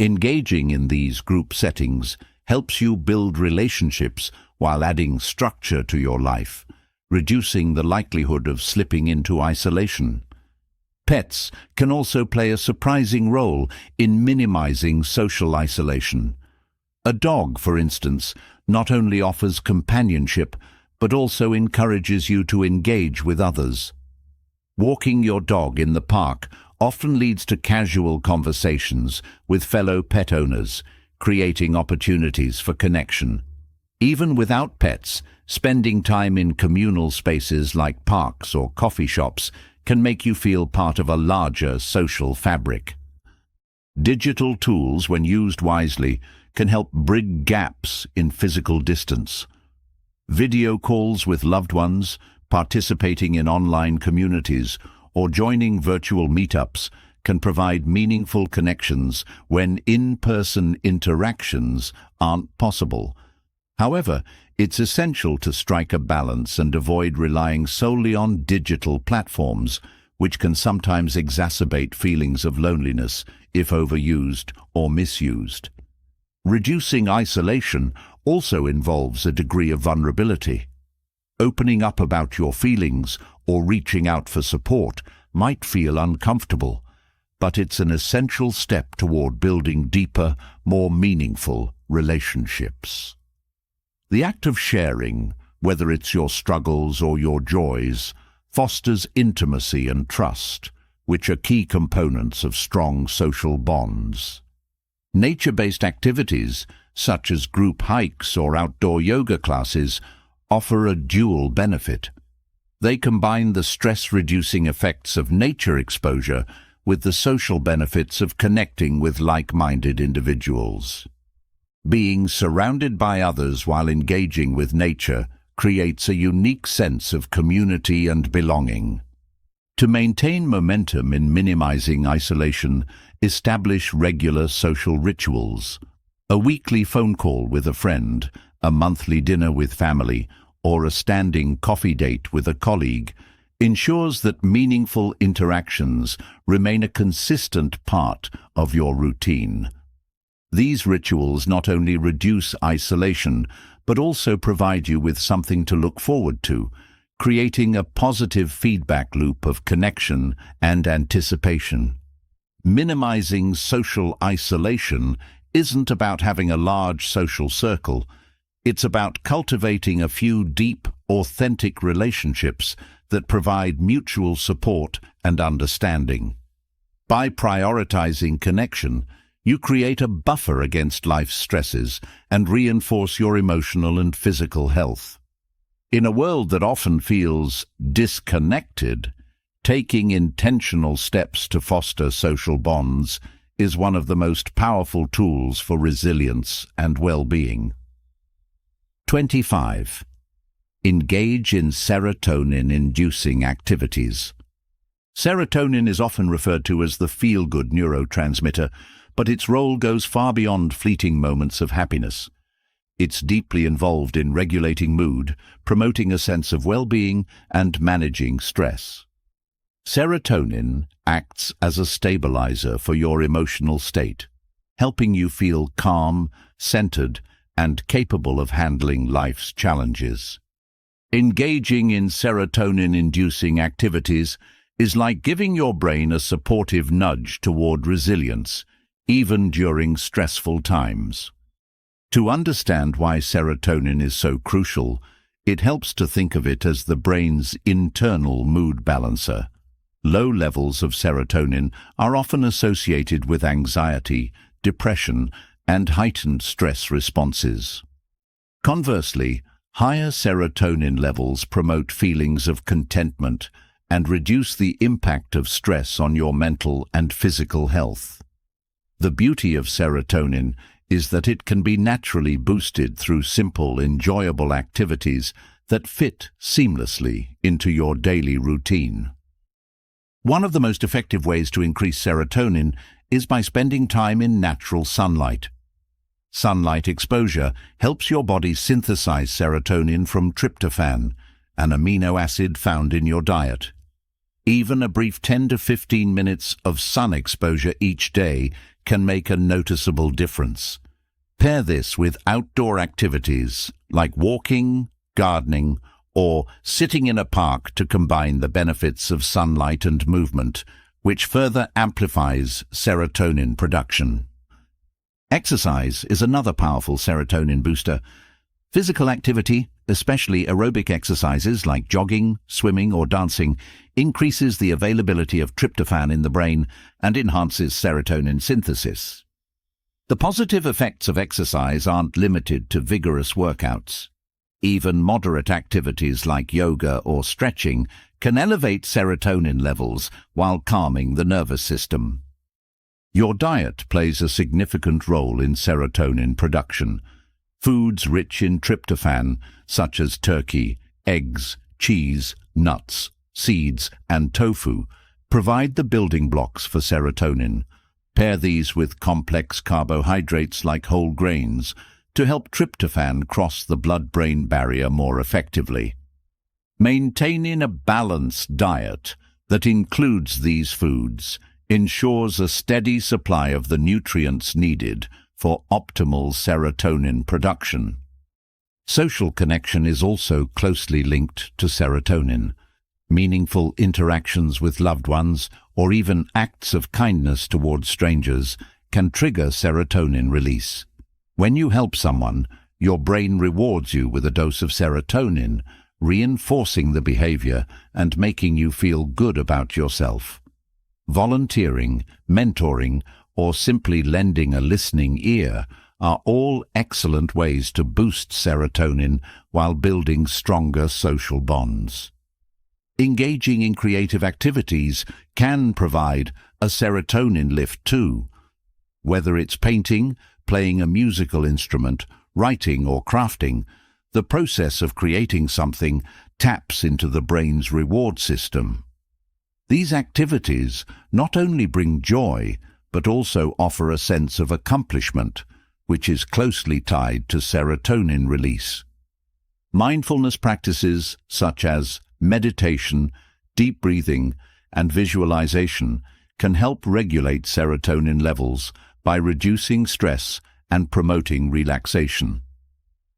Engaging in these group settings helps you build relationships while adding structure to your life, reducing the likelihood of slipping into isolation. Pets can also play a surprising role in minimizing social isolation. A dog, for instance, not only offers companionship, but also encourages you to engage with others. Walking your dog in the park often leads to casual conversations with fellow pet owners, creating opportunities for connection. Even without pets, spending time in communal spaces like parks or coffee shops can make you feel part of a larger social fabric. Digital tools, when used wisely, can help bridge gaps in physical distance. Video calls with loved ones, participating in online communities, or joining virtual meetups can provide meaningful connections when in-person interactions aren't possible. However, it's essential to strike a balance and avoid relying solely on digital platforms, which can sometimes exacerbate feelings of loneliness if overused or misused. Reducing isolation also involves a degree of vulnerability. Opening up about your feelings or reaching out for support might feel uncomfortable, but it's an essential step toward building deeper, more meaningful relationships. The act of sharing, whether it's your struggles or your joys, fosters intimacy and trust, which are key components of strong social bonds. Nature-based activities, such as group hikes or outdoor yoga classes, offer a dual benefit. They combine the stress-reducing effects of nature exposure with the social benefits of connecting with like-minded individuals. Being surrounded by others while engaging with nature creates a unique sense of community and belonging. To maintain momentum in minimizing isolation, establish regular social rituals. A weekly phone call with a friend, a monthly dinner with family, or a standing coffee date with a colleague ensures that meaningful interactions remain a consistent part of your routine. These rituals not only reduce isolation, but also provide you with something to look forward to, creating a positive feedback loop of connection and anticipation. Minimizing social isolation isn't about having a large social circle. It's about cultivating a few deep, authentic relationships that provide mutual support and understanding. By prioritizing connection, you create a buffer against life's stresses and reinforce your emotional and physical health. In a world that often feels disconnected, taking intentional steps to foster social bonds is one of the most powerful tools for resilience and well-being. 25. Engage in serotonin-inducing activities. Serotonin is often referred to as the feel-good neurotransmitter, but its role goes far beyond fleeting moments of happiness. It's deeply involved in regulating mood, promoting a sense of well-being, and managing stress. Serotonin acts as a stabilizer for your emotional state, helping you feel calm, centered, and capable of handling life's challenges. Engaging in serotonin-inducing activities is like giving your brain a supportive nudge toward resilience, even during stressful times. To understand why serotonin is so crucial, it helps to think of it as the brain's internal mood balancer. Low levels of serotonin are often associated with anxiety, depression, and heightened stress responses. Conversely, higher serotonin levels promote feelings of contentment and reduce the impact of stress on your mental and physical health. The beauty of serotonin is that it can be naturally boosted through simple, enjoyable activities that fit seamlessly into your daily routine. One of the most effective ways to increase serotonin is by spending time in natural sunlight. Sunlight exposure helps your body synthesize serotonin from tryptophan, an amino acid found in your diet. Even a brief 10 to 15 minutes of sun exposure each day can make a noticeable difference. Pair this with outdoor activities like walking, gardening, or sitting in a park to combine the benefits of sunlight and movement, which further amplifies serotonin production. Exercise is another powerful serotonin booster. Physical activity, especially aerobic exercises like jogging, swimming, or dancing, increases the availability of tryptophan in the brain and enhances serotonin synthesis. The positive effects of exercise aren't limited to vigorous workouts. Even moderate activities like yoga or stretching can elevate serotonin levels while calming the nervous system. Your diet plays a significant role in serotonin production. Foods rich in tryptophan, such as turkey, eggs, cheese, nuts, seeds, and tofu, provide the building blocks for serotonin. Pair these with complex carbohydrates like whole grains to help tryptophan cross the blood-brain barrier more effectively. Maintaining a balanced diet that includes these foods ensures a steady supply of the nutrients needed for optimal serotonin production. Social connection is also closely linked to serotonin. Meaningful interactions with loved ones, or even acts of kindness towards strangers, can trigger serotonin release. When you help someone, your brain rewards you with a dose of serotonin, reinforcing the behavior and making you feel good about yourself. Volunteering, mentoring, or simply lending a listening ear are all excellent ways to boost serotonin while building stronger social bonds. Engaging in creative activities can provide a serotonin lift too. Whether it's painting, playing a musical instrument, writing or crafting, the process of creating something taps into the brain's reward system. These activities not only bring joy, but also offer a sense of accomplishment, which is closely tied to serotonin release. Mindfulness practices such as meditation, deep breathing, and visualization can help regulate serotonin levels by reducing stress and promoting relaxation.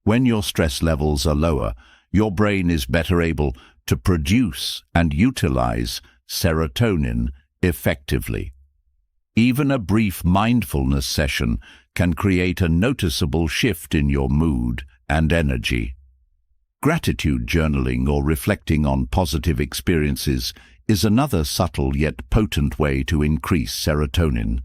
When your stress levels are lower, your brain is better able to produce and utilize serotonin effectively. Even a brief mindfulness session can create a noticeable shift in your mood and energy. Gratitude journaling or reflecting on positive experiences is another subtle yet potent way to increase serotonin.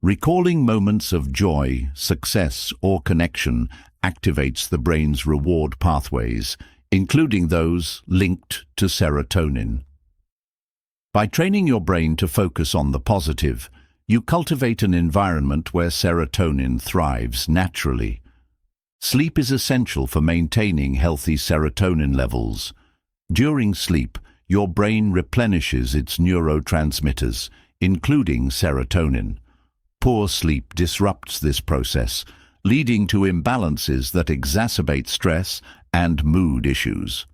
Recalling moments of joy, success, or connection activates the brain's reward pathways, including those linked to serotonin. By training your brain to focus on the positive, you cultivate an environment where serotonin thrives naturally. Sleep is essential for maintaining healthy serotonin levels. During sleep, your brain replenishes its neurotransmitters, including serotonin. Poor sleep disrupts this process, leading to imbalances that exacerbate stress and mood issues.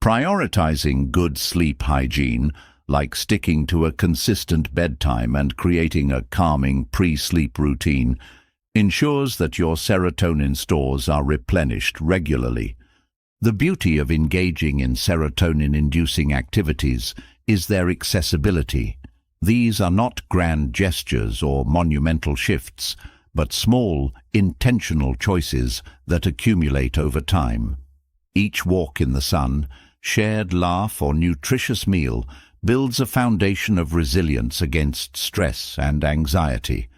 Prioritizing good sleep hygiene, like sticking to a consistent bedtime and creating a calming pre-sleep routine, ensures that your serotonin stores are replenished regularly. The beauty of engaging in serotonin-inducing activities is their accessibility. These are not grand gestures or monumental shifts, but small, intentional choices that accumulate over time. Each walk in the sun, shared laugh, or nutritious meal builds a foundation of resilience against stress and anxiety.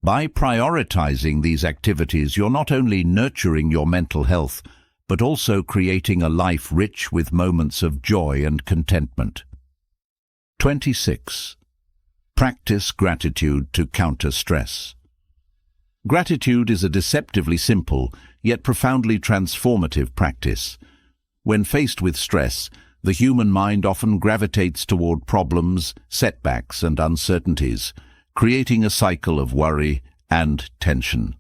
By prioritizing these activities, you're not only nurturing your mental health, but also creating a life rich with moments of joy and contentment. 26. Practice gratitude to counter stress. Gratitude is a deceptively simple, yet profoundly transformative practice. When faced with stress, the human mind often gravitates toward problems, setbacks, and uncertainties, creating a cycle of worry and tension.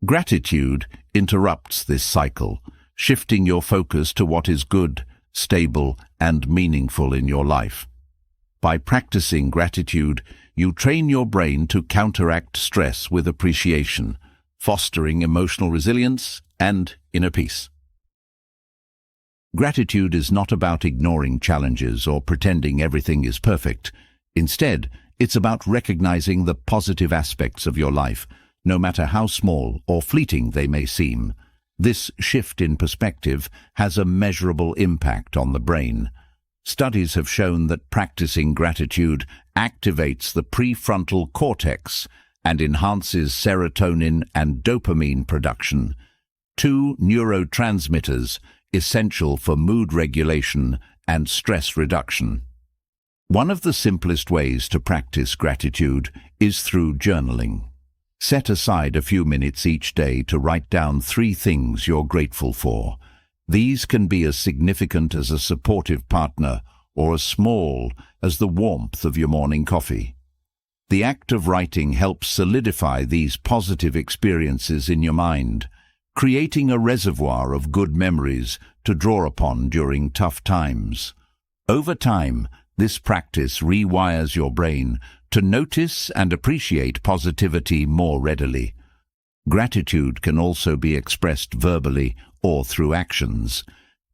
Gratitude interrupts this cycle, shifting your focus to what is good, stable, and meaningful in your life. By practicing gratitude, you train your brain to counteract stress with appreciation, fostering emotional resilience and inner peace. Gratitude is not about ignoring challenges or pretending everything is perfect. Instead, it's about recognizing the positive aspects of your life, no matter how small or fleeting they may seem. This shift in perspective has a measurable impact on the brain. Studies have shown that practicing gratitude activates the prefrontal cortex and enhances serotonin and dopamine production, two neurotransmitters essential for mood regulation and stress reduction. One of the simplest ways to practice gratitude is through journaling. Set aside a few minutes each day to write down 3 things you're grateful for. These can be as significant as a supportive partner or as small as the warmth of your morning coffee. The act of writing helps solidify these positive experiences in your mind, creating a reservoir of good memories to draw upon during tough times. Over time, this practice rewires your brain to notice and appreciate positivity more readily. Gratitude can also be expressed verbally or through actions.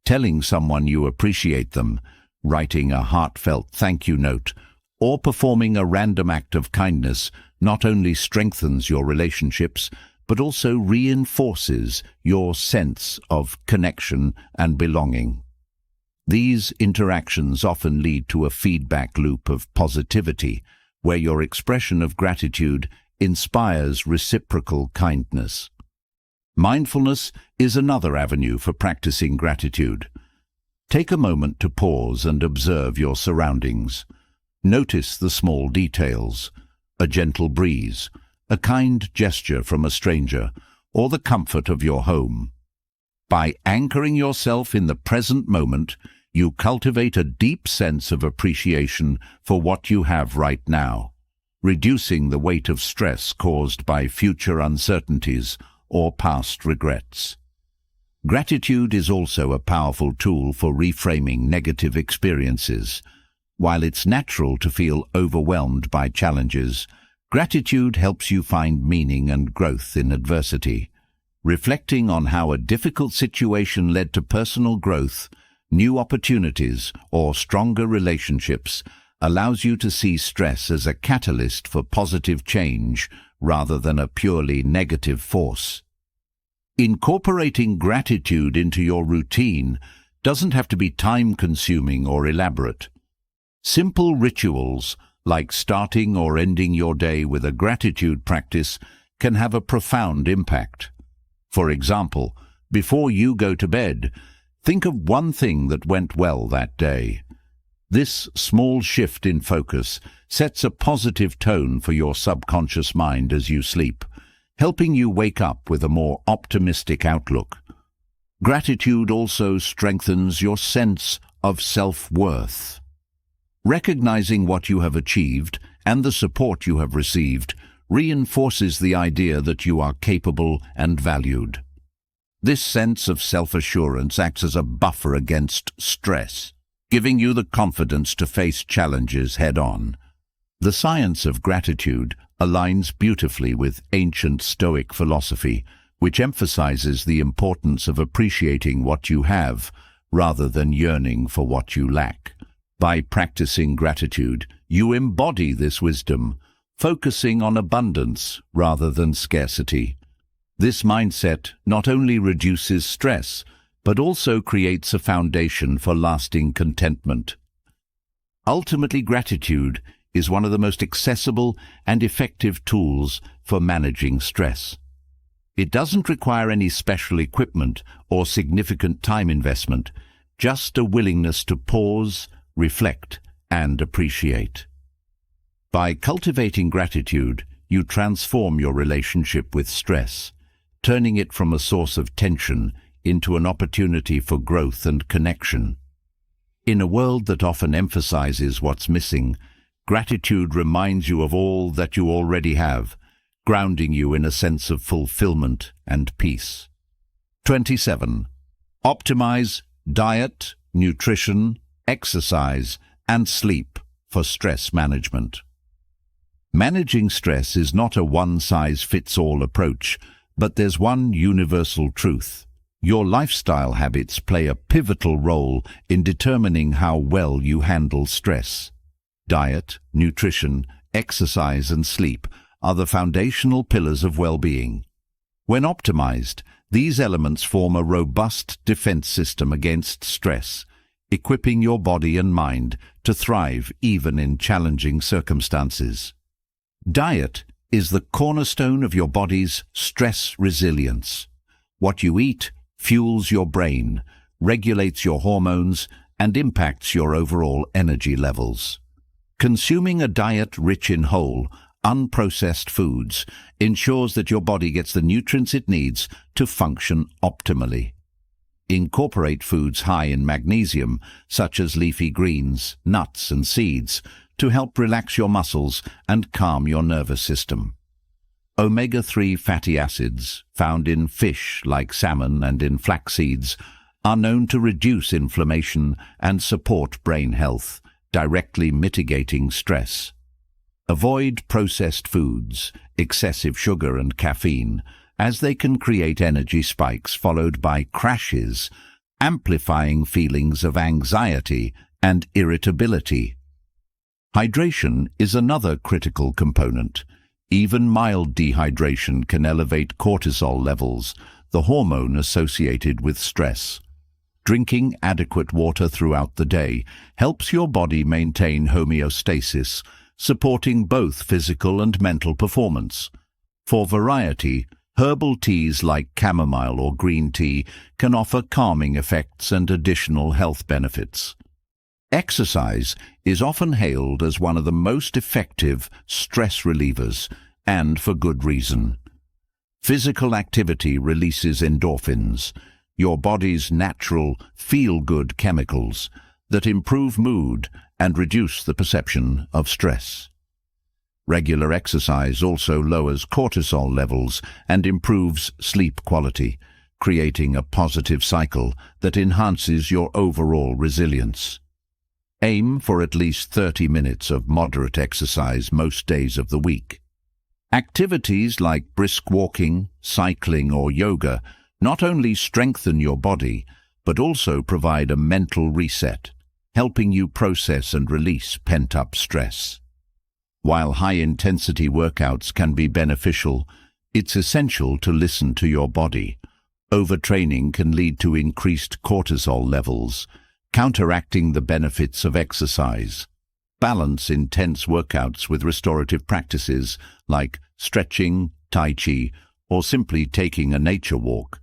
Telling someone you appreciate them, writing a heartfelt thank you note, or performing a random act of kindness not only strengthens your relationships, but also reinforces your sense of connection and belonging. These interactions often lead to a feedback loop of positivity, where your expression of gratitude inspires reciprocal kindness. Mindfulness is another avenue for practicing gratitude. Take a moment to pause and observe your surroundings. Notice the small details, a gentle breeze, a kind gesture from a stranger, or the comfort of your home. By anchoring yourself in the present moment, you cultivate a deep sense of appreciation for what you have right now, reducing the weight of stress caused by future uncertainties or past regrets. Gratitude is also a powerful tool for reframing negative experiences. While it's natural to feel overwhelmed by challenges, gratitude helps you find meaning and growth in adversity. Reflecting on how a difficult situation led to personal growth, new opportunities, or stronger relationships allows you to see stress as a catalyst for positive change rather than a purely negative force. Incorporating gratitude into your routine doesn't have to be time-consuming or elaborate. Simple rituals, like starting or ending your day with a gratitude practice, can have a profound impact. For example, before you go to bed, think of one thing that went well that day. This small shift in focus sets a positive tone for your subconscious mind as you sleep, helping you wake up with a more optimistic outlook. Gratitude also strengthens your sense of self-worth. Recognizing what you have achieved and the support you have received reinforces the idea that you are capable and valued. This sense of self-assurance acts as a buffer against stress, giving you the confidence to face challenges head-on. The science of gratitude aligns beautifully with ancient Stoic philosophy, which emphasizes the importance of appreciating what you have rather than yearning for what you lack. By practicing gratitude, you embody this wisdom, focusing on abundance rather than scarcity. This mindset not only reduces stress, but also creates a foundation for lasting contentment. Ultimately, gratitude is one of the most accessible and effective tools for managing stress. It doesn't require any special equipment or significant time investment, just a willingness to pause, reflect, and appreciate. By cultivating gratitude, you transform your relationship with stress, turning it from a source of tension into an opportunity for growth and connection. In a world that often emphasizes what's missing, gratitude reminds you of all that you already have, grounding you in a sense of fulfillment and peace. 27. Optimize diet, nutrition, exercise, and sleep for stress management. Managing stress is not a one-size-fits-all approach, but there's one universal truth. Your lifestyle habits play a pivotal role in determining how well you handle stress. Diet, nutrition, exercise, and sleep are the foundational pillars of well-being. When optimized, these elements form a robust defense system against stress, equipping your body and mind to thrive even in challenging circumstances. Diet is the cornerstone of your body's stress resilience. What you eat fuels your brain, regulates your hormones, and impacts your overall energy levels. Consuming a diet rich in whole, unprocessed foods ensures that your body gets the nutrients it needs to function optimally. Incorporate foods high in magnesium, such as leafy greens, nuts, and seeds, to help relax your muscles and calm your nervous system. Omega-3 fatty acids, found in fish like salmon and in flax seeds, are known to reduce inflammation and support brain health, directly mitigating stress. Avoid processed foods, excessive sugar and caffeine, as they can create energy spikes followed by crashes, amplifying feelings of anxiety and irritability. Hydration is another critical component. Even mild dehydration can elevate cortisol levels, the hormone associated with stress. Drinking adequate water throughout the day helps your body maintain homeostasis, supporting both physical and mental performance. For variety, herbal teas like chamomile or green tea can offer calming effects and additional health benefits. Exercise is often hailed as one of the most effective stress relievers, and for good reason. Physical activity releases endorphins, your body's natural feel-good chemicals that improve mood and reduce the perception of stress. Regular exercise also lowers cortisol levels and improves sleep quality, creating a positive cycle that enhances your overall resilience. Aim for at least 30 minutes of moderate exercise most days of the week. Activities like brisk walking, cycling, or yoga not only strengthen your body, but also provide a mental reset, helping you process and release pent-up stress. While high-intensity workouts can be beneficial, it's essential to listen to your body. Overtraining can lead to increased cortisol levels, counteracting the benefits of exercise. Balance intense workouts with restorative practices like stretching, tai chi, or simply taking a nature walk.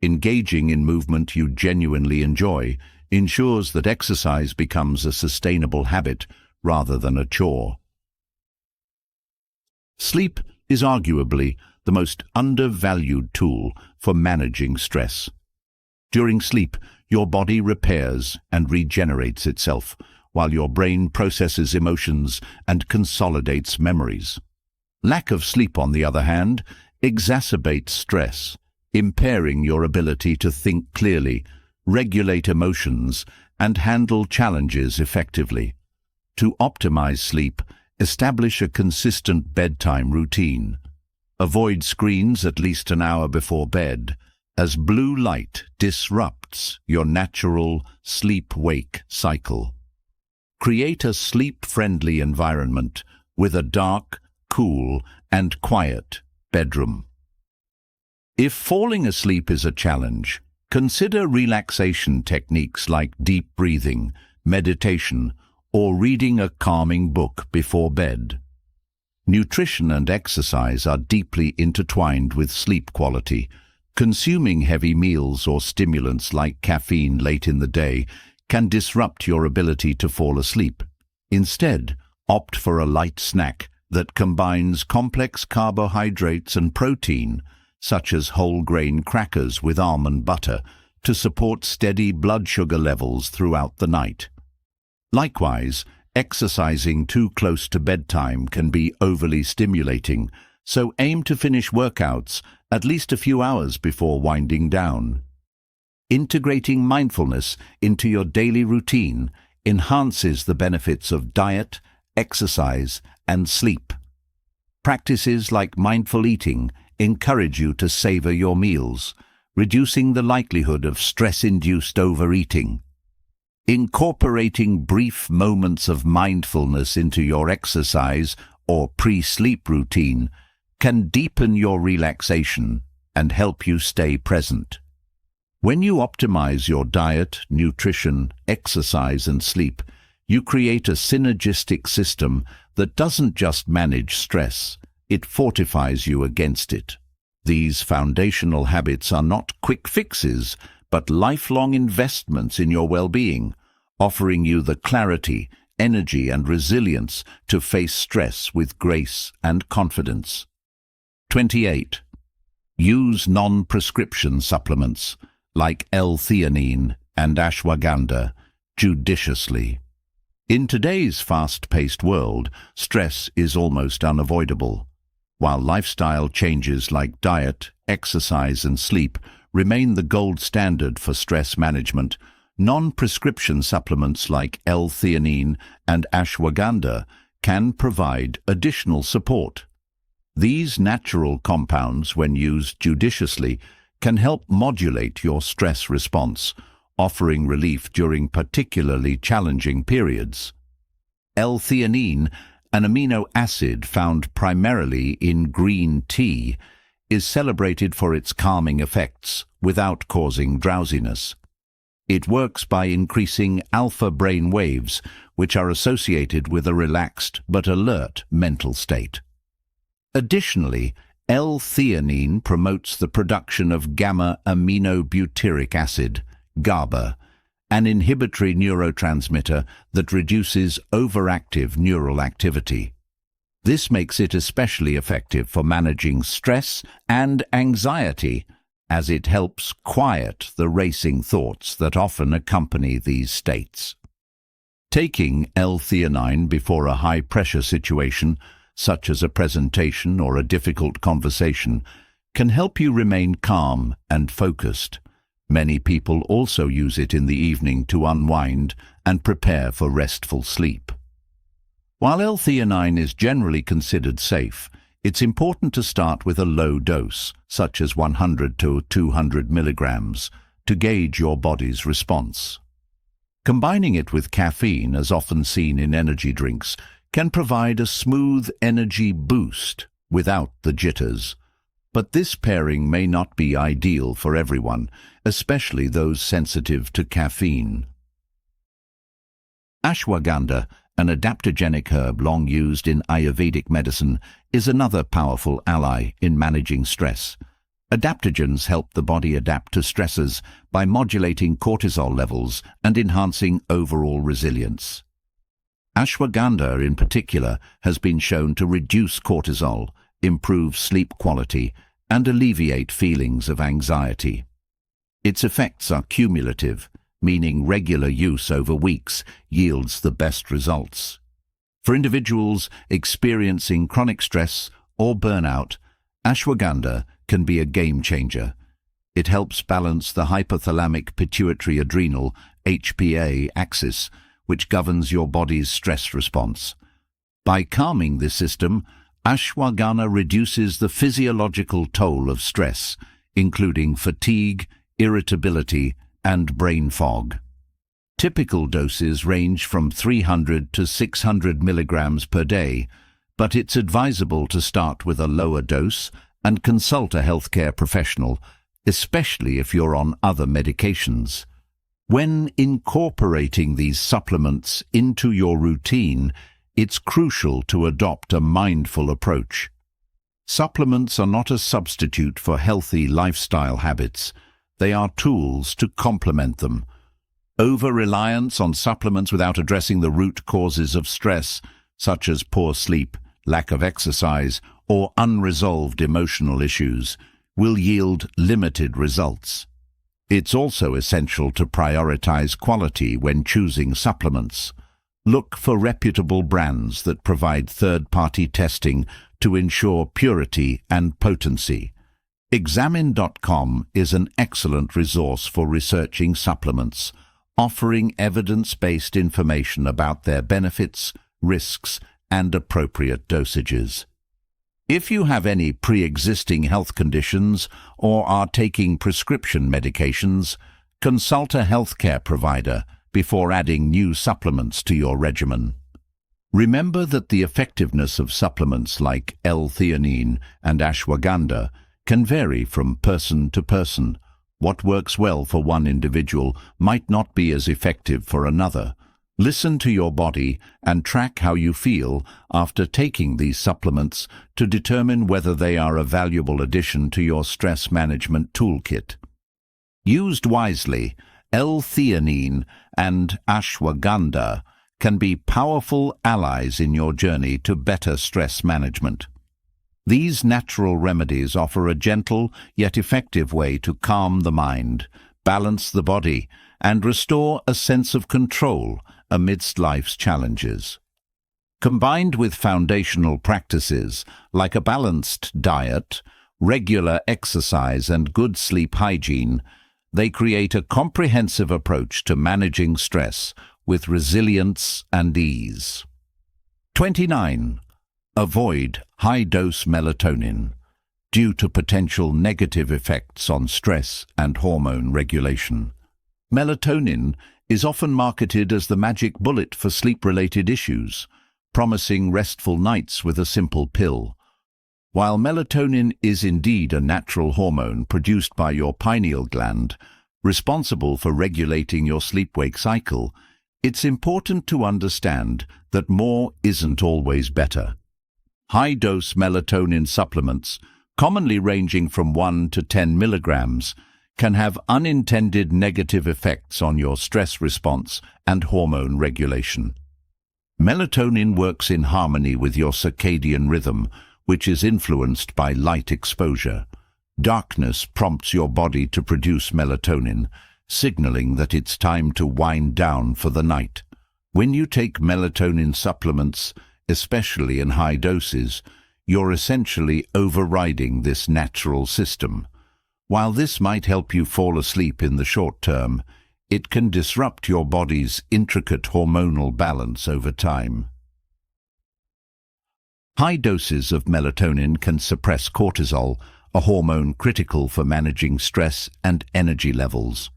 Engaging in movement you genuinely enjoy ensures that exercise becomes a sustainable habit rather than a chore. Sleep is arguably the most undervalued tool for managing stress. During sleep, your body repairs and regenerates itself, while your brain processes emotions and consolidates memories. Lack of sleep, on the other hand, exacerbates stress, impairing your ability to think clearly, regulate emotions, and handle challenges effectively. To optimize sleep, establish a consistent bedtime routine. Avoid screens at least an hour before bed, as blue light disrupts your natural sleep-wake cycle. Create a sleep-friendly environment with a dark, cool, and quiet bedroom. If falling asleep is a challenge, consider relaxation techniques like deep breathing, meditation, or reading a calming book before bed. Nutrition and exercise are deeply intertwined with sleep quality. Consuming heavy meals or stimulants like caffeine late in the day can disrupt your ability to fall asleep. Instead, opt for a light snack that combines complex carbohydrates and protein, such as whole grain crackers with almond butter, to support steady blood sugar levels throughout the night. Likewise, exercising too close to bedtime can be overly stimulating, so aim to finish workouts at least a few hours before winding down. Integrating mindfulness into your daily routine enhances the benefits of diet, exercise, and sleep. Practices like mindful eating encourage you to savor your meals, reducing the likelihood of stress-induced overeating. Incorporating brief moments of mindfulness into your exercise or pre-sleep routine can deepen your relaxation and help you stay present. When you optimize your diet, nutrition, exercise, and sleep, you create a synergistic system that doesn't just manage stress, it fortifies you against it. These foundational habits are not quick fixes, but lifelong investments in your well-being, offering you the clarity, energy, and resilience to face stress with grace and confidence. 28. Use non-prescription supplements like L-theanine and ashwagandha judiciously. In today's fast-paced world, stress is almost unavoidable. While lifestyle changes like diet, exercise, and sleep remain the gold standard for stress management, non-prescription supplements like L-theanine and ashwagandha can provide additional support. These natural compounds, when used judiciously, can help modulate your stress response, offering relief during particularly challenging periods. L-theanine, an amino acid found primarily in green tea, is celebrated for its calming effects without causing drowsiness. It works by increasing alpha brain waves, which are associated with a relaxed but alert mental state. Additionally, L-theanine promotes the production of gamma-aminobutyric acid, GABA, an inhibitory neurotransmitter that reduces overactive neural activity. This makes it especially effective for managing stress and anxiety, as it helps quiet the racing thoughts that often accompany these states. Taking L-theanine before a high-pressure situation, such as a presentation or a difficult conversation, can help you remain calm and focused. Many people also use it in the evening to unwind and prepare for restful sleep. While L-theanine is generally considered safe, it's important to start with a low dose, such as 100 to 200 milligrams, to gauge your body's response. Combining it with caffeine, as often seen in energy drinks, can provide a smooth energy boost without the jitters. But this pairing may not be ideal for everyone, especially those sensitive to caffeine. Ashwagandha, an adaptogenic herb long used in Ayurvedic medicine, is another powerful ally in managing stress. Adaptogens help the body adapt to stresses by modulating cortisol levels and enhancing overall resilience. Ashwagandha, in particular, has been shown to reduce cortisol, improve sleep quality, and alleviate feelings of anxiety. Its effects are cumulative, meaning regular use over weeks yields the best results. For individuals experiencing chronic stress or burnout, ashwagandha can be a game changer. It helps balance the hypothalamic pituitary adrenal HPA axis, which governs your body's stress response. By calming this system, ashwagandha reduces the physiological toll of stress, including fatigue, irritability, and brain fog. Typical doses range from 300 to 600 milligrams per day, but it's advisable to start with a lower dose and consult a healthcare professional, especially if you're on other medications. When incorporating these supplements into your routine, it's crucial to adopt a mindful approach. Supplements are not a substitute for healthy lifestyle habits. They are tools to complement them. Over-reliance on supplements without addressing the root causes of stress, such as poor sleep, lack of exercise, or unresolved emotional issues, will yield limited results. It's also essential to prioritize quality when choosing supplements. Look for reputable brands that provide third-party testing to ensure purity and potency. Examine.com is an excellent resource for researching supplements, offering evidence-based information about their benefits, risks, and appropriate dosages. If you have any pre-existing health conditions or are taking prescription medications, consult a healthcare provider before adding new supplements to your regimen. Remember that the effectiveness of supplements like L-theanine and ashwagandha can vary from person to person. What works well for one individual might not be as effective for another. Listen to your body and track how you feel after taking these supplements to determine whether they are a valuable addition to your stress management toolkit. Used wisely, L-theanine and ashwagandha can be powerful allies in your journey to better stress management. These natural remedies offer a gentle yet effective way to calm the mind, balance the body, and restore a sense of control amidst life's challenges. Combined with foundational practices like a balanced diet, regular exercise, and good sleep hygiene, they create a comprehensive approach to managing stress with resilience and ease. 29. Avoid high-dose melatonin due to potential negative effects on stress and hormone regulation. Melatonin is often marketed as the magic bullet for sleep-related issues, promising restful nights with a simple pill. While melatonin is indeed a natural hormone produced by your pineal gland, responsible for regulating your sleep-wake cycle, It's important to understand that more isn't always better. High-dose melatonin supplements, commonly ranging from 1 to 10 milligrams, can have unintended negative effects on your stress response and hormone regulation. Melatonin works in harmony with your circadian rhythm, which is influenced by light exposure. Darkness prompts your body to produce melatonin, signaling that it's time to wind down for the night. When you take melatonin supplements, especially in high doses, you're essentially overriding this natural system. While this might help you fall asleep in the short term, it can disrupt your body's intricate hormonal balance over time. High doses of melatonin can suppress cortisol, a hormone critical for managing stress and energy levels.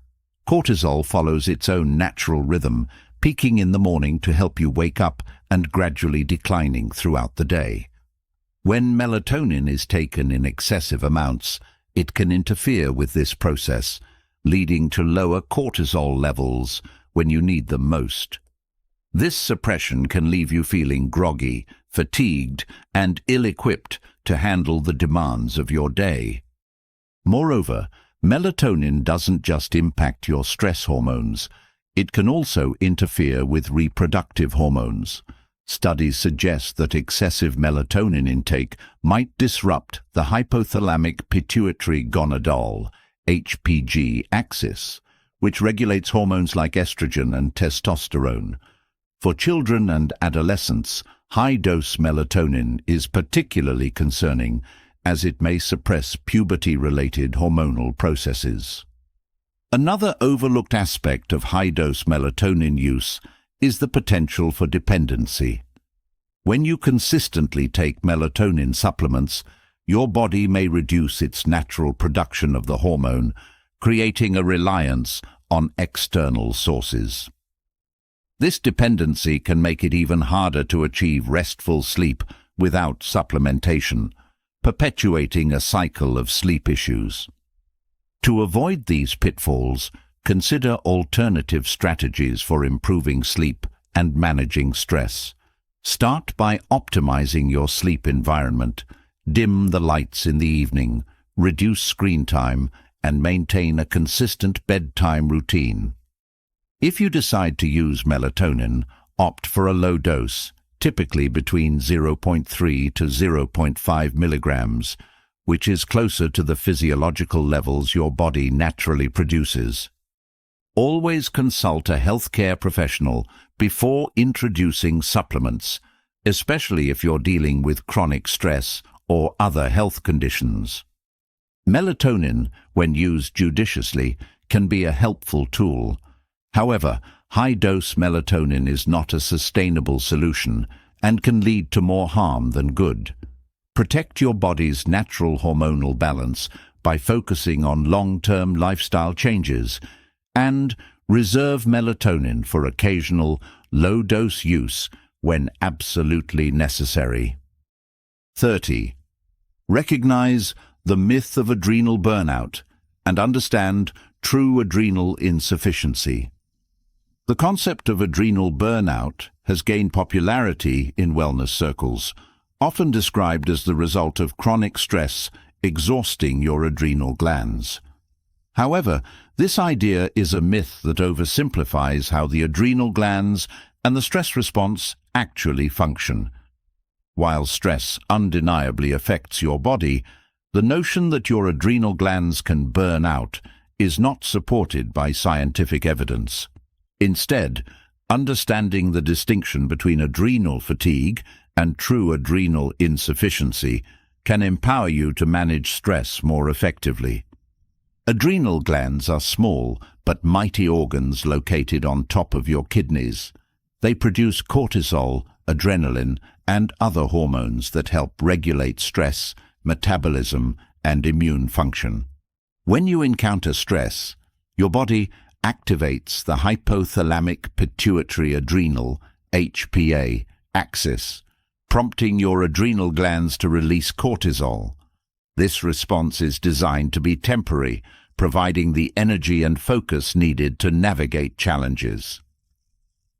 Cortisol follows its own natural rhythm, peaking in the morning to help you wake up and gradually declining throughout the day. When melatonin is taken in excessive amounts, it can interfere with this process, leading to lower cortisol levels when you need them most. This suppression can leave you feeling groggy, fatigued, and ill-equipped to handle the demands of your day. Moreover, melatonin doesn't just impact your stress hormones, it can also interfere with reproductive hormones. Studies suggest that excessive melatonin intake might disrupt the hypothalamic pituitary gonadal (HPG) axis, which regulates hormones like estrogen and testosterone. For children and adolescents, high-dose melatonin is particularly concerning, as it may suppress puberty-related hormonal processes. Another overlooked aspect of high-dose melatonin use is the potential for dependency. When you consistently take melatonin supplements, your body may reduce its natural production of the hormone, creating a reliance on external sources. This dependency can make it even harder to achieve restful sleep without supplementation, perpetuating a cycle of sleep issues. To avoid these pitfalls, consider alternative strategies for improving sleep and managing stress. Start by optimizing your sleep environment. Dim the lights in the evening, reduce screen time, and maintain a consistent bedtime routine. If you decide to use melatonin, opt for a low dose, typically between 0.3 to 0.5 milligrams, which is closer to the physiological levels your body naturally produces. Always consult a healthcare professional before introducing supplements, especially if you're dealing with chronic stress or other health conditions. Melatonin, when used judiciously, can be a helpful tool. However, high-dose melatonin is not a sustainable solution and can lead to more harm than good. Protect your body's natural hormonal balance by focusing on long-term lifestyle changes and reserve melatonin for occasional low-dose use when absolutely necessary. 30. Recognize the myth of adrenal burnout and understand true adrenal insufficiency. The concept of adrenal burnout has gained popularity in wellness circles, often described as the result of chronic stress exhausting your adrenal glands. However, this idea is a myth that oversimplifies how the adrenal glands and the stress response actually function. While stress undeniably affects your body, the notion that your adrenal glands can burn out is not supported by scientific evidence. Instead, understanding the distinction between adrenal fatigue and true adrenal insufficiency can empower you to manage stress more effectively. Adrenal glands are small but mighty organs located on top of your kidneys. They produce cortisol, adrenaline, and other hormones that help regulate stress, metabolism, and immune function. When you encounter stress, your body activates the hypothalamic pituitary adrenal (HPA) axis, prompting your adrenal glands to release cortisol. This response is designed to be temporary, providing the energy and focus needed to navigate challenges.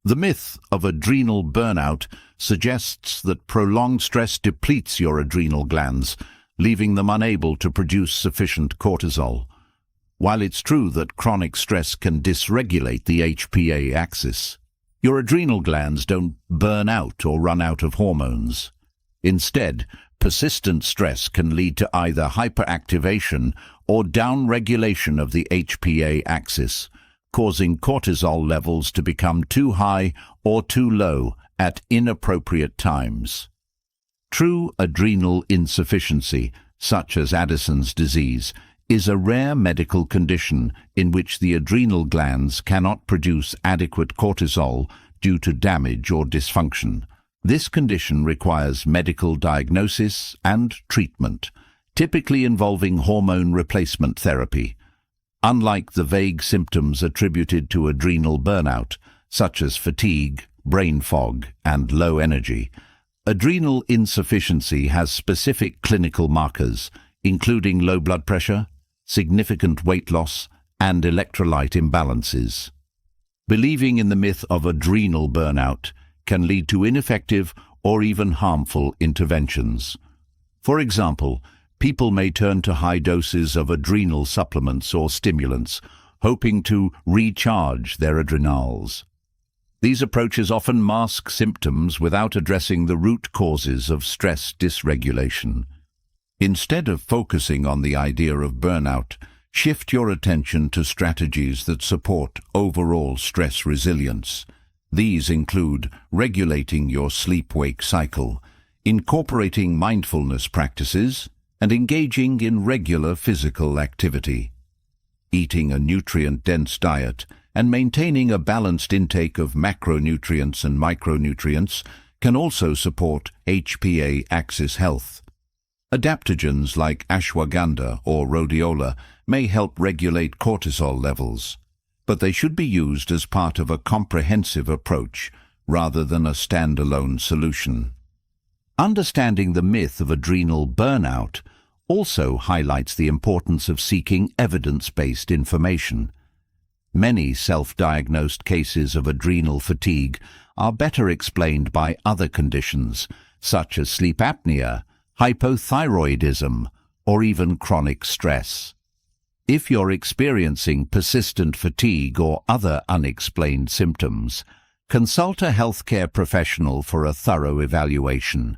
The myth of adrenal burnout suggests that prolonged stress depletes your adrenal glands, leaving them unable to produce sufficient cortisol. While it's true that chronic stress can dysregulate the HPA axis, your adrenal glands don't burn out or run out of hormones. Instead, persistent stress can lead to either hyperactivation or downregulation of the HPA axis, causing cortisol levels to become too high or too low at inappropriate times. True adrenal insufficiency, such as Addison's disease, is a rare medical condition in which the adrenal glands cannot produce adequate cortisol due to damage or dysfunction. This condition requires medical diagnosis and treatment, typically involving hormone replacement therapy. Unlike the vague symptoms attributed to adrenal burnout, such as fatigue, brain fog, and low energy, adrenal insufficiency has specific clinical markers, including low blood pressure, significant weight loss, and electrolyte imbalances. Believing in the myth of adrenal burnout can lead to ineffective or even harmful interventions. For example, people may turn to high doses of adrenal supplements or stimulants, hoping to recharge their adrenals. These approaches often mask symptoms without addressing the root causes of stress dysregulation. Instead of focusing on the idea of burnout, shift your attention to strategies that support overall stress resilience. These include regulating your sleep-wake cycle, incorporating mindfulness practices, and engaging in regular physical activity. Eating a nutrient-dense diet and maintaining a balanced intake of macronutrients and micronutrients can also support HPA axis health. Adaptogens like ashwagandha or rhodiola may help regulate cortisol levels, but they should be used as part of a comprehensive approach rather than a standalone solution. Understanding the myth of adrenal burnout also highlights the importance of seeking evidence-based information. Many self-diagnosed cases of adrenal fatigue are better explained by other conditions, such as sleep apnea, hypothyroidism, or even chronic stress. If you're experiencing persistent fatigue or other unexplained symptoms, consult a healthcare professional for a thorough evaluation.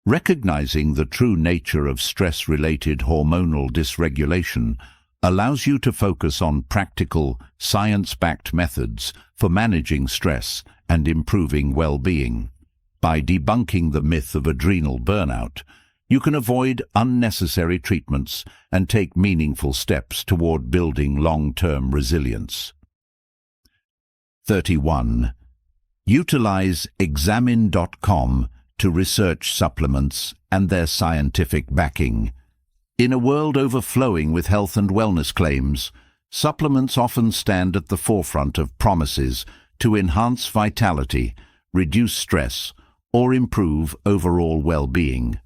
Recognizing the true nature of stress-related hormonal dysregulation allows you to focus on practical, science-backed methods for managing stress and improving well-being. By debunking the myth of adrenal burnout, you can avoid unnecessary treatments and take meaningful steps toward building long-term resilience. 31. Utilize examine.com to research supplements and their scientific backing. In a world overflowing with health and wellness claims, supplements often stand at the forefront of promises to enhance vitality, reduce stress, or improve overall well-being.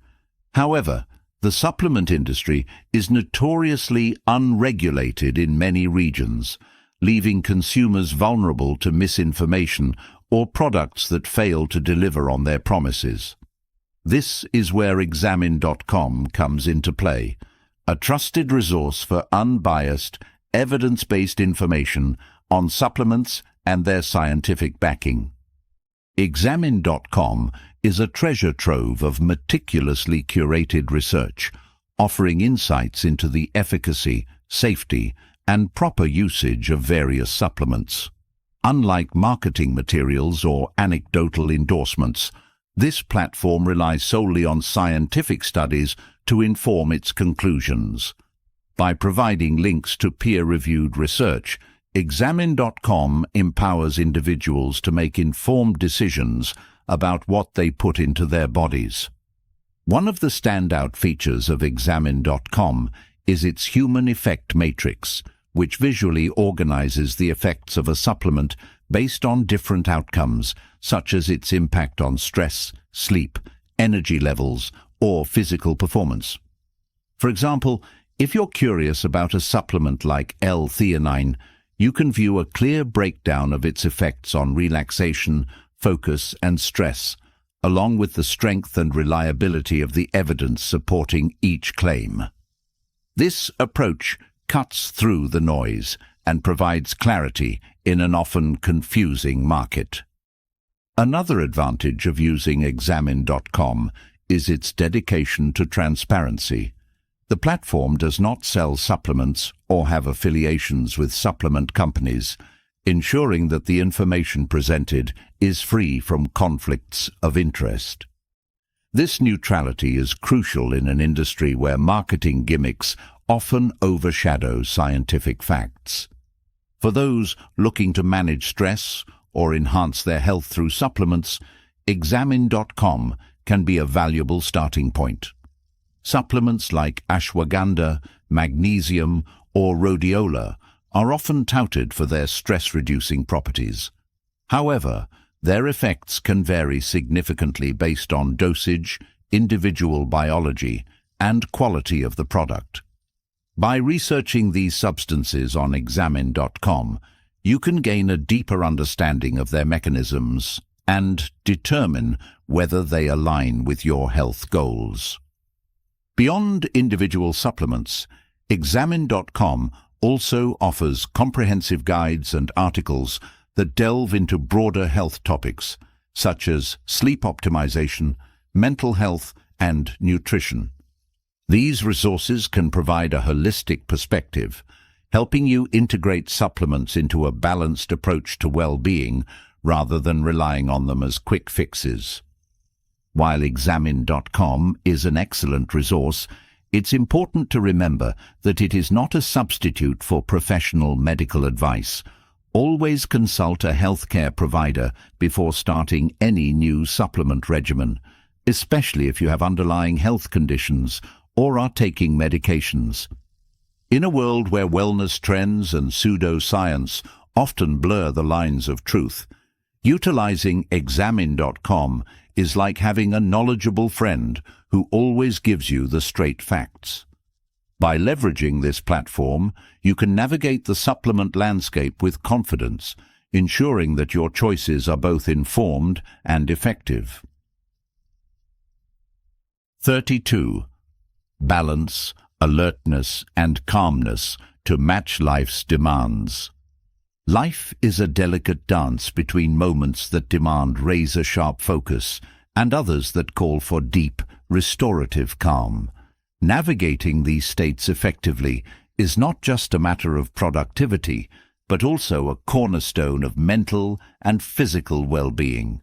However, the supplement industry is notoriously unregulated in many regions, leaving consumers vulnerable to misinformation or products that fail to deliver on their promises. This is where examine.com comes into play, a trusted resource for unbiased, evidence-based information on supplements and their scientific backing. Examine.com is a treasure trove of meticulously curated research, offering insights into the efficacy, safety, and proper usage of various supplements. Unlike marketing materials or anecdotal endorsements, this platform relies solely on scientific studies to inform its conclusions. By providing links to peer-reviewed research, examine.com empowers individuals to make informed decisions about what they put into their bodies. One of the standout features of examine.com is its human effect matrix, which visually organizes the effects of a supplement based on different outcomes, such as its impact on stress, sleep, energy levels, or physical performance. For example, if you're curious about a supplement like L-theanine, you can view a clear breakdown of its effects on relaxation, focus, and stress, along with the strength and reliability of the evidence supporting each claim. This approach cuts through the noise and provides clarity in an often confusing market. Another advantage of using Examine.com is its dedication to transparency. The platform does not sell supplements or have affiliations with supplement companies, ensuring that the information presented is free from conflicts of interest. This neutrality is crucial in an industry where marketing gimmicks often overshadow scientific facts. For those looking to manage stress or enhance their health through supplements, Examine.com can be a valuable starting point. Supplements like ashwagandha, magnesium, or rhodiola are often touted for their stress-reducing properties. However, their effects can vary significantly based on dosage, individual biology, and quality of the product. By researching these substances on Examine.com, you can gain a deeper understanding of their mechanisms and determine whether they align with your health goals. Beyond individual supplements, Examine.com also offers comprehensive guides and articles that delve into broader health topics, such as sleep optimization, mental health, and nutrition. These resources can provide a holistic perspective, helping you integrate supplements into a balanced approach to well-being rather than relying on them as quick fixes. While Examine.com is an excellent resource, it's important to remember that it is not a substitute for professional medical advice. Always consult a healthcare provider before starting any new supplement regimen, especially if you have underlying health conditions or are taking medications. In a world where wellness trends and pseudoscience often blur the lines of truth, utilizing Examine.com is like having a knowledgeable friend who always gives you the straight facts. By leveraging this platform, you can navigate the supplement landscape with confidence, ensuring that your choices are both informed and effective. 32. Balance, alertness, and calmness to match life's demands. Life is a delicate dance between moments that demand razor-sharp focus and others that call for deep, restorative calm. Navigating these states effectively is not just a matter of productivity, but also a cornerstone of mental and physical well-being.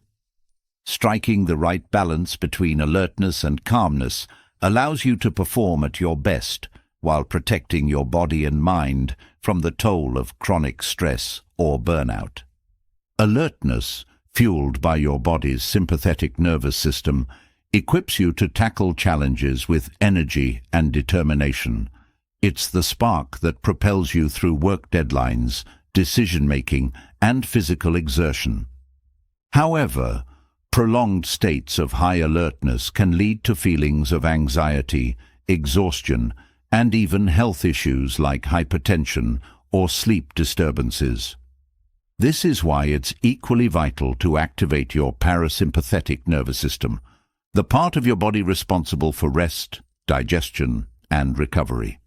Striking the right balance between alertness and calmness allows you to perform at your best while protecting your body and mind from the toll of chronic stress or burnout. Alertness, fueled by your body's sympathetic nervous system, equips you to tackle challenges with energy and determination. It's the spark that propels you through work deadlines, decision-making, and physical exertion. However, prolonged states of high alertness can lead to feelings of anxiety, exhaustion, and even health issues like hypertension or sleep disturbances. This is why it's equally vital to activate your parasympathetic nervous system, the part of your body responsible for rest, digestion, and recovery.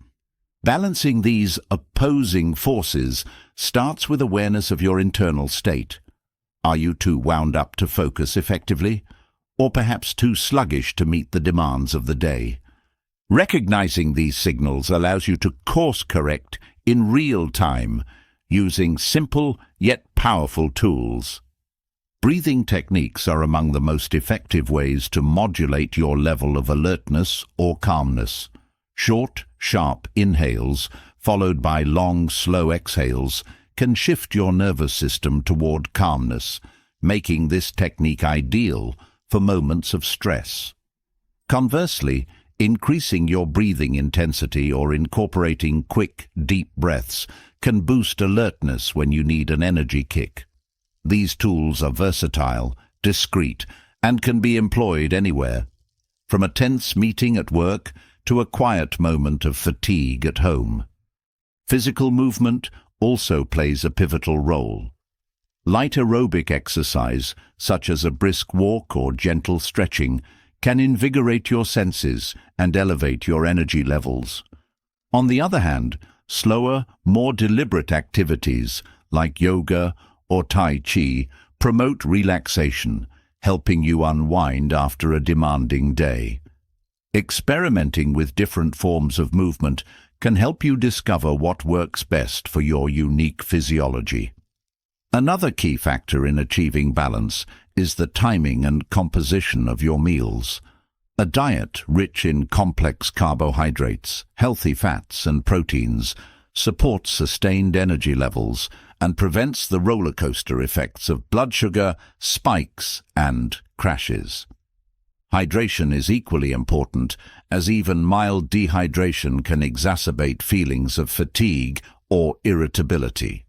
Balancing these opposing forces starts with awareness of your internal state. Are you too wound up to focus effectively, or perhaps too sluggish to meet the demands of the day? Recognizing these signals allows you to course-correct in real time, using simple yet powerful tools. Breathing techniques are among the most effective ways to modulate your level of alertness or calmness. Short, sharp inhales, followed by long, slow exhales, can shift your nervous system toward calmness, making this technique ideal for moments of stress. Conversely, increasing your breathing intensity or incorporating quick, deep breaths can boost alertness when you need an energy kick. These tools are versatile, discreet, and can be employed anywhere, from a tense meeting at work to a quiet moment of fatigue at home. Physical movement also plays a pivotal role. Light aerobic exercise, such as a brisk walk or gentle stretching, can invigorate your senses and elevate your energy levels. On the other hand, slower, more deliberate activities like yoga or Tai Chi promote relaxation, helping you unwind after a demanding day. Experimenting with different forms of movement can help you discover what works best for your unique physiology. Another key factor in achieving balance is the timing and composition of your meals. A diet rich in complex carbohydrates, healthy fats and proteins supports sustained energy levels and prevents the roller coaster effects of blood sugar spikes and crashes. Hydration is equally important, as even mild dehydration can exacerbate feelings of fatigue or irritability.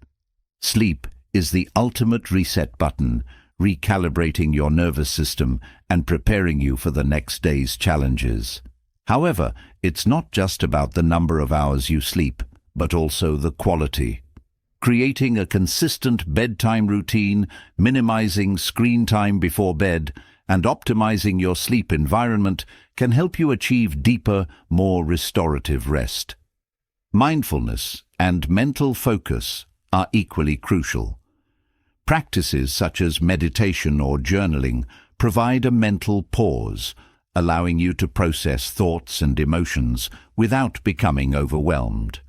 Sleep is the ultimate reset button, recalibrating your nervous system and preparing you for the next day's challenges. However, it's not just about the number of hours you sleep, but also the quality. Creating a consistent bedtime routine, minimizing screen time before bed, and optimizing your sleep environment can help you achieve deeper, more restorative rest. Mindfulness and mental focus are equally crucial. Practices such as meditation or journaling provide a mental pause, allowing you to process thoughts and emotions without becoming overwhelmed.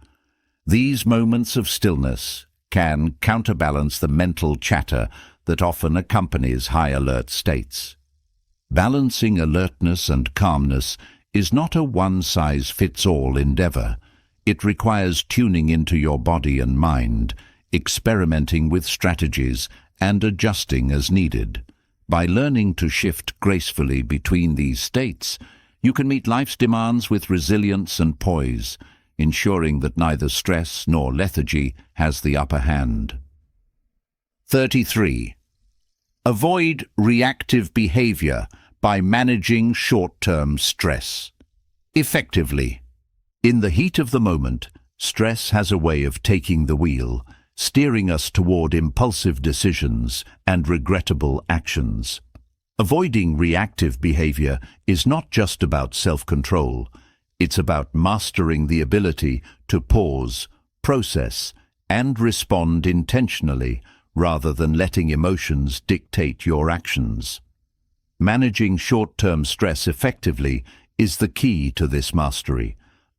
These moments of stillness can counterbalance the mental chatter that often accompanies high alert states. Balancing alertness and calmness is not a one-size-fits-all endeavor. It requires tuning into your body and mind, experimenting with strategies, and adjusting as needed. By learning to shift gracefully between these states, you can meet life's demands with resilience and poise, ensuring that neither stress nor lethargy has the upper hand. 33. Avoid reactive behavior by managing short-term stress. Effectively, in the heat of the moment, stress has a way of taking the wheel, steering us toward impulsive decisions and regrettable actions. Avoiding reactive behavior is not just about self-control. It's about mastering the ability to pause, process, and respond intentionally rather than letting emotions dictate your actions. Managing short-term stress effectively is the key to this mastery,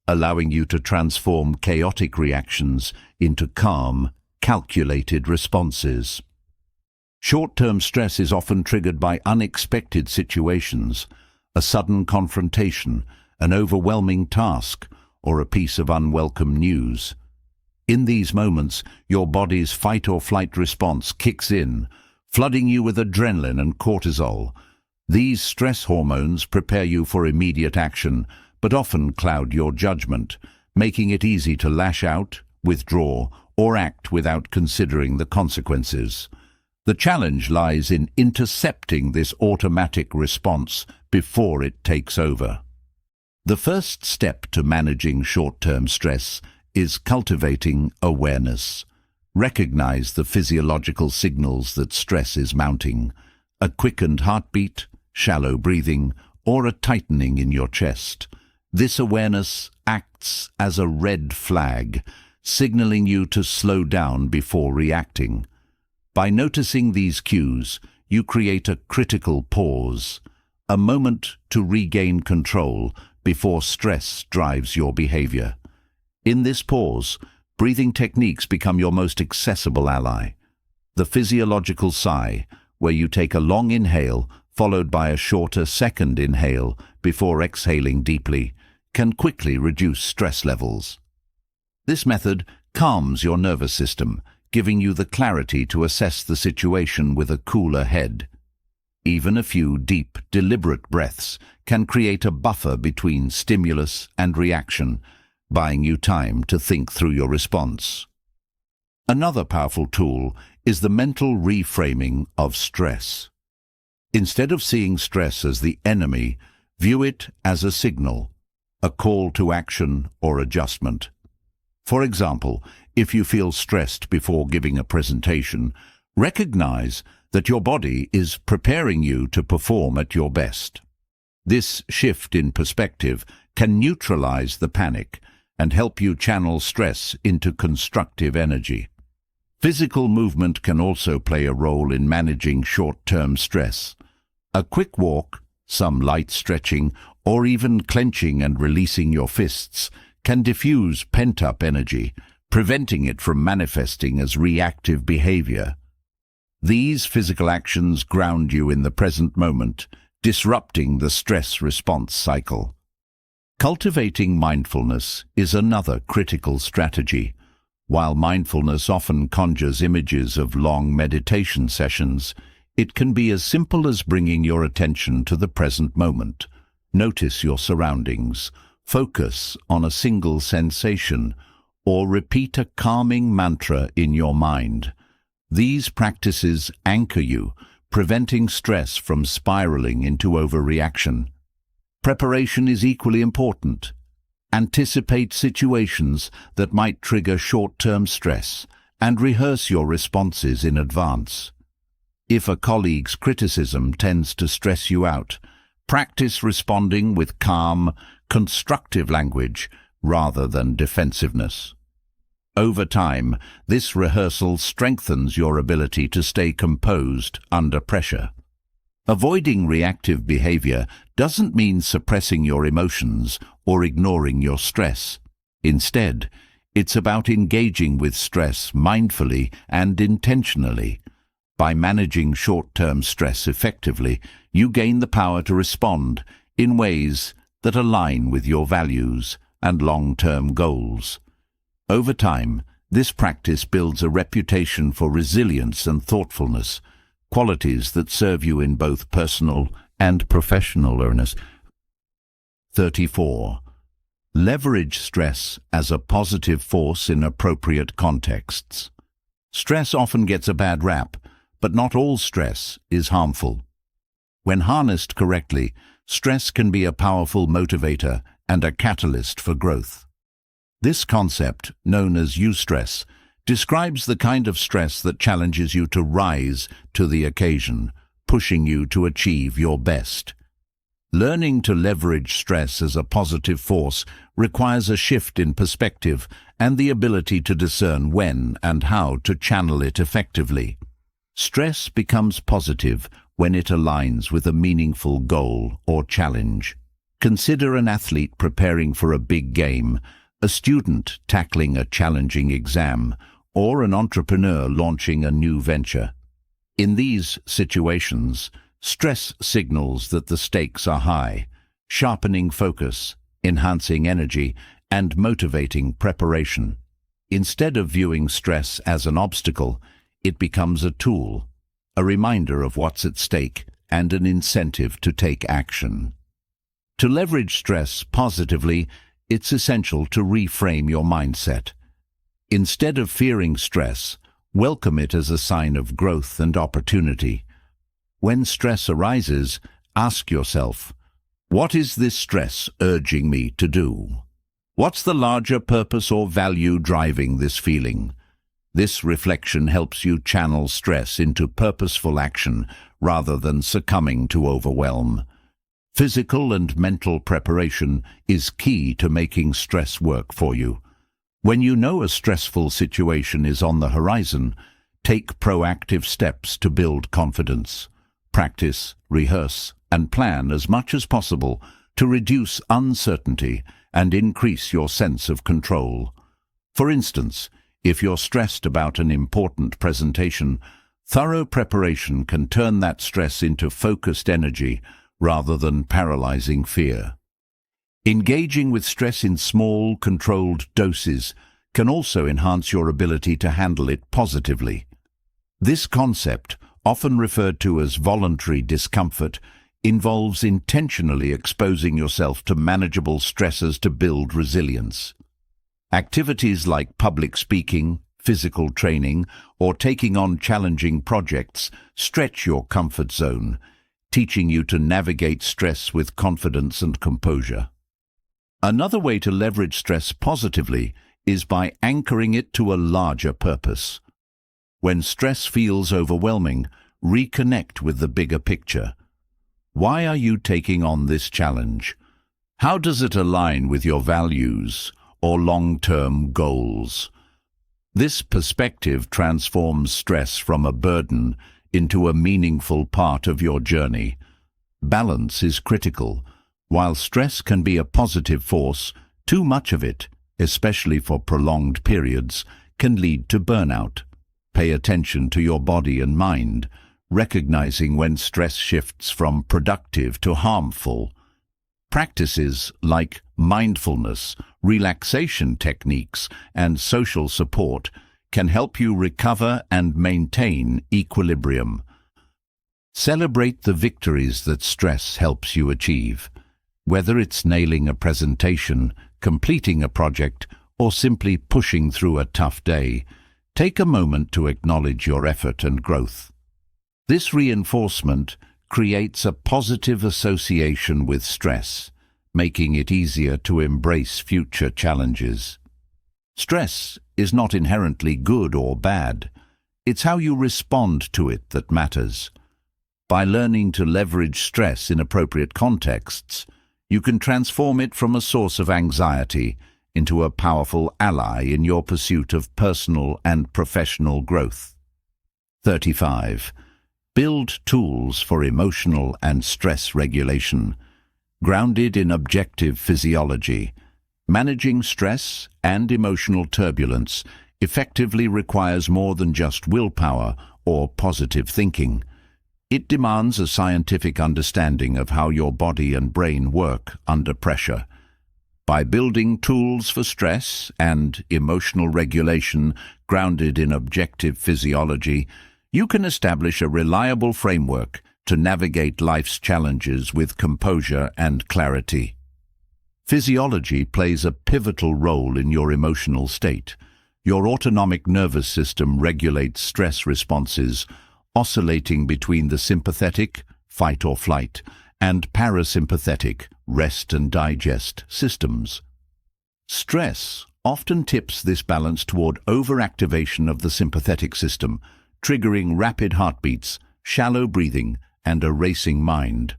allowing you to transform chaotic reactions into calm, calculated responses. Short-term stress is often triggered by unexpected situations, a sudden confrontation, an overwhelming task, or a piece of unwelcome news. In these moments, your body's fight-or-flight response kicks in, flooding you with adrenaline and cortisol. These stress hormones prepare you for immediate action, but often cloud your judgment, making it easy to lash out, withdraw, or act without considering the consequences. The challenge lies in intercepting this automatic response before it takes over. The first step to managing short-term stress is cultivating awareness. Recognize the physiological signals that stress is mounting: a quickened heartbeat, shallow breathing, or a tightening in your chest. This awareness acts as a red flag, signaling you to slow down before reacting. By noticing these cues, you create a critical pause, a moment to regain control before stress drives your behavior. In this pause, breathing techniques become your most accessible ally. The physiological sigh, where you take a long inhale followed by a shorter second inhale before exhaling deeply, can quickly reduce stress levels. This method calms your nervous system, giving you the clarity to assess the situation with a cooler head. Even a few deep, deliberate breaths can create a buffer between stimulus and reaction, buying you time to think through your response. Another powerful tool is the mental reframing of stress. Instead of seeing stress as the enemy, view it as a signal, a call to action or adjustment. For example, If you feel stressed before giving a presentation, recognize that your body is preparing you to perform at your best. This shift in perspective can neutralize the panic and help you channel stress into constructive energy. Physical movement can also play a role in managing short-term stress. A quick walk, some light stretching, or even clenching and releasing your fists can diffuse pent-up energy, preventing it from manifesting as reactive behavior. These physical actions ground you in the present moment, disrupting the stress response cycle. Cultivating mindfulness is another critical strategy. While mindfulness often conjures images of long meditation sessions, it can be as simple as bringing your attention to the present moment. Notice your surroundings, focus on a single sensation, or repeat a calming mantra in your mind. These practices anchor you, preventing stress from spiraling into overreaction. Preparation is equally important. Anticipate situations that might trigger short-term stress and rehearse your responses in advance. If a colleague's criticism tends to stress you out, practice responding with calm, constructive language rather than defensiveness. Over time, this rehearsal strengthens your ability to stay composed under pressure. Avoiding reactive behavior doesn't mean suppressing your emotions or ignoring your stress. Instead, it's about engaging with stress mindfully and intentionally. By managing short-term stress effectively, you gain the power to respond in ways that align with your values and long-term goals. Over time, this practice builds a reputation for resilience and thoughtfulness, qualities that serve you in both personal and professional arenas. 34. Leverage stress as a positive force in appropriate contexts. Stress often gets a bad rap, but not all stress is harmful. When harnessed correctly, stress can be a powerful motivator and a catalyst for growth. This concept, known as eustress, describes the kind of stress that challenges you to rise to the occasion, pushing you to achieve your best. Learning to leverage stress as a positive force requires a shift in perspective and the ability to discern when and how to channel it effectively. Stress becomes positive when it aligns with a meaningful goal or challenge. Consider an athlete preparing for a big game, a student tackling a challenging exam, or an entrepreneur launching a new venture. In these situations, stress signals that the stakes are high, sharpening focus, enhancing energy, and motivating preparation. Instead of viewing stress as an obstacle, it becomes a tool, a reminder of what's at stake, and an incentive to take action. To leverage stress positively, it's essential to reframe your mindset. Instead of fearing stress, welcome it as a sign of growth and opportunity. When stress arises, ask yourself, what is this stress urging me to do? What's the larger purpose or value driving this feeling? This reflection helps you channel stress into purposeful action rather than succumbing to overwhelm. Physical and mental preparation is key to making stress work for you. When you know a stressful situation is on the horizon, take proactive steps to build confidence. Practice, rehearse, and plan as much as possible to reduce uncertainty and increase your sense of control. For instance, if you're stressed about an important presentation, thorough preparation can turn that stress into focused energy rather than paralyzing fear. Engaging with stress in small, controlled doses can also enhance your ability to handle it positively. This concept, often referred to as voluntary discomfort, involves intentionally exposing yourself to manageable stressors to build resilience. Activities like public speaking, physical training, or taking on challenging projects stretch your comfort zone, teaching you to navigate stress with confidence and composure. Another way to leverage stress positively is by anchoring it to a larger purpose. When stress feels overwhelming, reconnect with the bigger picture. Why are you taking on this challenge? How does it align with your values or long-term goals? This perspective transforms stress from a burden into a meaningful part of your journey. Balance is critical. While stress can be a positive force, too much of it, especially for prolonged periods, can lead to burnout. Pay attention to your body and mind, recognizing when stress shifts from productive to harmful. Practices like mindfulness, relaxation techniques, and social support can help you recover and maintain equilibrium. Celebrate the victories that stress helps you achieve. Whether it's nailing a presentation, completing a project, or simply pushing through a tough day, take a moment to acknowledge your effort and growth. This reinforcement creates a positive association with stress, making it easier to embrace future challenges. Stress is not inherently good or bad. It's how you respond to it that matters. By learning to leverage stress in appropriate contexts, you can transform it from a source of anxiety into a powerful ally in your pursuit of personal and professional growth. 35. Build tools for emotional and stress regulation. Grounded in objective physiology, managing stress and emotional turbulence effectively requires more than just willpower or positive thinking. It demands a scientific understanding of how your body and brain work under pressure. By building tools for stress and emotional regulation grounded in objective physiology, you can establish a reliable framework to navigate life's challenges with composure and clarity. Physiology plays a pivotal role in your emotional state. Your autonomic nervous system regulates stress responses, oscillating between the sympathetic, fight or flight, and parasympathetic, rest and digest systems. Stress often tips this balance toward overactivation of the sympathetic system, triggering rapid heartbeats, shallow breathing, and a racing mind.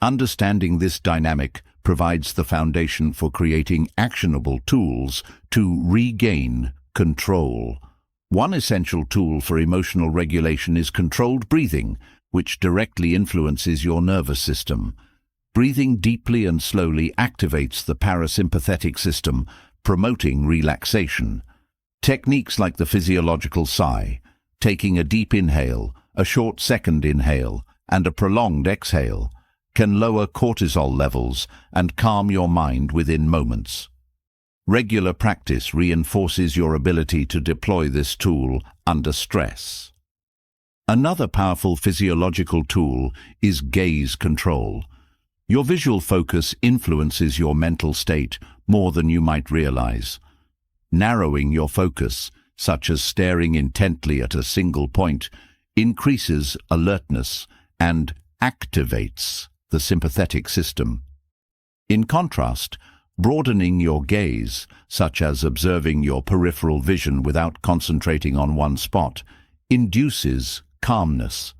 Understanding this dynamic provides the foundation for creating actionable tools to regain control. One essential tool for emotional regulation is controlled breathing, which directly influences your nervous system. Breathing deeply and slowly activates the parasympathetic system, promoting relaxation. Techniques like the physiological sigh, taking a deep inhale, a short second inhale, and a prolonged exhale, can lower cortisol levels and calm your mind within moments. Regular practice reinforces your ability to deploy this tool under stress. Another powerful physiological tool is gaze control. Your visual focus influences your mental state more than you might realize. Narrowing your focus, such as staring intently at a single point, increases alertness and activates the sympathetic system. In contrast, broadening your gaze, such as observing your peripheral vision without concentrating on one spot, induces calmness.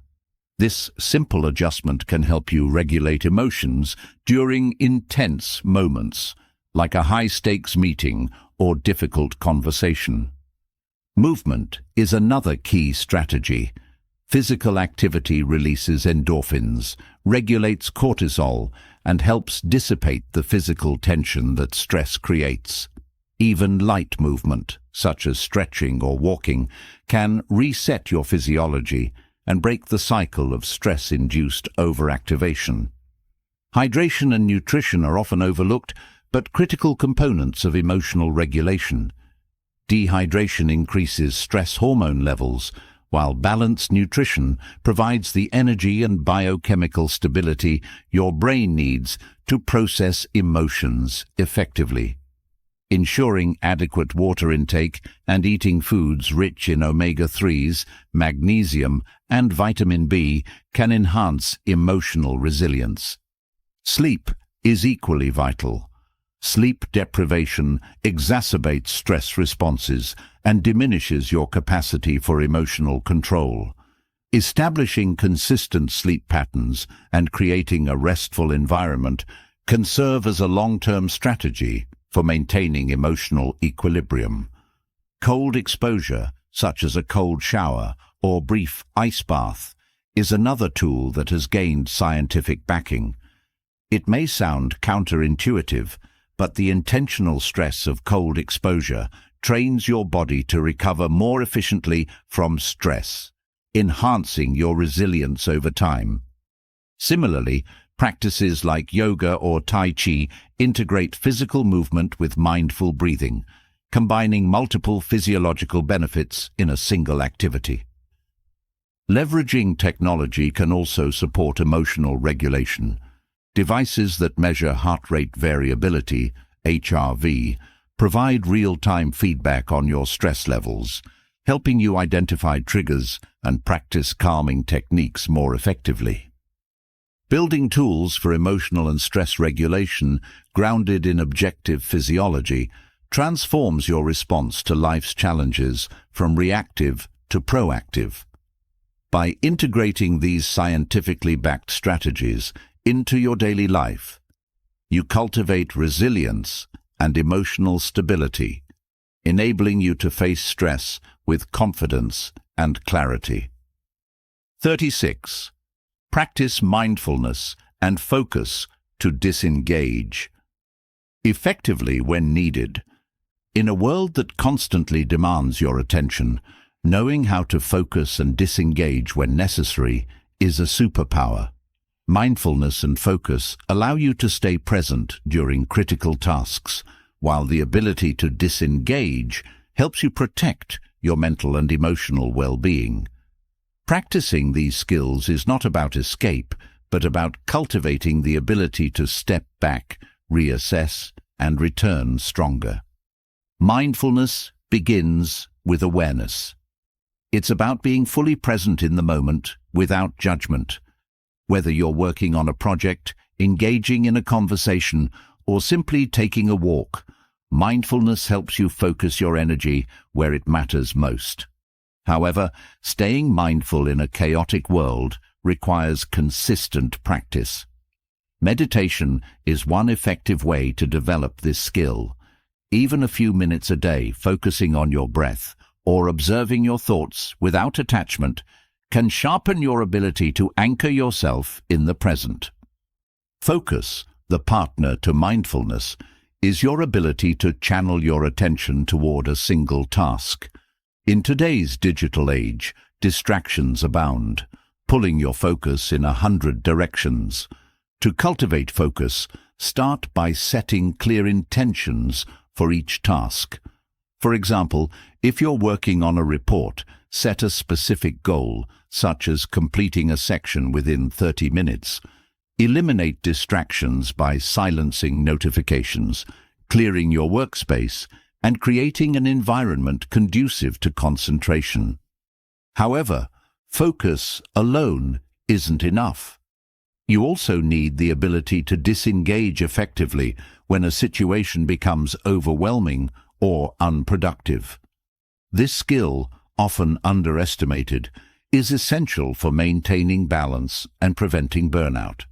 This simple adjustment can help you regulate emotions during intense moments, like a high-stakes meeting or difficult conversation. Movement is another key strategy. Physical activity releases endorphins, regulates cortisol, and helps dissipate the physical tension that stress creates. Even light movement, such as stretching or walking, can reset your physiology and break the cycle of stress-induced overactivation. Hydration and nutrition are often overlooked, but critical components of emotional regulation. Dehydration increases stress hormone levels, while balanced nutrition provides the energy and biochemical stability your brain needs to process emotions effectively. Ensuring adequate water intake and eating foods rich in omega-3s, magnesium, and vitamin B can enhance emotional resilience. Sleep is equally vital. Sleep deprivation exacerbates stress responses and diminishes your capacity for emotional control. Establishing consistent sleep patterns and creating a restful environment can serve as a long-term strategy for maintaining emotional equilibrium. Cold exposure, such as a cold shower or brief ice bath, is another tool that has gained scientific backing. It may sound counterintuitive, but the intentional stress of cold exposure trains your body to recover more efficiently from stress, enhancing your resilience over time. Similarly, practices like yoga or Tai Chi integrate physical movement with mindful breathing, combining multiple physiological benefits in a single activity. Leveraging technology can also support emotional regulation. Devices that measure heart rate variability, HRV, provide real-time feedback on your stress levels, helping you identify triggers and practice calming techniques more effectively. Building tools for emotional and stress regulation grounded in objective physiology transforms your response to life's challenges from reactive to proactive. By integrating these scientifically backed strategies into your daily life, you cultivate resilience and emotional stability, enabling you to face stress with confidence and clarity. 36. Practice mindfulness and focus to disengage effectively when needed. In a world that constantly demands your attention, knowing how to focus and disengage when necessary is a superpower. Mindfulness and focus allow you to stay present during critical tasks, while the ability to disengage helps you protect your mental and emotional well-being. Practicing these skills is not about escape, but about cultivating the ability to step back, reassess, and return stronger. Mindfulness begins with awareness. It's about being fully present in the moment without judgment. Whether you're working on a project, engaging in a conversation, or simply taking a walk, mindfulness helps you focus your energy where it matters most. However, staying mindful in a chaotic world requires consistent practice. Meditation is one effective way to develop this skill. Even a few minutes a day focusing on your breath or observing your thoughts without attachment can sharpen your ability to anchor yourself in the present. Focus, the partner to mindfulness, is your ability to channel your attention toward a single task. In today's digital age, distractions abound, pulling your focus in 100 directions. To cultivate focus, start by setting clear intentions for each task. For example, if you're working on a report, set a specific goal, such as completing a section within 30 minutes. Eliminate distractions by silencing notifications, clearing your workspace, and creating an environment conducive to concentration. However, focus alone isn't enough. You also need the ability to disengage effectively when a situation becomes overwhelming or unproductive. This skill, often underestimated, is essential for maintaining balance and preventing burnout.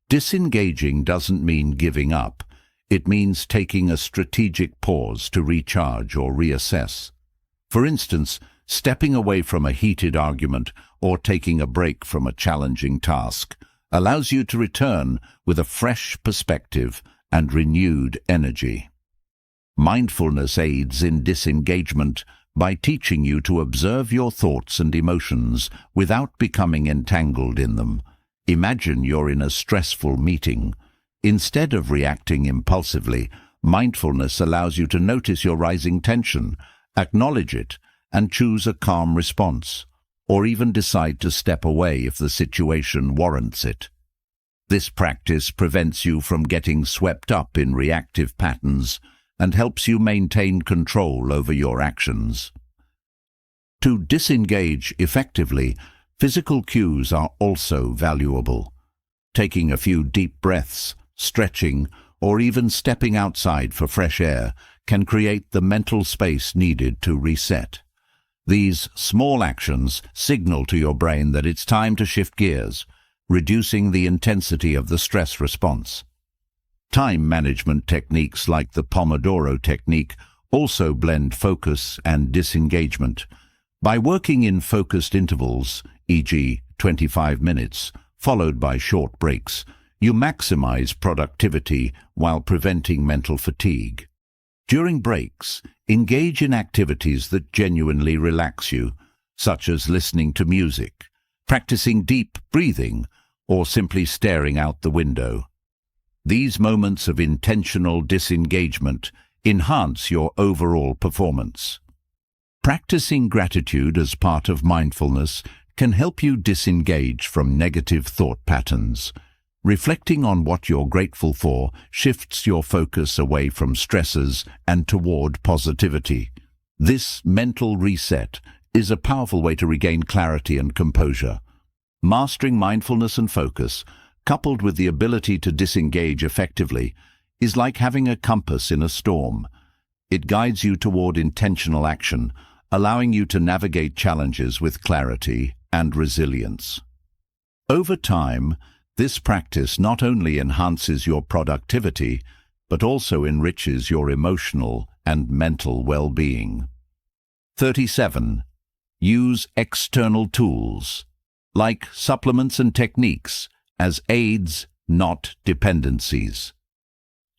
Disengaging doesn't mean giving up. It means taking a strategic pause to recharge or reassess. For instance, stepping away from a heated argument or taking a break from a challenging task allows you to return with a fresh perspective and renewed energy. Mindfulness aids in disengagement by teaching you to observe your thoughts and emotions without becoming entangled in them. Imagine you're in a stressful meeting. Instead of reacting impulsively, mindfulness allows you to notice your rising tension, acknowledge it, and choose a calm response, or even decide to step away if the situation warrants it. This practice prevents you from getting swept up in reactive patterns and helps you maintain control over your actions. To disengage effectively, physical cues are also valuable. Taking a few deep breaths, stretching, or even stepping outside for fresh air can create the mental space needed to reset. These small actions signal to your brain that it's time to shift gears, reducing the intensity of the stress response. Time management techniques like the Pomodoro technique also blend focus and disengagement. By working in focused intervals, e.g., 25 minutes, followed by short breaks, you maximize productivity while preventing mental fatigue. During breaks, engage in activities that genuinely relax you, such as listening to music, practicing deep breathing, or simply staring out the window. These moments of intentional disengagement enhance your overall performance. Practicing gratitude as part of mindfulness can help you disengage from negative thought patterns. Reflecting on what you're grateful for shifts your focus away from stresses and toward positivity. This mental reset is a powerful way to regain clarity and composure. Mastering mindfulness and focus, coupled with the ability to disengage effectively, is like having a compass in a storm. It guides you toward intentional action, allowing you to navigate challenges with clarity and resilience. Over time, this practice not only enhances your productivity, but also enriches your emotional and mental well-being. 37. Use external tools, like supplements and techniques, as aids, not dependencies.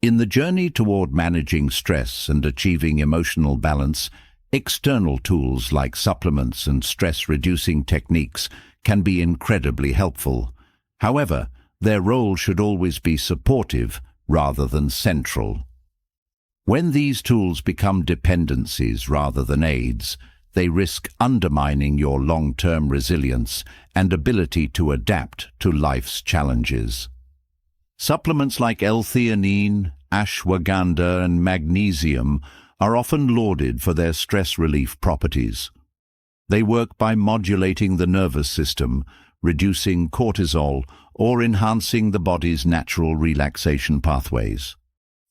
In the journey toward managing stress and achieving emotional balance, external tools like supplements and stress-reducing techniques can be incredibly helpful. However, their role should always be supportive rather than central. When these tools become dependencies rather than aids, they risk undermining your long-term resilience and ability to adapt to life's challenges. Supplements like L-theanine, ashwagandha, and magnesium are often lauded for their stress relief properties. They work by modulating the nervous system, reducing cortisol, or enhancing the body's natural relaxation pathways.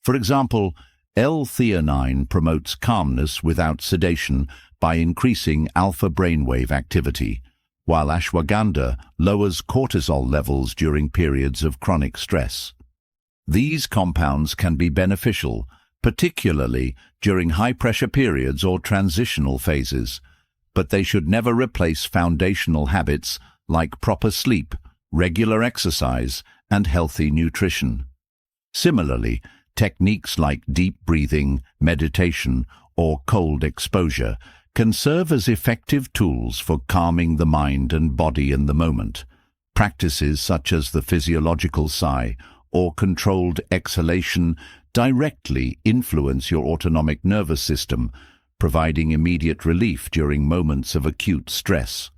For example, L-theanine promotes calmness without sedation by increasing alpha brainwave activity, while ashwagandha lowers cortisol levels during periods of chronic stress. These compounds can be beneficial, particularly during high-pressure periods or transitional phases, but they should never replace foundational habits like proper sleep, regular exercise, and healthy nutrition. Similarly, techniques like deep breathing, meditation, or cold exposure can serve as effective tools for calming the mind and body in the moment. Practices such as the physiological sigh or controlled exhalation directly influence your autonomic nervous system, providing immediate relief during moments of acute stress.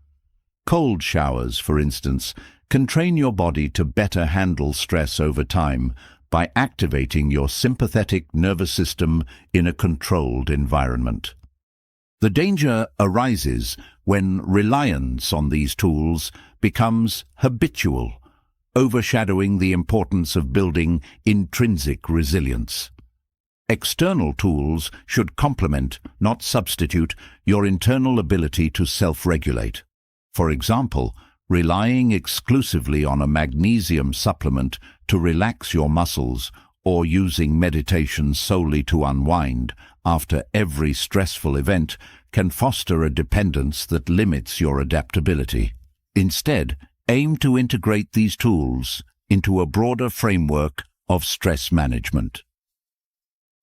Cold showers, for instance, can train your body to better handle stress over time by activating your sympathetic nervous system in a controlled environment. The danger arises when reliance on these tools becomes habitual, overshadowing the importance of building intrinsic resilience. External tools should complement, not substitute, your internal ability to self-regulate. For example, relying exclusively on a magnesium supplement to relax your muscles or using meditation solely to unwind after every stressful event can foster a dependence that limits your adaptability. Instead, aim to integrate these tools into a broader framework of stress management.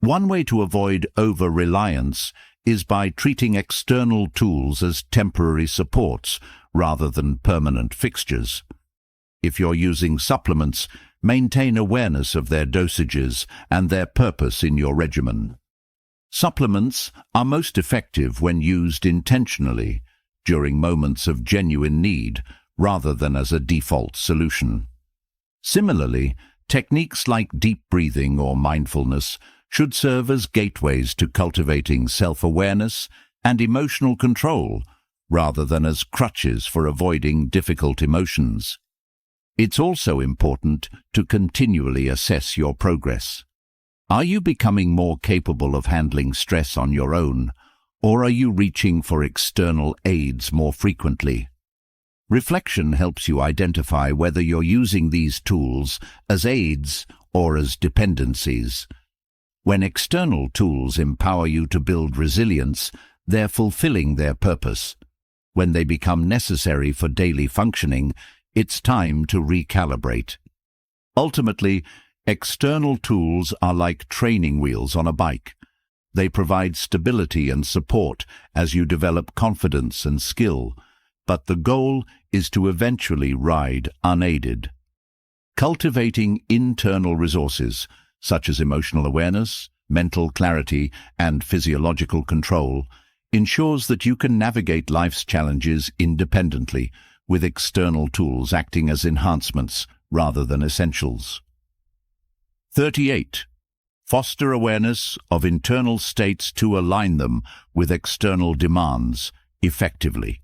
One way to avoid over-reliance is by treating external tools as temporary supports rather than permanent fixtures. If you're using supplements, maintain awareness of their dosages and their purpose in your regimen. Supplements are most effective when used intentionally during moments of genuine need rather than as a default solution. Similarly, techniques like deep breathing or mindfulness should serve as gateways to cultivating self-awareness and emotional control rather than as crutches for avoiding difficult emotions. It's also important to continually assess your progress. Are you becoming more capable of handling stress on your own, or are you reaching for external aids more frequently? Reflection helps you identify whether you're using these tools as aids or as dependencies. When external tools empower you to build resilience, they're fulfilling their purpose. When they become necessary for daily functioning, it's time to recalibrate. Ultimately, external tools are like training wheels on a bike. They provide stability and support as you develop confidence and skill, but the goal is to eventually ride unaided. Cultivating internal resources, such as emotional awareness, mental clarity, and physiological control, ensures that you can navigate life's challenges independently, with external tools acting as enhancements rather than essentials. 38. Foster awareness of internal states to align them with external demands effectively.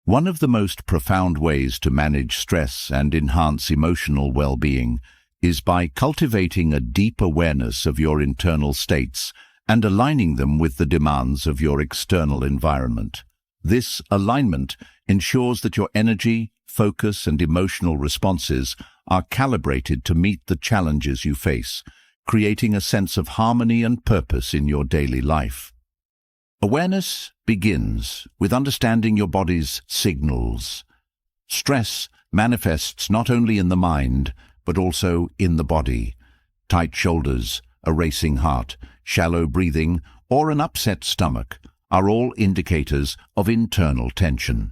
One of the most profound ways to manage stress and enhance emotional well-being is by cultivating a deep awareness of your internal states and aligning them with the demands of your external environment. This alignment ensures that your energy, focus, and emotional responses are calibrated to meet the challenges you face, creating a sense of harmony and purpose in your daily life. Awareness begins with understanding your body's signals. Stress manifests not only in the mind, but also in the body. Tight shoulders, a racing heart, shallow breathing, or an upset stomach are all indicators of internal tension.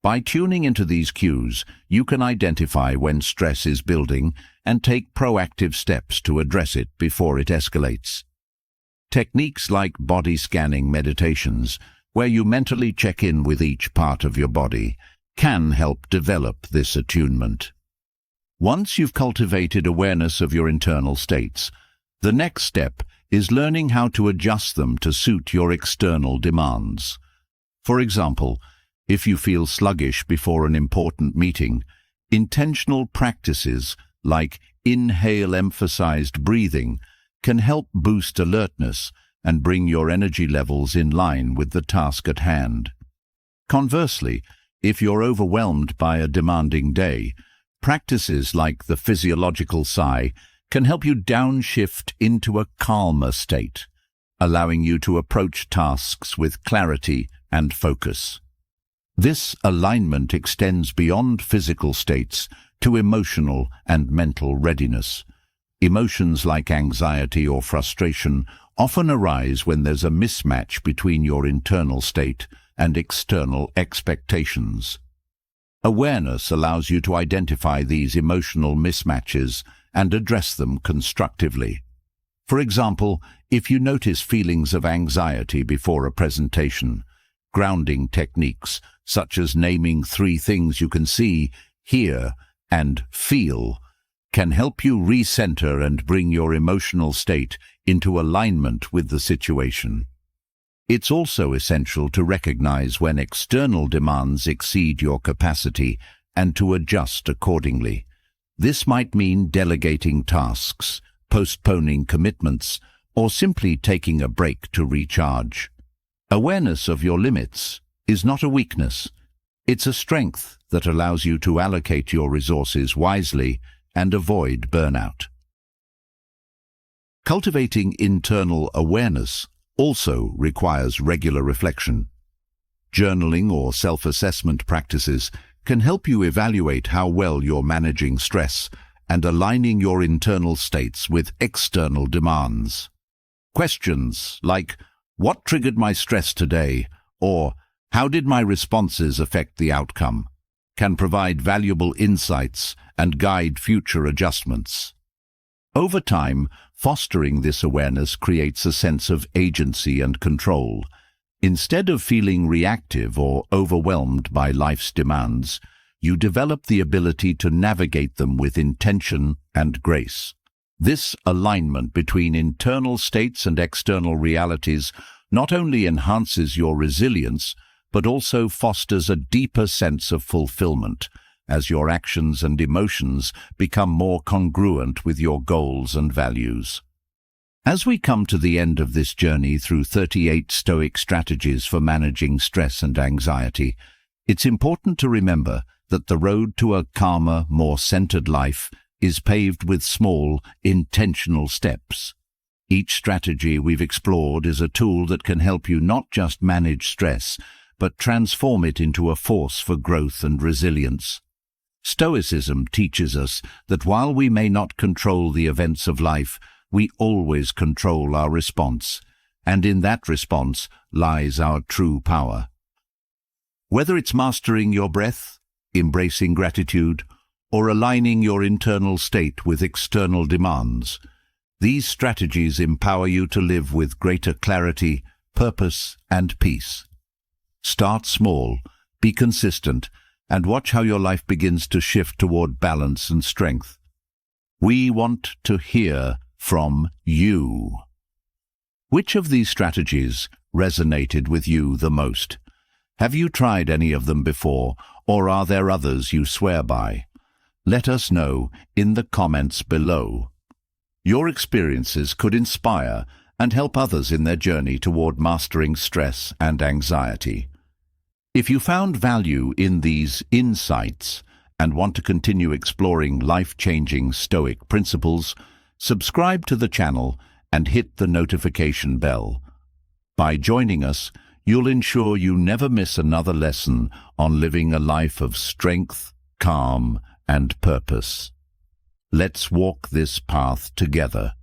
By tuning into these cues, you can identify when stress is building and take proactive steps to address it before it escalates. Techniques like body scanning meditations, where you mentally check in with each part of your body, can help develop this attunement. Once you've cultivated awareness of your internal states, the next step is learning how to adjust them to suit your external demands. For example, if you feel sluggish before an important meeting, intentional practices like inhale-emphasized breathing can help boost alertness and bring your energy levels in line with the task at hand. Conversely, if you're overwhelmed by a demanding day, practices like the physiological sigh can help you downshift into a calmer state, allowing you to approach tasks with clarity and focus. This alignment extends beyond physical states to emotional and mental readiness. Emotions like anxiety or frustration often arise when there's a mismatch between your internal state and external expectations. Awareness allows you to identify these emotional mismatches and address them constructively. For example, if you notice feelings of anxiety before a presentation, grounding techniques such as naming 3 things you can see, hear, and feel can help you recenter and bring your emotional state into alignment with the situation. It's also essential to recognize when external demands exceed your capacity and to adjust accordingly. This might mean delegating tasks, postponing commitments, or simply taking a break to recharge. Awareness of your limits is not a weakness. It's a strength that allows you to allocate your resources wisely and avoid burnout. Cultivating internal awareness also requires regular reflection. Journaling or self-assessment practices can help you evaluate how well you're managing stress and aligning your internal states with external demands. Questions like, "What triggered my stress today?" or "How did my responses affect the outcome?" can provide valuable insights and guide future adjustments. Over time, fostering this awareness creates a sense of agency and control. Instead of feeling reactive or overwhelmed by life's demands, you develop the ability to navigate them with intention and grace. This alignment between internal states and external realities not only enhances your resilience, but also fosters a deeper sense of fulfillment as your actions and emotions become more congruent with your goals and values. As we come to the end of this journey through 38 Stoic strategies for managing stress and anxiety, it's important to remember that the road to a calmer, more centered life is paved with small, intentional steps. Each strategy we've explored is a tool that can help you not just manage stress, but transform it into a force for growth and resilience. Stoicism teaches us that while we may not control the events of life, we always control our response, and in that response lies our true power. Whether it's mastering your breath, embracing gratitude, or aligning your internal state with external demands, these strategies empower you to live with greater clarity, purpose, and peace. Start small, be consistent, and watch how your life begins to shift toward balance and strength. We want to hear from you. Which of these strategies resonated with you the most? Have you tried any of them before, or are there others you swear by? Let us know in the comments below. Your experiences could inspire and help others in their journey toward mastering stress and anxiety. If you found value in these insights and want to continue exploring life-changing Stoic principles, subscribe to the channel and hit the notification bell. By joining us, you'll ensure you never miss another lesson on living a life of strength, calm, and purpose. Let's walk this path together.